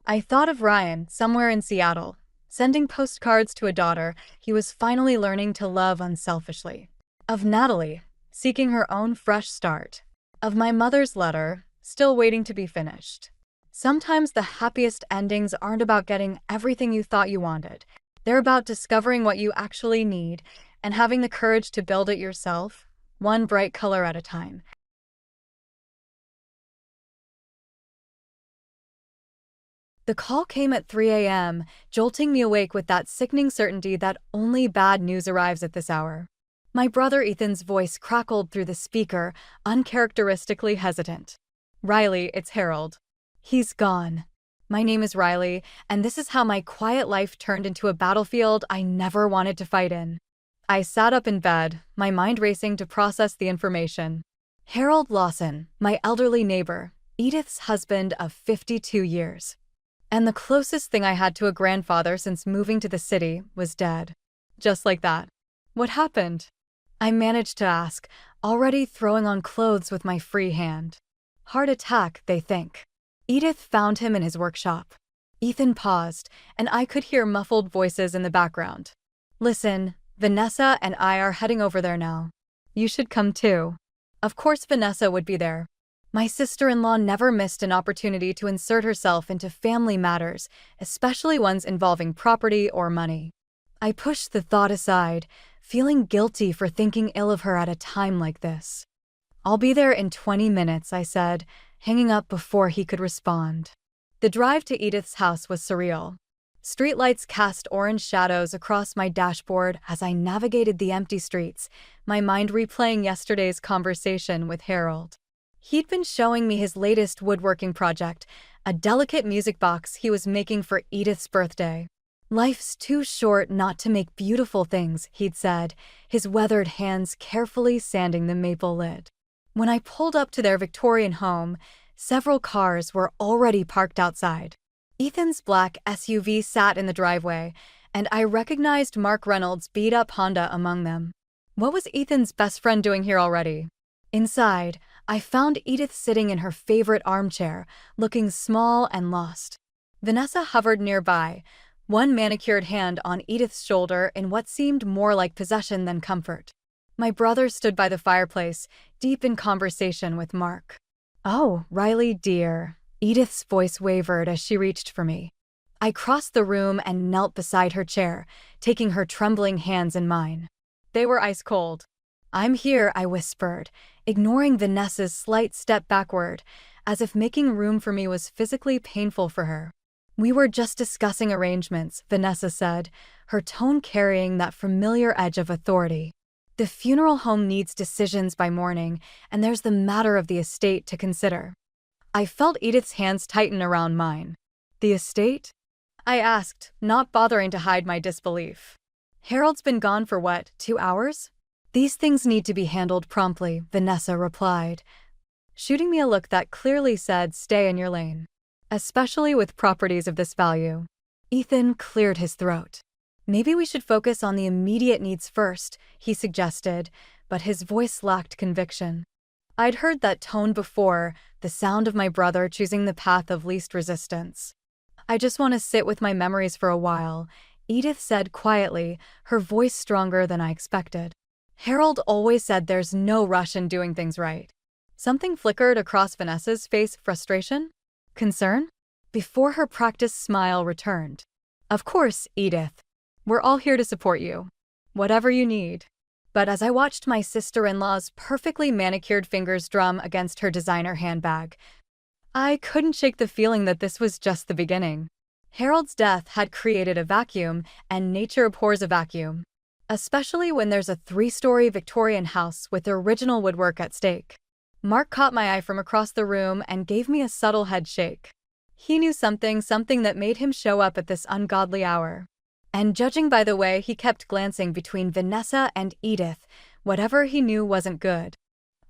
I thought of Ryan, somewhere in Seattle, sending postcards to a daughter he was finally learning to love unselfishly. Of Natalie, seeking her own fresh start. Of my mother's letter, still waiting to be finished. Sometimes the happiest endings aren't about getting everything you thought you wanted. They're about discovering what you actually need and having the courage to build it yourself, one bright color at a time. The call came at 3 a.m., jolting me awake with that sickening certainty that only bad news arrives at this hour. My brother Ethan's voice crackled through the speaker, uncharacteristically hesitant. Riley, it's Harold. He's gone. My name is Riley, and this is how my quiet life turned into a battlefield I never wanted to fight in. I sat up in bed, my mind racing to process the information. Harold Lawson, my elderly neighbor, Edith's husband of 52 years. And the closest thing I had to a grandfather since moving to the city was dead. Just like that. What happened? I managed to ask, already throwing on clothes with my free hand. Heart attack, they think. Edith found him in his workshop. Ethan paused, and I could hear muffled voices in the background. Listen, Vanessa and I are heading over there now. You should come too. Of course Vanessa would be there. My sister-in-law never missed an opportunity to insert herself into family matters, especially ones involving property or money. I pushed the thought aside, feeling guilty for thinking ill of her at a time like this. I'll be there in 20 minutes, I said, hanging up before he could respond. The drive to Edith's house was surreal. Streetlights cast orange shadows across my dashboard as I navigated the empty streets, my mind replaying yesterday's conversation with Harold. He'd been showing me his latest woodworking project, a delicate music box he was making for Edith's birthday. Life's too short not to make beautiful things, he'd said, his weathered hands carefully sanding the maple lid. When I pulled up to their Victorian home, Several cars were already parked outside. Ethan's black SUV sat in the driveway, and I recognized Mark Reynolds' beat-up Honda among them. What was Ethan's best friend doing here already? Inside, I found Edith sitting in her favorite armchair, looking small and lost. Vanessa hovered nearby, one manicured hand on Edith's shoulder in what seemed more like possession than comfort. My brother stood by the fireplace, deep in conversation with Mark. "Oh, Riley, dear." Edith's voice wavered as she reached for me. I crossed the room and knelt beside her chair, taking her trembling hands in mine. They were ice cold. "I'm here," I whispered, ignoring Vanessa's slight step backward, as if making room for me was physically painful for her. "We were just discussing arrangements," Vanessa said, her tone carrying that familiar edge of authority. "The funeral home needs decisions by morning, and there's the matter of the estate to consider." I felt Edith's hands tighten around mine. "The estate?" I asked, not bothering to hide my disbelief. "Harold's been gone for what, 2 hours?" "These things need to be handled promptly," Vanessa replied, shooting me a look that clearly said, "Stay in your lane." "Especially with properties of this value." Ethan cleared his throat. "Maybe we should focus on the immediate needs first," he suggested, but his voice lacked conviction. I'd heard that tone before, the sound of my brother choosing the path of least resistance. "I just want to sit with my memories for a while," Edith said quietly, her voice stronger than I expected. "Harold always said there's no rush in doing things right." Something flickered across Vanessa's face, frustration? Concern? Before her practiced smile returned. "Of course, Edith. We're all here to support you. Whatever you need." But as I watched my sister-in-law's perfectly manicured fingers drum against her designer handbag, I couldn't shake the feeling that this was just the beginning. Harold's death had created a vacuum, and nature abhors a vacuum. Especially when there's a 3-story Victorian house with original woodwork at stake. Mark caught my eye from across the room and gave me a subtle head shake. He knew something that made him show up at this ungodly hour. And judging by the way he kept glancing between Vanessa and Edith, whatever he knew wasn't good.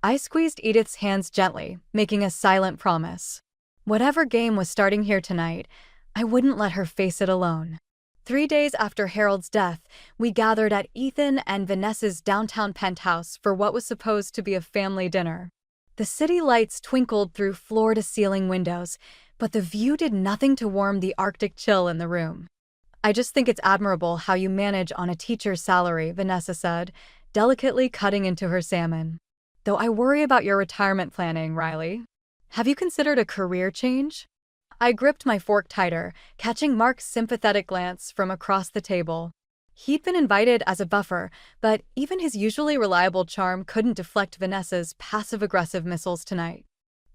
I squeezed Edith's hands gently, making a silent promise. Whatever game was starting here tonight, I wouldn't let her face it alone. 3 days after Harold's death, we gathered at Ethan and Vanessa's downtown penthouse for what was supposed to be a family dinner. The city lights twinkled through floor-to-ceiling windows, but the view did nothing to warm the Arctic chill in the room. "I just think it's admirable how you manage on a teacher's salary," Vanessa said, delicately cutting into her salmon. "Though I worry about your retirement planning, Riley. Have you considered a career change?" I gripped my fork tighter, catching Mark's sympathetic glance from across the table. He'd been invited as a buffer, but even his usually reliable charm couldn't deflect Vanessa's passive-aggressive missiles tonight.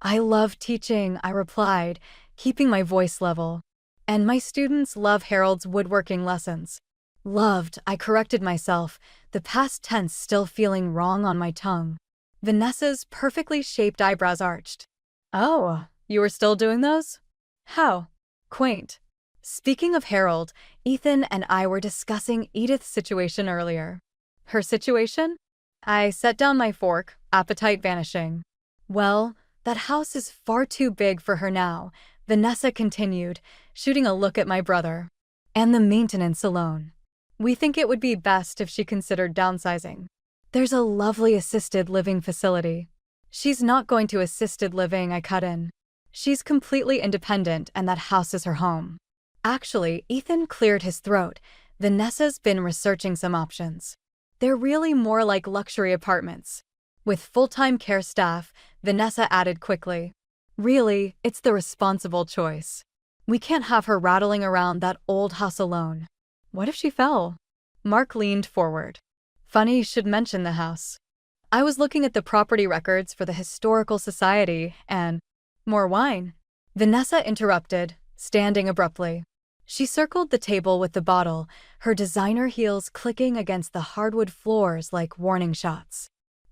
"I love teaching," I replied, keeping my voice level. "And my students love Harold's woodworking lessons." "Loved," I corrected myself, the past tense still feeling wrong on my tongue. Vanessa's perfectly shaped eyebrows arched. "Oh, you were still doing those? How? Quaint." Speaking of Harold, Ethan and I were discussing Edith's situation earlier. "Her situation?" I set down my fork, appetite vanishing. "Well, that house is far too big for her now," Vanessa continued, shooting a look at my brother. "And the maintenance alone. We think it would be best if she considered downsizing. There's a lovely assisted living facility." "She's not going to assisted living," I cut in. "She's completely independent, and that house is her home." Actually, Ethan cleared his throat. Vanessa's been researching some options. They're really more like luxury apartments. With full-time care staff, Vanessa added quickly. "Really, it's the responsible choice. We can't have her rattling around that old house alone." "What if she fell?" Mark leaned forward. "Funny you should mention the house. I was looking at the property records for the Historical Society and—" "More wine," Vanessa interrupted, standing abruptly. She circled the table with the bottle, her designer heels clicking against the hardwood floors like warning shots.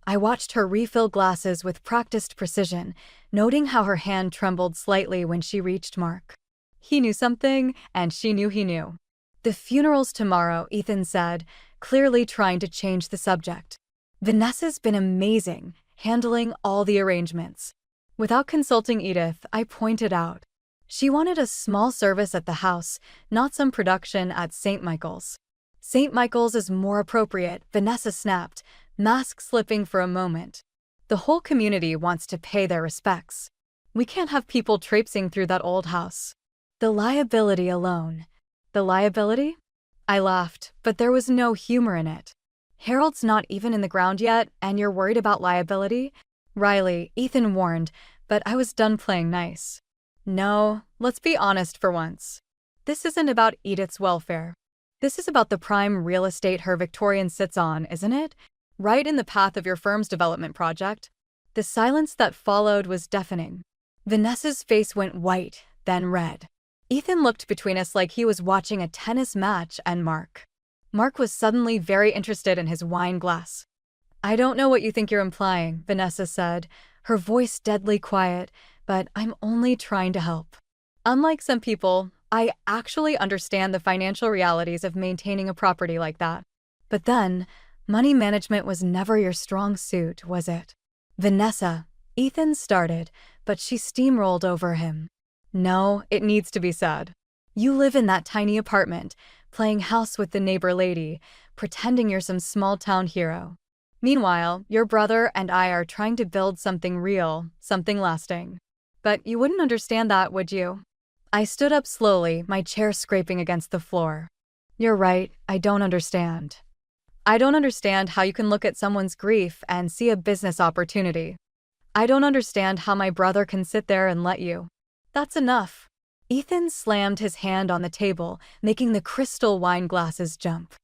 I watched her refill glasses with practiced precision, noting how her hand trembled slightly when she reached Mark. He knew something, and she knew he knew. "The funeral's tomorrow," Ethan said, clearly trying to change the subject. "Vanessa's been amazing, handling all the arrangements." Without consulting Edith, I pointed out. She wanted a small service at the house, not some production at St. Michael's. St. Michael's is more appropriate, Vanessa snapped, mask slipping for a moment. The whole community wants to pay their respects. We can't have people traipsing through that old house. The liability alone. The liability? I laughed, but there was no humor in it. Harold's not even in the ground yet, and you're worried about liability? Riley, Ethan warned, but I was done playing nice. No, let's be honest for once. This isn't about Edith's welfare. This is about the prime real estate her Victorian sits on, isn't it? Right in the path of your firm's development project. The silence that followed was deafening. Vanessa's face went white, then red. Ethan looked between us like he was watching a tennis match, and Mark was suddenly very interested in his wine glass. I don't know what you think you're implying, Vanessa said, her voice deadly quiet, but I'm only trying to help. Unlike some people, I actually understand the financial realities of maintaining a property like that. But then, money management was never your strong suit, was it? Vanessa, Ethan started, but she steamrolled over him. No, it needs to be said. You live in that tiny apartment, playing house with the neighbor lady, pretending you're some small-town hero. Meanwhile, your brother and I are trying to build something real, something lasting. But you wouldn't understand that, would you? I stood up slowly, my chair scraping against the floor. You're right, I don't understand. I don't understand how you can look at someone's grief and see a business opportunity. I don't understand how my brother can sit there and let you. That's enough. Ethan slammed his hand on the table, making the crystal wine glasses jump.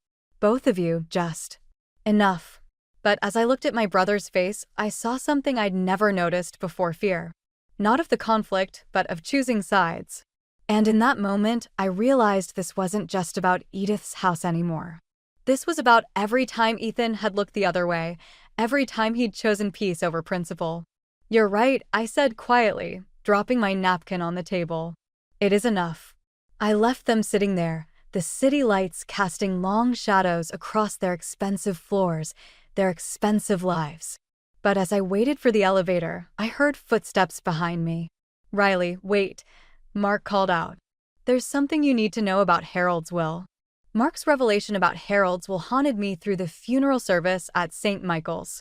Both of you, just. Enough. But as I looked at my brother's face, I saw something I'd never noticed before: fear. Not of the conflict, but of choosing sides. And in that moment, I realized this wasn't just about Edith's house anymore. This was about every time Ethan had looked the other way, every time he'd chosen peace over principle. You're right, I said quietly, dropping my napkin on the table. It is enough. I left them sitting there, the city lights casting long shadows across their expensive floors, their expensive lives. But as I waited for the elevator, I heard footsteps behind me. Riley, wait, Mark called out. There's something you need to know about Harold's will. Mark's revelation about Harold's will haunted me through the funeral service at St. Michael's.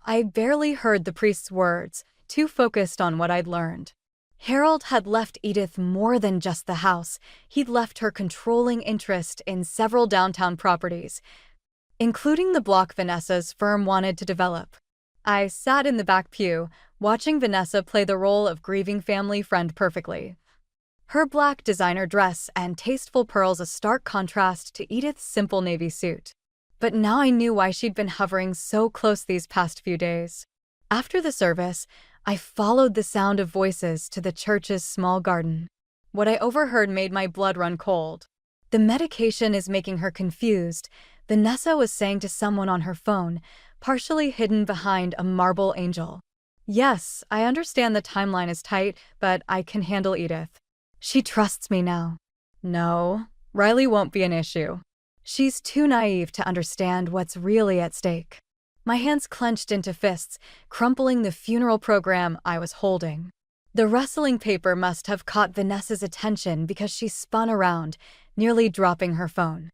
I barely heard the priest's words, too focused on what I'd learned. Harold had left Edith more than just the house. He'd left her controlling interest in several downtown properties, including the block Vanessa's firm wanted to develop. I sat in the back pew, watching Vanessa play the role of grieving family friend perfectly. Her black designer dress and tasteful pearls a stark contrast to Edith's simple navy suit. But now I knew why she'd been hovering so close these past few days. After the service, I followed the sound of voices to the church's small garden. What I overheard made my blood run cold. The medication is making her confused, Vanessa was saying to someone on her phone, partially hidden behind a marble angel. Yes, I understand the timeline is tight, but I can handle Edith. She trusts me now. No, Riley won't be an issue. She's too naive to understand what's really at stake. My hands clenched into fists, crumpling the funeral program I was holding. The rustling paper must have caught Vanessa's attention because she spun around, nearly dropping her phone.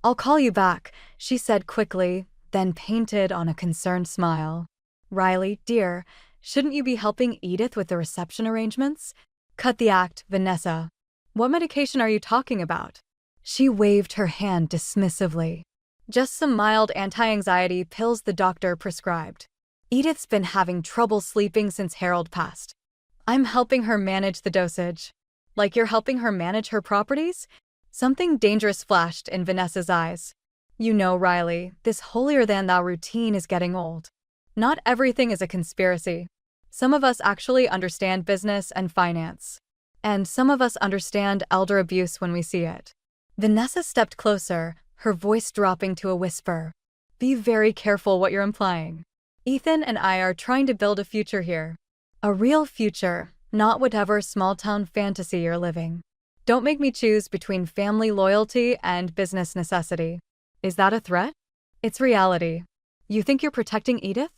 I'll call you back, she said quickly, then painted on a concerned smile. Riley, dear, shouldn't you be helping Edith with the reception arrangements? Cut the act, Vanessa. What medication are you talking about? She waved her hand dismissively. Just some mild anti-anxiety pills the doctor prescribed. Edith's been having trouble sleeping since Harold passed. I'm helping her manage the dosage. Like you're helping her manage her properties? Something dangerous flashed in Vanessa's eyes. You know, Riley, this holier-than-thou routine is getting old. Not everything is a conspiracy. Some of us actually understand business and finance. And some of us understand elder abuse when we see it. Vanessa stepped closer, her voice dropping to a whisper. Be very careful what you're implying. Ethan and I are trying to build a future here. A real future, not whatever small-town fantasy you're living. Don't make me choose between family loyalty and business necessity. Is that a threat? It's reality. You think you're protecting Edith?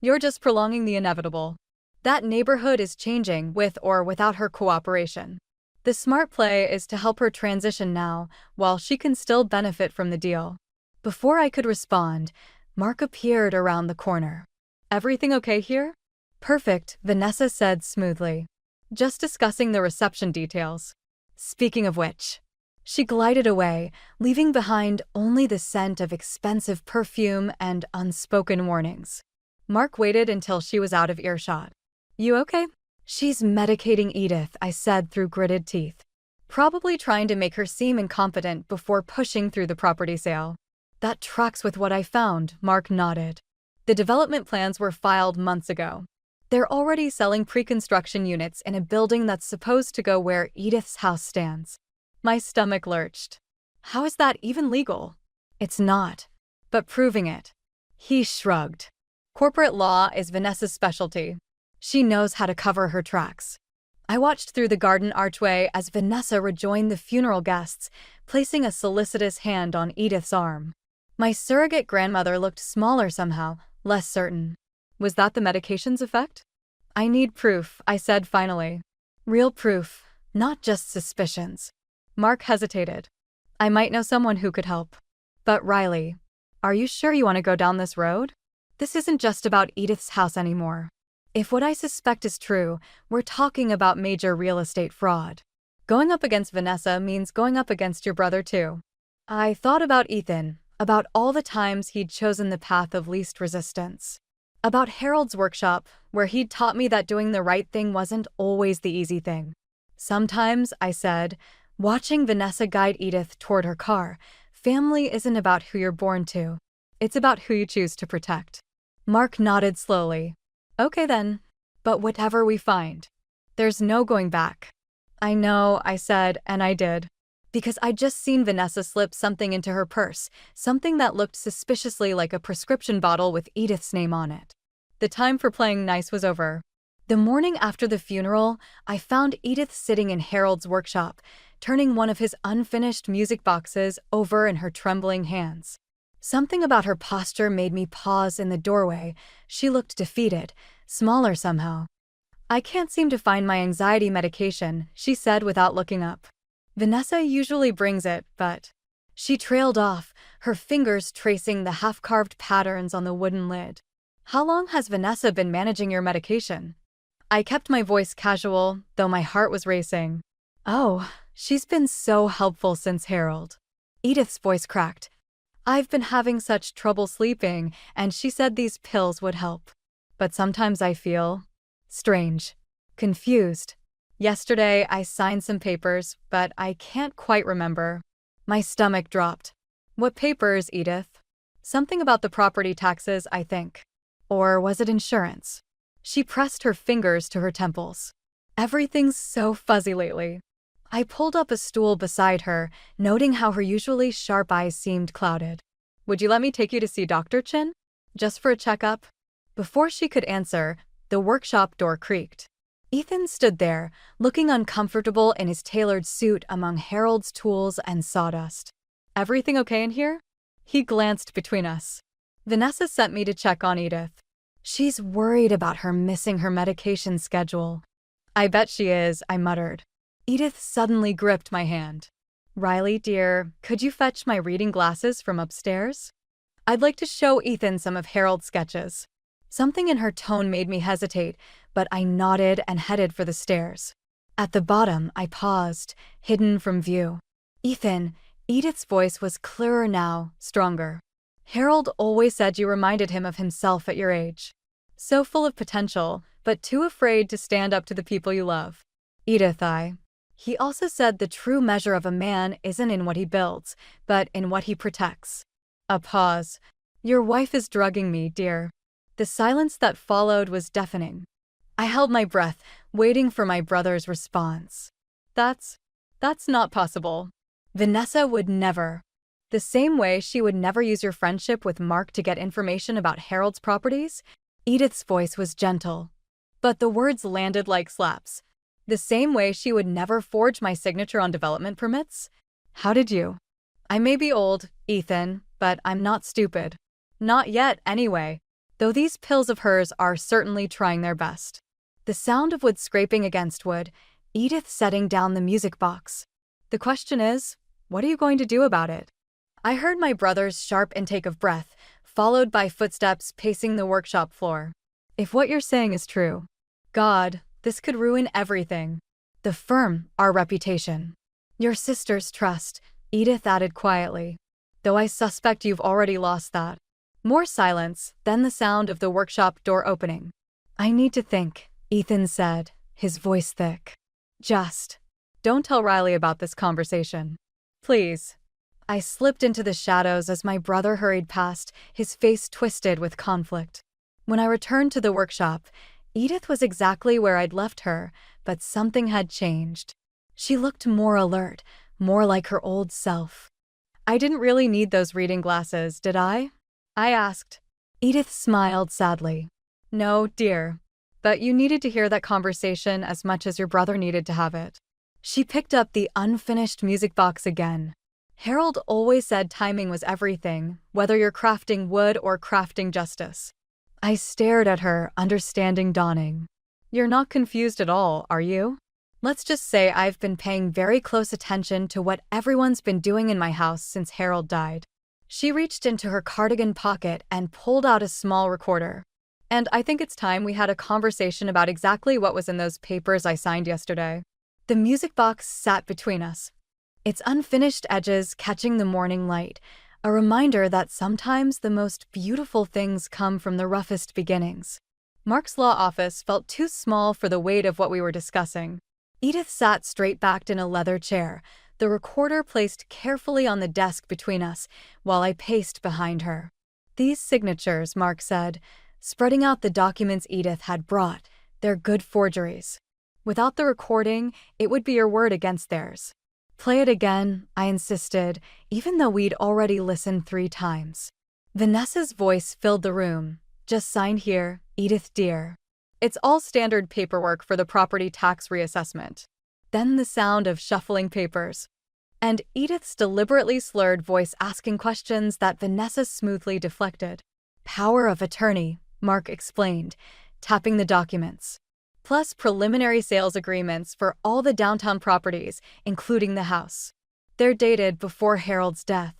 You're just prolonging the inevitable. That neighborhood is changing with or without her cooperation. The smart play is to help her transition now, while she can still benefit from the deal. Before I could respond, Mark appeared around the corner. Everything okay here? Perfect, Vanessa said smoothly. Just discussing the reception details. Speaking of which. She glided away, leaving behind only the scent of expensive perfume and unspoken warnings. Mark waited until she was out of earshot. You okay? She's medicating Edith, I said through gritted teeth. Probably trying to make her seem incompetent before pushing through the property sale. That tracks with what I found, Mark nodded. The development plans were filed months ago. They're already selling pre-construction units in a building that's supposed to go where Edith's house stands. My stomach lurched. How is that even legal? It's not. But proving it. He shrugged. Corporate law is Vanessa's specialty. She knows how to cover her tracks. I watched through the garden archway as Vanessa rejoined the funeral guests, placing a solicitous hand on Edith's arm. My surrogate grandmother looked smaller somehow, less certain. Was that the medication's effect? I need proof, I said finally. Real proof, not just suspicions. Mark hesitated. I might know someone who could help. But Riley, are you sure you want to go down this road? This isn't just about Edith's house anymore. If what I suspect is true, we're talking about major real estate fraud. Going up against Vanessa means going up against your brother too. I thought about Ethan, about all the times he'd chosen the path of least resistance. About Harold's workshop, where he'd taught me that doing the right thing wasn't always the easy thing. Sometimes, I said, watching Vanessa guide Edith toward her car, family isn't about who you're born to. It's about who you choose to protect. Mark nodded slowly. Okay then. But whatever we find, there's no going back. I know, I said, and I did. Because I'd just seen Vanessa slip something into her purse, something that looked suspiciously like a prescription bottle with Edith's name on it. The time for playing nice was over. The morning after the funeral, I found Edith sitting in Harold's workshop, turning one of his unfinished music boxes over in her trembling hands. Something about her posture made me pause in the doorway. She looked defeated, smaller somehow. I can't seem to find my anxiety medication, she said without looking up. Vanessa usually brings it, but... She trailed off, her fingers tracing the half-carved patterns on the wooden lid. How long has Vanessa been managing your medication? I kept my voice casual, though my heart was racing. Oh, she's been so helpful since Harold. Edith's voice cracked. I've been having such trouble sleeping, and she said these pills would help. But sometimes I feel... strange. Confused. Yesterday, I signed some papers, but I can't quite remember. My stomach dropped. What papers, Edith? Something about the property taxes, I think. Or was it insurance? She pressed her fingers to her temples. Everything's so fuzzy lately. I pulled up a stool beside her, noting how her usually sharp eyes seemed clouded. Would you let me take you to see Dr. Chin? Just for a checkup? Before she could answer, the workshop door creaked. Ethan stood there, looking uncomfortable in his tailored suit among Harold's tools and sawdust. Everything okay in here? He glanced between us. Vanessa sent me to check on Edith. She's worried about her missing her medication schedule. I bet she is, I muttered. Edith suddenly gripped my hand. Riley, dear, could you fetch my reading glasses from upstairs? I'd like to show Ethan some of Harold's sketches. Something in her tone made me hesitate, but I nodded and headed for the stairs. At the bottom, I paused, hidden from view. Ethan, Edith's voice was clearer now, stronger. Harold always said you reminded him of himself at your age. So full of potential, but too afraid to stand up to the people you love. Edith, He also said the true measure of a man isn't in what he builds, but in what he protects. A pause. Your wife is drugging me, dear. The silence that followed was deafening. I held my breath, waiting for my brother's response. That's not possible. Vanessa would never. The same way she would never use your friendship with Mark to get information about Harold's properties, Edith's voice was gentle. But the words landed like slaps. The same way she would never forge my signature on development permits? How did you? I may be old, Ethan, but I'm not stupid. Not yet, anyway. Though these pills of hers are certainly trying their best. The sound of wood scraping against wood, Edith setting down the music box. The question is, what are you going to do about it? I heard my brother's sharp intake of breath, followed by footsteps pacing the workshop floor. If what you're saying is true, God, this could ruin everything. The firm, our reputation. Your sister's trust, Edith added quietly. Though I suspect you've already lost that. More silence, then the sound of the workshop door opening. I need to think, Ethan said, his voice thick. Just don't tell Riley about this conversation. Please. I slipped into the shadows as my brother hurried past, his face twisted with conflict. When I returned to the workshop, Edith was exactly where I'd left her, but something had changed. She looked more alert, more like her old self. I didn't really need those reading glasses, did I? I asked. Edith smiled sadly. No, dear. But you needed to hear that conversation as much as your brother needed to have it. She picked up the unfinished music box again. Harold always said timing was everything, whether you're crafting wood or crafting justice. I stared at her, understanding dawning. You're not confused at all, are you? Let's just say I've been paying very close attention to what everyone's been doing in my house since Harold died. She reached into her cardigan pocket and pulled out a small recorder. And I think it's time we had a conversation about exactly what was in those papers I signed yesterday. The music box sat between us, its unfinished edges catching the morning light, a reminder that sometimes the most beautiful things come from the roughest beginnings. Mark's law office felt too small for the weight of what we were discussing. Edith sat straight-backed in a leather chair, the recorder placed carefully on the desk between us, while I paced behind her. These signatures, Mark said, spreading out the documents Edith had brought, they're good forgeries. Without the recording, it would be your word against theirs. Play it again, I insisted, even though we'd already listened 3 times. Vanessa's voice filled the room. Just sign here, Edith dear. It's all standard paperwork for the property tax reassessment. Then the sound of shuffling papers. And Edith's deliberately slurred voice asking questions that Vanessa smoothly deflected. Power of attorney, Mark explained, tapping the documents. Plus preliminary sales agreements for all the downtown properties, including the house. They're dated before Harold's death.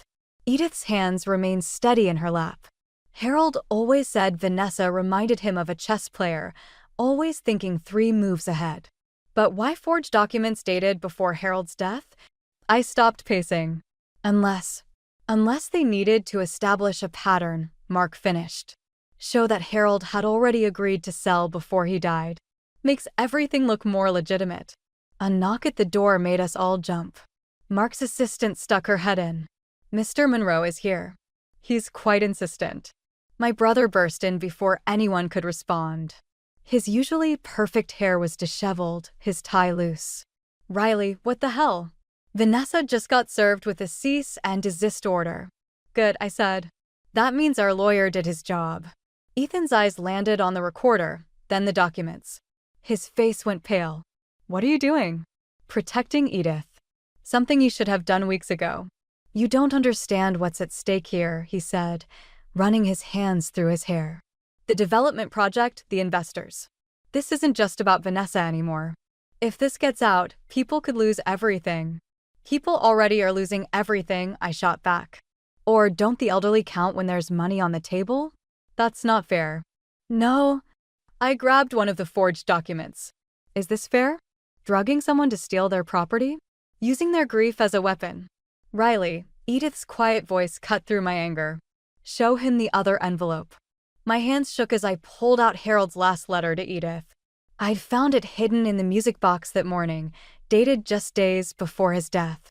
Edith's hands remained steady in her lap. Harold always said Vanessa reminded him of a chess player, always thinking 3 moves ahead. But why forge documents dated before Harold's death? I stopped pacing. Unless they needed to establish a pattern, Mark finished. Show that Harold had already agreed to sell before he died. Makes everything look more legitimate. A knock at the door made us all jump. Mark's assistant stuck her head in. Mr. Monroe is here. He's quite insistent. My brother burst in before anyone could respond. His usually perfect hair was disheveled, his tie loose. Riley, what the hell? Vanessa just got served with a cease and desist order. Good, I said. That means our lawyer did his job. Ethan's eyes landed on the recorder, then the documents. His face went pale. What are you doing? Protecting Edith. Something you should have done weeks ago. You don't understand what's at stake here, he said, running his hands through his hair. The development project, the investors. This isn't just about Vanessa anymore. If this gets out, people could lose everything. People already are losing everything, I shot back. Or don't the elderly count when there's money on the table? That's not fair. No. I grabbed one of the forged documents. Is this fair? Drugging someone to steal their property? Using their grief as a weapon? Riley, Edith's quiet voice cut through my anger. Show him the other envelope. My hands shook as I pulled out Harold's last letter to Edith. I'd found it hidden in the music box that morning, dated just days before his death.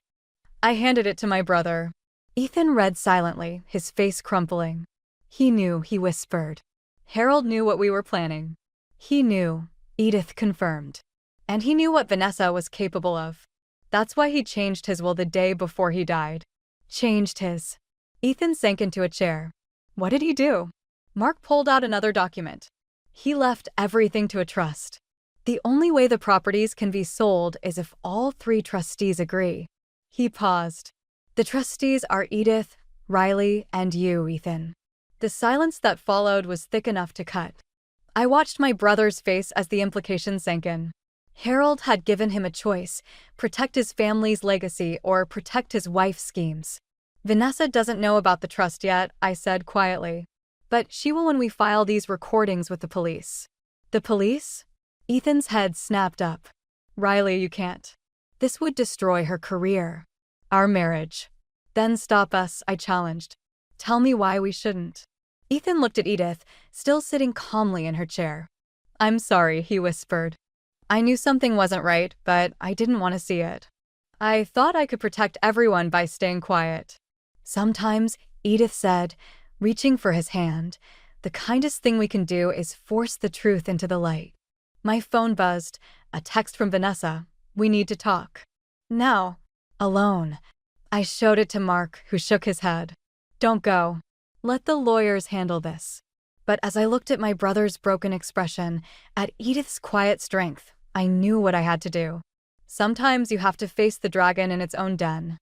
I handed it to my brother. Ethan read silently, his face crumpling. He knew, he whispered. Harold knew what we were planning. He knew, Edith confirmed. And he knew what Vanessa was capable of. That's why he changed his will the day before he died. Changed his. Ethan sank into a chair. What did he do? Mark pulled out another document. He left everything to a trust. The only way the properties can be sold is if all 3 trustees agree. He paused. The trustees are Edith, Riley, and you, Ethan. The silence that followed was thick enough to cut. I watched my brother's face as the implication sank in. Harold had given him a choice: protect his family's legacy or protect his wife's schemes. Vanessa doesn't know about the trust yet, I said quietly. But she will when we file these recordings with the police. The police? Ethan's head snapped up. Riley, you can't. This would destroy her career. Our marriage. Then stop us, I challenged. Tell me why we shouldn't. Ethan looked at Edith, still sitting calmly in her chair. I'm sorry, he whispered. I knew something wasn't right, but I didn't want to see it. I thought I could protect everyone by staying quiet. Sometimes, Edith said, reaching for his hand, the kindest thing we can do is force the truth into the light. My phone buzzed, a text from Vanessa. We need to talk. Now. Alone. I showed it to Mark, who shook his head. Don't go. Let the lawyers handle this. But as I looked at my brother's broken expression, at Edith's quiet strength, I knew what I had to do. Sometimes you have to face the dragon in its own den.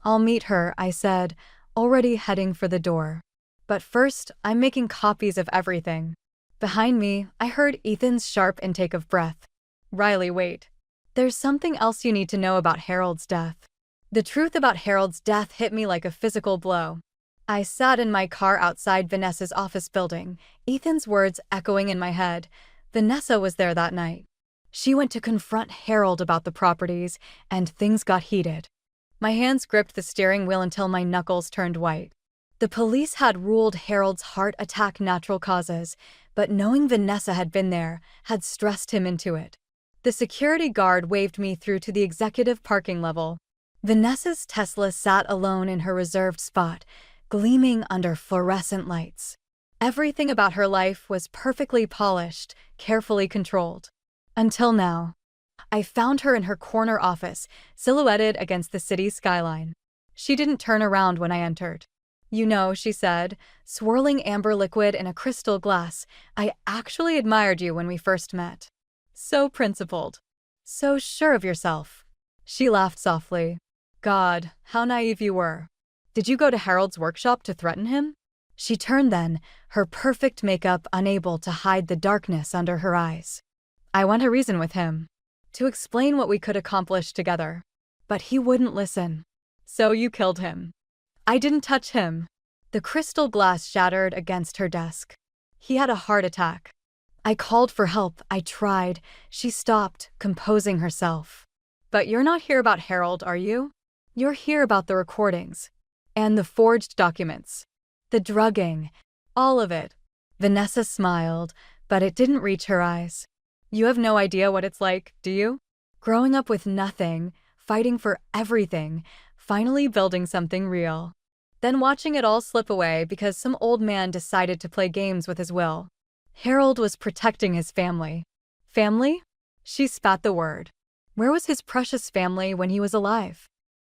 I'll meet her, I said, already heading for the door. But first, I'm making copies of everything. Behind me, I heard Ethan's sharp intake of breath. Riley, wait. There's something else you need to know about Harold's death. The truth about Harold's death hit me like a physical blow. I sat in my car outside Vanessa's office building, Ethan's words echoing in my head. Vanessa was there that night. She went to confront Harold about the properties, and things got heated. My hands gripped the steering wheel until my knuckles turned white. The police had ruled Harold's heart attack natural causes, but knowing Vanessa had been there had stressed him into it. The security guard waved me through to the executive parking level. Vanessa's Tesla sat alone in her reserved spot, gleaming under fluorescent lights. Everything about her life was perfectly polished, carefully controlled. Until now. I found her in her corner office, silhouetted against the city skyline. She didn't turn around when I entered. You know, she said, swirling amber liquid in a crystal glass, I actually admired you when we first met. So principled. So sure of yourself. She laughed softly. God, how naive you were. Did you go to Harold's workshop to threaten him? She turned then, her perfect makeup unable to hide the darkness under her eyes. I went to reason with him. To explain what we could accomplish together. But he wouldn't listen. So you killed him. I didn't touch him. The crystal glass shattered against her desk. He had a heart attack. I called for help. I tried. She stopped, composing herself. But you're not here about Harold, are you? You're here about the recordings. And the forged documents. The drugging. All of it. Vanessa smiled, but it didn't reach her eyes. You have no idea what it's like, do you? Growing up with nothing, fighting for everything, finally building something real. Then watching it all slip away because some old man decided to play games with his will. Harold was protecting his family. Family? She spat the word. Where was his precious family when he was alive?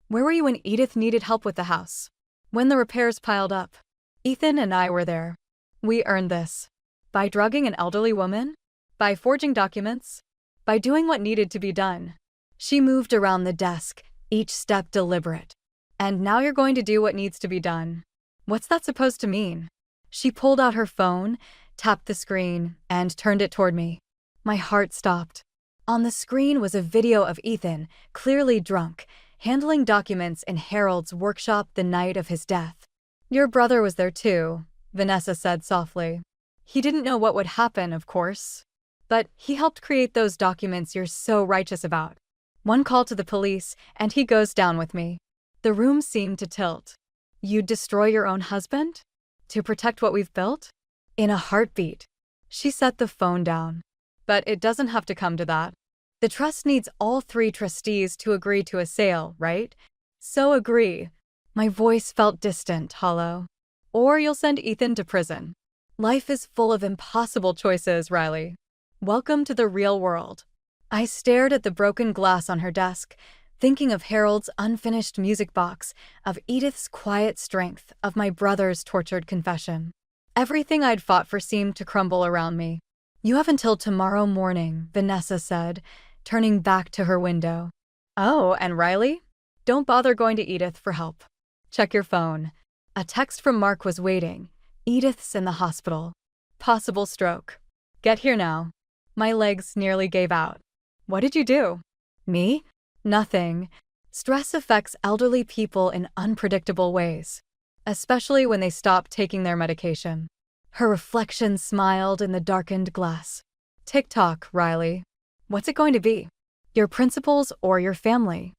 Where were you when Edith needed help with the house? When the repairs piled up? Ethan and I were there. We earned this. By drugging an elderly woman? By forging documents? By doing what needed to be done? She moved around the desk, each step deliberate. And now you're going to do what needs to be done. What's that supposed to mean? She pulled out her phone, tapped the screen, and turned it toward me. My heart stopped. On the screen was a video of Ethan, clearly drunk, handling documents in Harold's workshop the night of his death. Your brother was there too, Vanessa said softly. He didn't know what would happen, of course. But he helped create those documents you're so righteous about. One call to the police, and he goes down with me. The room seemed to tilt. You'd destroy your own husband? To protect what we've built? In a heartbeat. She set the phone down. But it doesn't have to come to that. The trust needs all 3 trustees to agree to a sale, right? So agree. My voice felt distant, hollow. Or you'll send Ethan to prison. Life is full of impossible choices, Riley. Welcome to the real world. I stared at the broken glass on her desk, thinking of Harold's unfinished music box, of Edith's quiet strength, of my brother's tortured confession. Everything I'd fought for seemed to crumble around me. You have until tomorrow morning, Vanessa said, turning back to her window. Oh, and Riley? Don't bother going to Edith for help. Check your phone. A text from Mark was waiting. Edith's in the hospital. Possible stroke. Get here now. My legs nearly gave out. What did you do? Me? Nothing. Stress affects elderly people in unpredictable ways, especially when they stop taking their medication. Her reflection smiled in the darkened glass. Tick-tock, Riley. What's it going to be? Your principals or your family?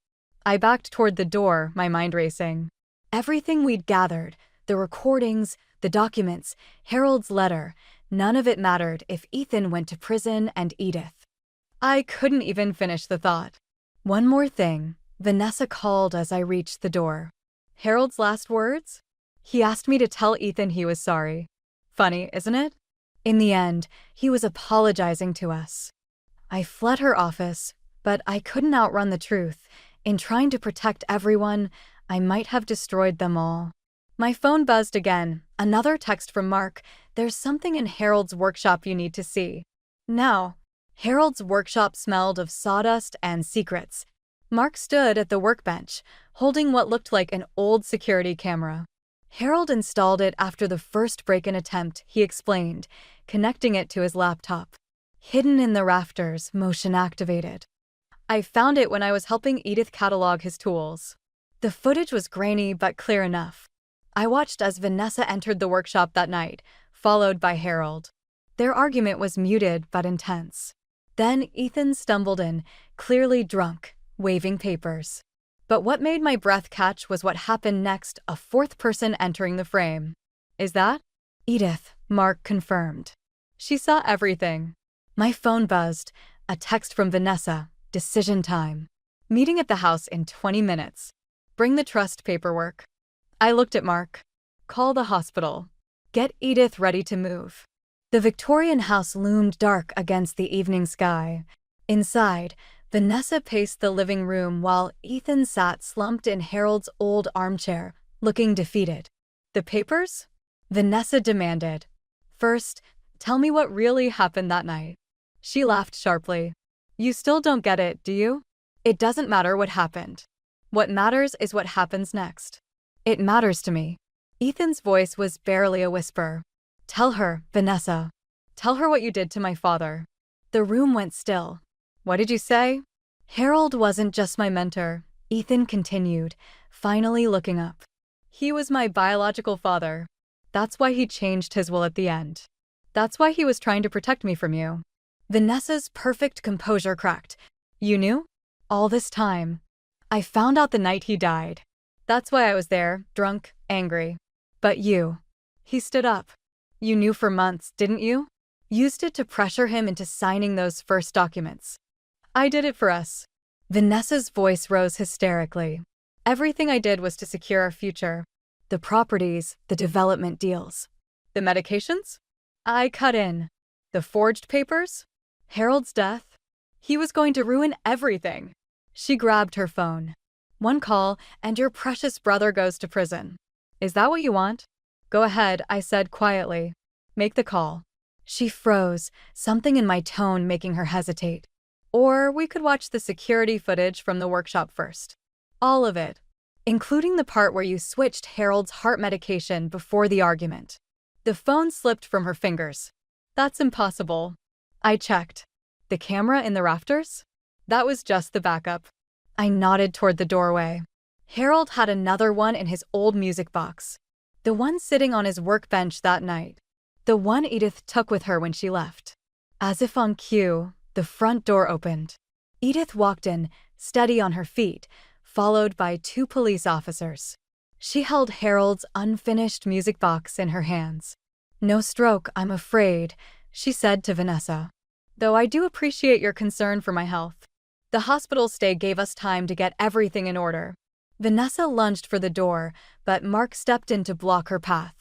I backed toward the door, my mind racing. Everything we'd gathered, the recordings, the documents, Harold's letter, none of it mattered if Ethan went to prison and Edith. I couldn't even finish the thought. One more thing, Vanessa called as I reached the door. Harold's last words? He asked me to tell Ethan he was sorry. Funny, isn't it? In the end, he was apologizing to us. I fled her office, but I couldn't outrun the truth. In trying to protect everyone, I might have destroyed them all. My phone buzzed again. Another text from Mark. There's something in Harold's workshop you need to see. Now, Harold's workshop smelled of sawdust and secrets. Mark stood at the workbench, holding what looked like an old security camera. Harold installed it after the first break-in attempt, he explained, connecting it to his laptop. Hidden in the rafters, motion activated. I found it when I was helping Edith catalog his tools. The footage was grainy but clear enough. I watched as Vanessa entered the workshop that night, followed by Harold. Their argument was muted but intense. Then Ethan stumbled in, clearly drunk, waving papers. But what made my breath catch was what happened next, a fourth person entering the frame. Is that? Edith, Mark confirmed. She saw everything. My phone buzzed. A text from Vanessa. Decision time. Meeting at the house in 20 minutes. Bring the trust paperwork. I looked at Mark. Call the hospital. Get Edith ready to move. The Victorian house loomed dark against the evening sky. Inside, Vanessa paced the living room while Ethan sat slumped in Harold's old armchair, looking defeated. The papers? Vanessa demanded. First, tell me what really happened that night. She laughed sharply. You still don't get it, do you? It doesn't matter what happened. What matters is what happens next. It matters to me. Ethan's voice was barely a whisper. Tell her, Vanessa. Tell her what you did to my father. The room went still. What did you say? Harold wasn't just my mentor, Ethan continued, finally looking up. He was my biological father. That's why he changed his will at the end. That's why he was trying to protect me from you. Vanessa's perfect composure cracked. You knew? All this time. I found out the night he died. That's why I was there, drunk, angry. But you. He stood up. You knew for months, didn't you? Used it to pressure him into signing those first documents. I did it for us. Vanessa's voice rose hysterically. Everything I did was to secure our future. The properties, the development deals. The medications? I cut in. The forged papers? Harold's death? He was going to ruin everything. She grabbed her phone. One call, and your precious brother goes to prison. Is that what you want? Go ahead, I said quietly. Make the call. She froze, something in my tone making her hesitate. Or we could watch the security footage from the workshop first. All of it, including the part where you switched Harold's heart medication before the argument. The phone slipped from her fingers. That's impossible. I checked. The camera in the rafters? That was just the backup. I nodded toward the doorway. Harold had another one in his old music box. The one sitting on his workbench that night. The one Edith took with her when she left. As if on cue, the front door opened. Edith walked in, steady on her feet, followed by 2 police officers. She held Harold's unfinished music box in her hands. No stroke, I'm afraid, she said to Vanessa. Though I do appreciate your concern for my health. The hospital stay gave us time to get everything in order. Vanessa lunged for the door, but Mark stepped in to block her path.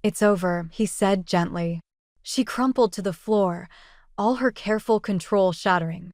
It's over, he said gently. She crumpled to the floor, all her careful control shattering.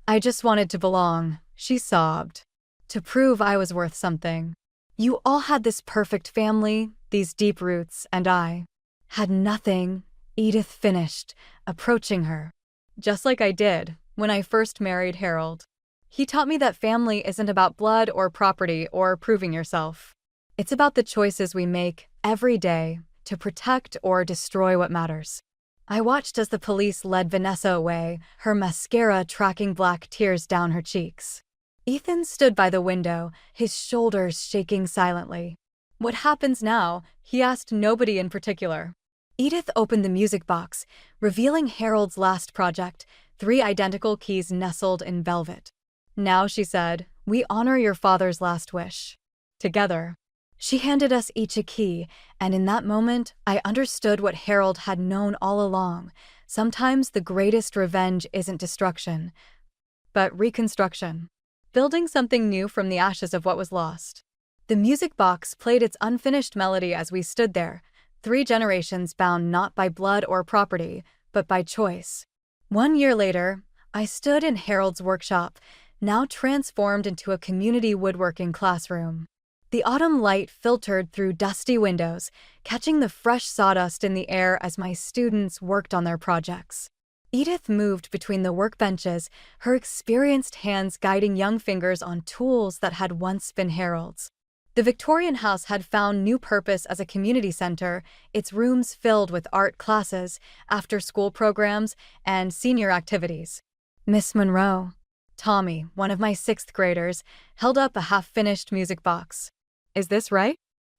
I just wanted to belong, she sobbed. To prove I was worth something. You all had this perfect family, these deep roots, and I had nothing, Edith finished, approaching her. Just like I did when I first married Harold. He taught me that family isn't about blood or property or proving yourself. It's about the choices we make every day to protect or destroy what matters. I watched as the police led Vanessa away, her mascara tracking black tears down her cheeks. Ethan stood by the window, his shoulders shaking silently. "What happens now?" he asked nobody in particular. Edith opened the music box, revealing Harold's last project, 3 identical keys nestled in velvet. "Now," she said, "we honor your father's last wish. Together." She handed us each a key, and in that moment, I understood what Harold had known all along. Sometimes the greatest revenge isn't destruction, but reconstruction. Building something new from the ashes of what was lost. The music box played its unfinished melody as we stood there, 3 generations bound not by blood or property, but by choice. 1 year later, I stood in Harold's workshop, now transformed into a community woodworking classroom. The autumn light filtered through dusty windows, catching the fresh sawdust in the air as my students worked on their projects. Edith moved between the workbenches, her experienced hands guiding young fingers on tools that had once been Harold's. The Victorian house had found new purpose as a community center, its rooms filled with art classes, after-school programs, and senior activities. Miss Monroe, Tommy, one of my 6th graders, held up a half-finished music box. "Is this right?"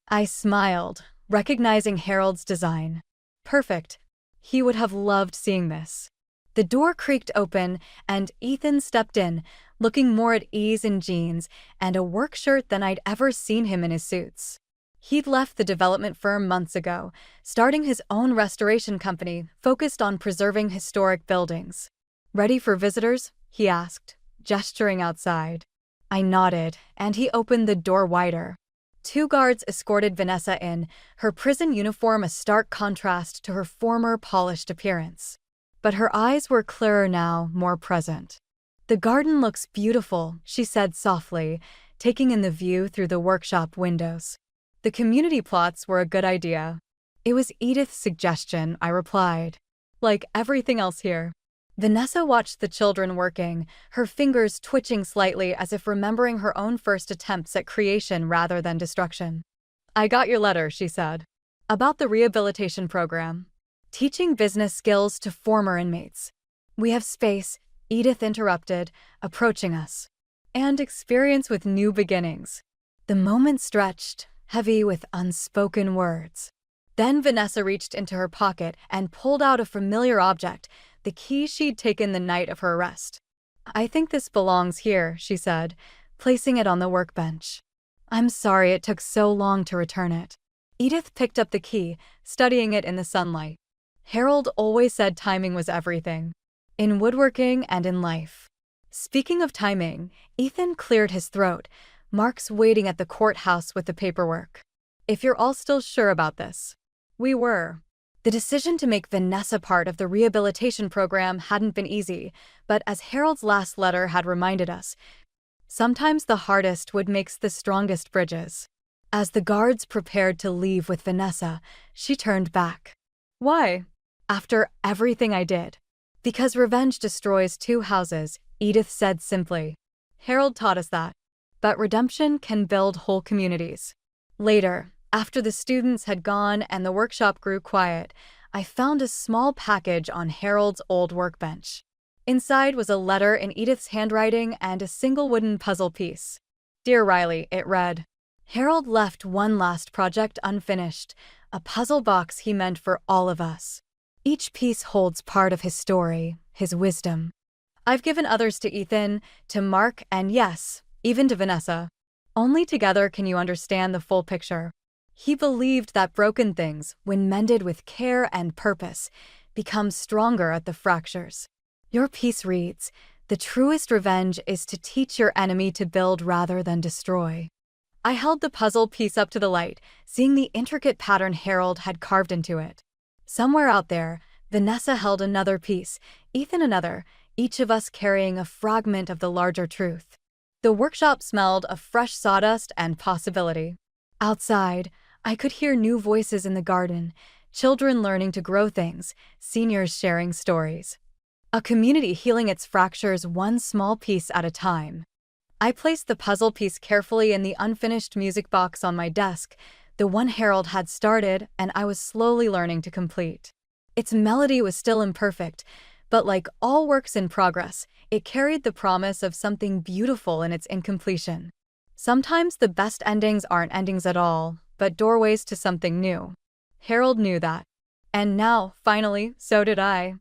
I smiled, recognizing Harold's design. Perfect. He would have loved seeing this. The door creaked open, and Ethan stepped in, looking more at ease in jeans and a work shirt than I'd ever seen him in his suits. He'd left the development firm months ago, starting his own restoration company focused on preserving historic buildings. "Ready for visitors?" he asked, gesturing outside. I nodded, and he opened the door wider. 2 guards escorted Vanessa in, her prison uniform a stark contrast to her former polished appearance. But her eyes were clearer now, more present. "The garden looks beautiful," she said softly, taking in the view through the workshop windows. "The community plots were a good idea." "It was Edith's suggestion," I replied. "Like everything else here." Vanessa watched the children working, her fingers twitching slightly as if remembering her own first attempts at creation rather than destruction. "I got your letter," she said. "About the rehabilitation program. Teaching business skills to former inmates." "We have space," Edith interrupted, approaching us. "And experience with new beginnings." The moment stretched, heavy with unspoken words. Then Vanessa reached into her pocket and pulled out a familiar object, the key she'd taken the night of her arrest. "I think this belongs here," she said, placing it on the workbench. "I'm sorry it took so long to return it." Edith picked up the key, studying it in the sunlight. Harold always said timing was everything. In woodworking and in life. Speaking of timing, Ethan cleared his throat, Mark's waiting at the courthouse with the paperwork. "If you're all still sure about this." We were. The decision to make Vanessa part of the rehabilitation program hadn't been easy, but as Harold's last letter had reminded us, sometimes the hardest wood makes the strongest bridges. As the guards prepared to leave with Vanessa, she turned back. "Why?" "After everything I did." "Because revenge destroys 2 houses," Edith said simply. "Harold taught us that. But redemption can build whole communities." Later, after the students had gone and the workshop grew quiet, I found a small package on Harold's old workbench. Inside was a letter in Edith's handwriting and a single wooden puzzle piece. "Dear Riley," it read. Harold left one last project unfinished, a puzzle box he meant for all of us. Each piece holds part of his story, his wisdom. I've given others to Ethan, to Mark, and yes, even to Vanessa. Only together can you understand the full picture. He believed that broken things, when mended with care and purpose, become stronger at the fractures. Your piece reads, "The truest revenge is to teach your enemy to build rather than destroy." I held the puzzle piece up to the light, seeing the intricate pattern Harold had carved into it. Somewhere out there, Vanessa held another piece, Ethan another, each of us carrying a fragment of the larger truth. The workshop smelled of fresh sawdust and possibility. Outside, I could hear new voices in the garden, children learning to grow things, seniors sharing stories. A community healing its fractures one small piece at a time. I placed the puzzle piece carefully in the unfinished music box on my desk, the one Harold had started and I was slowly learning to complete. Its melody was still imperfect, but like all works in progress, it carried the promise of something beautiful in its incompletion. Sometimes the best endings aren't endings at all, but doorways to something new. Harold knew that. And now, finally, so did I.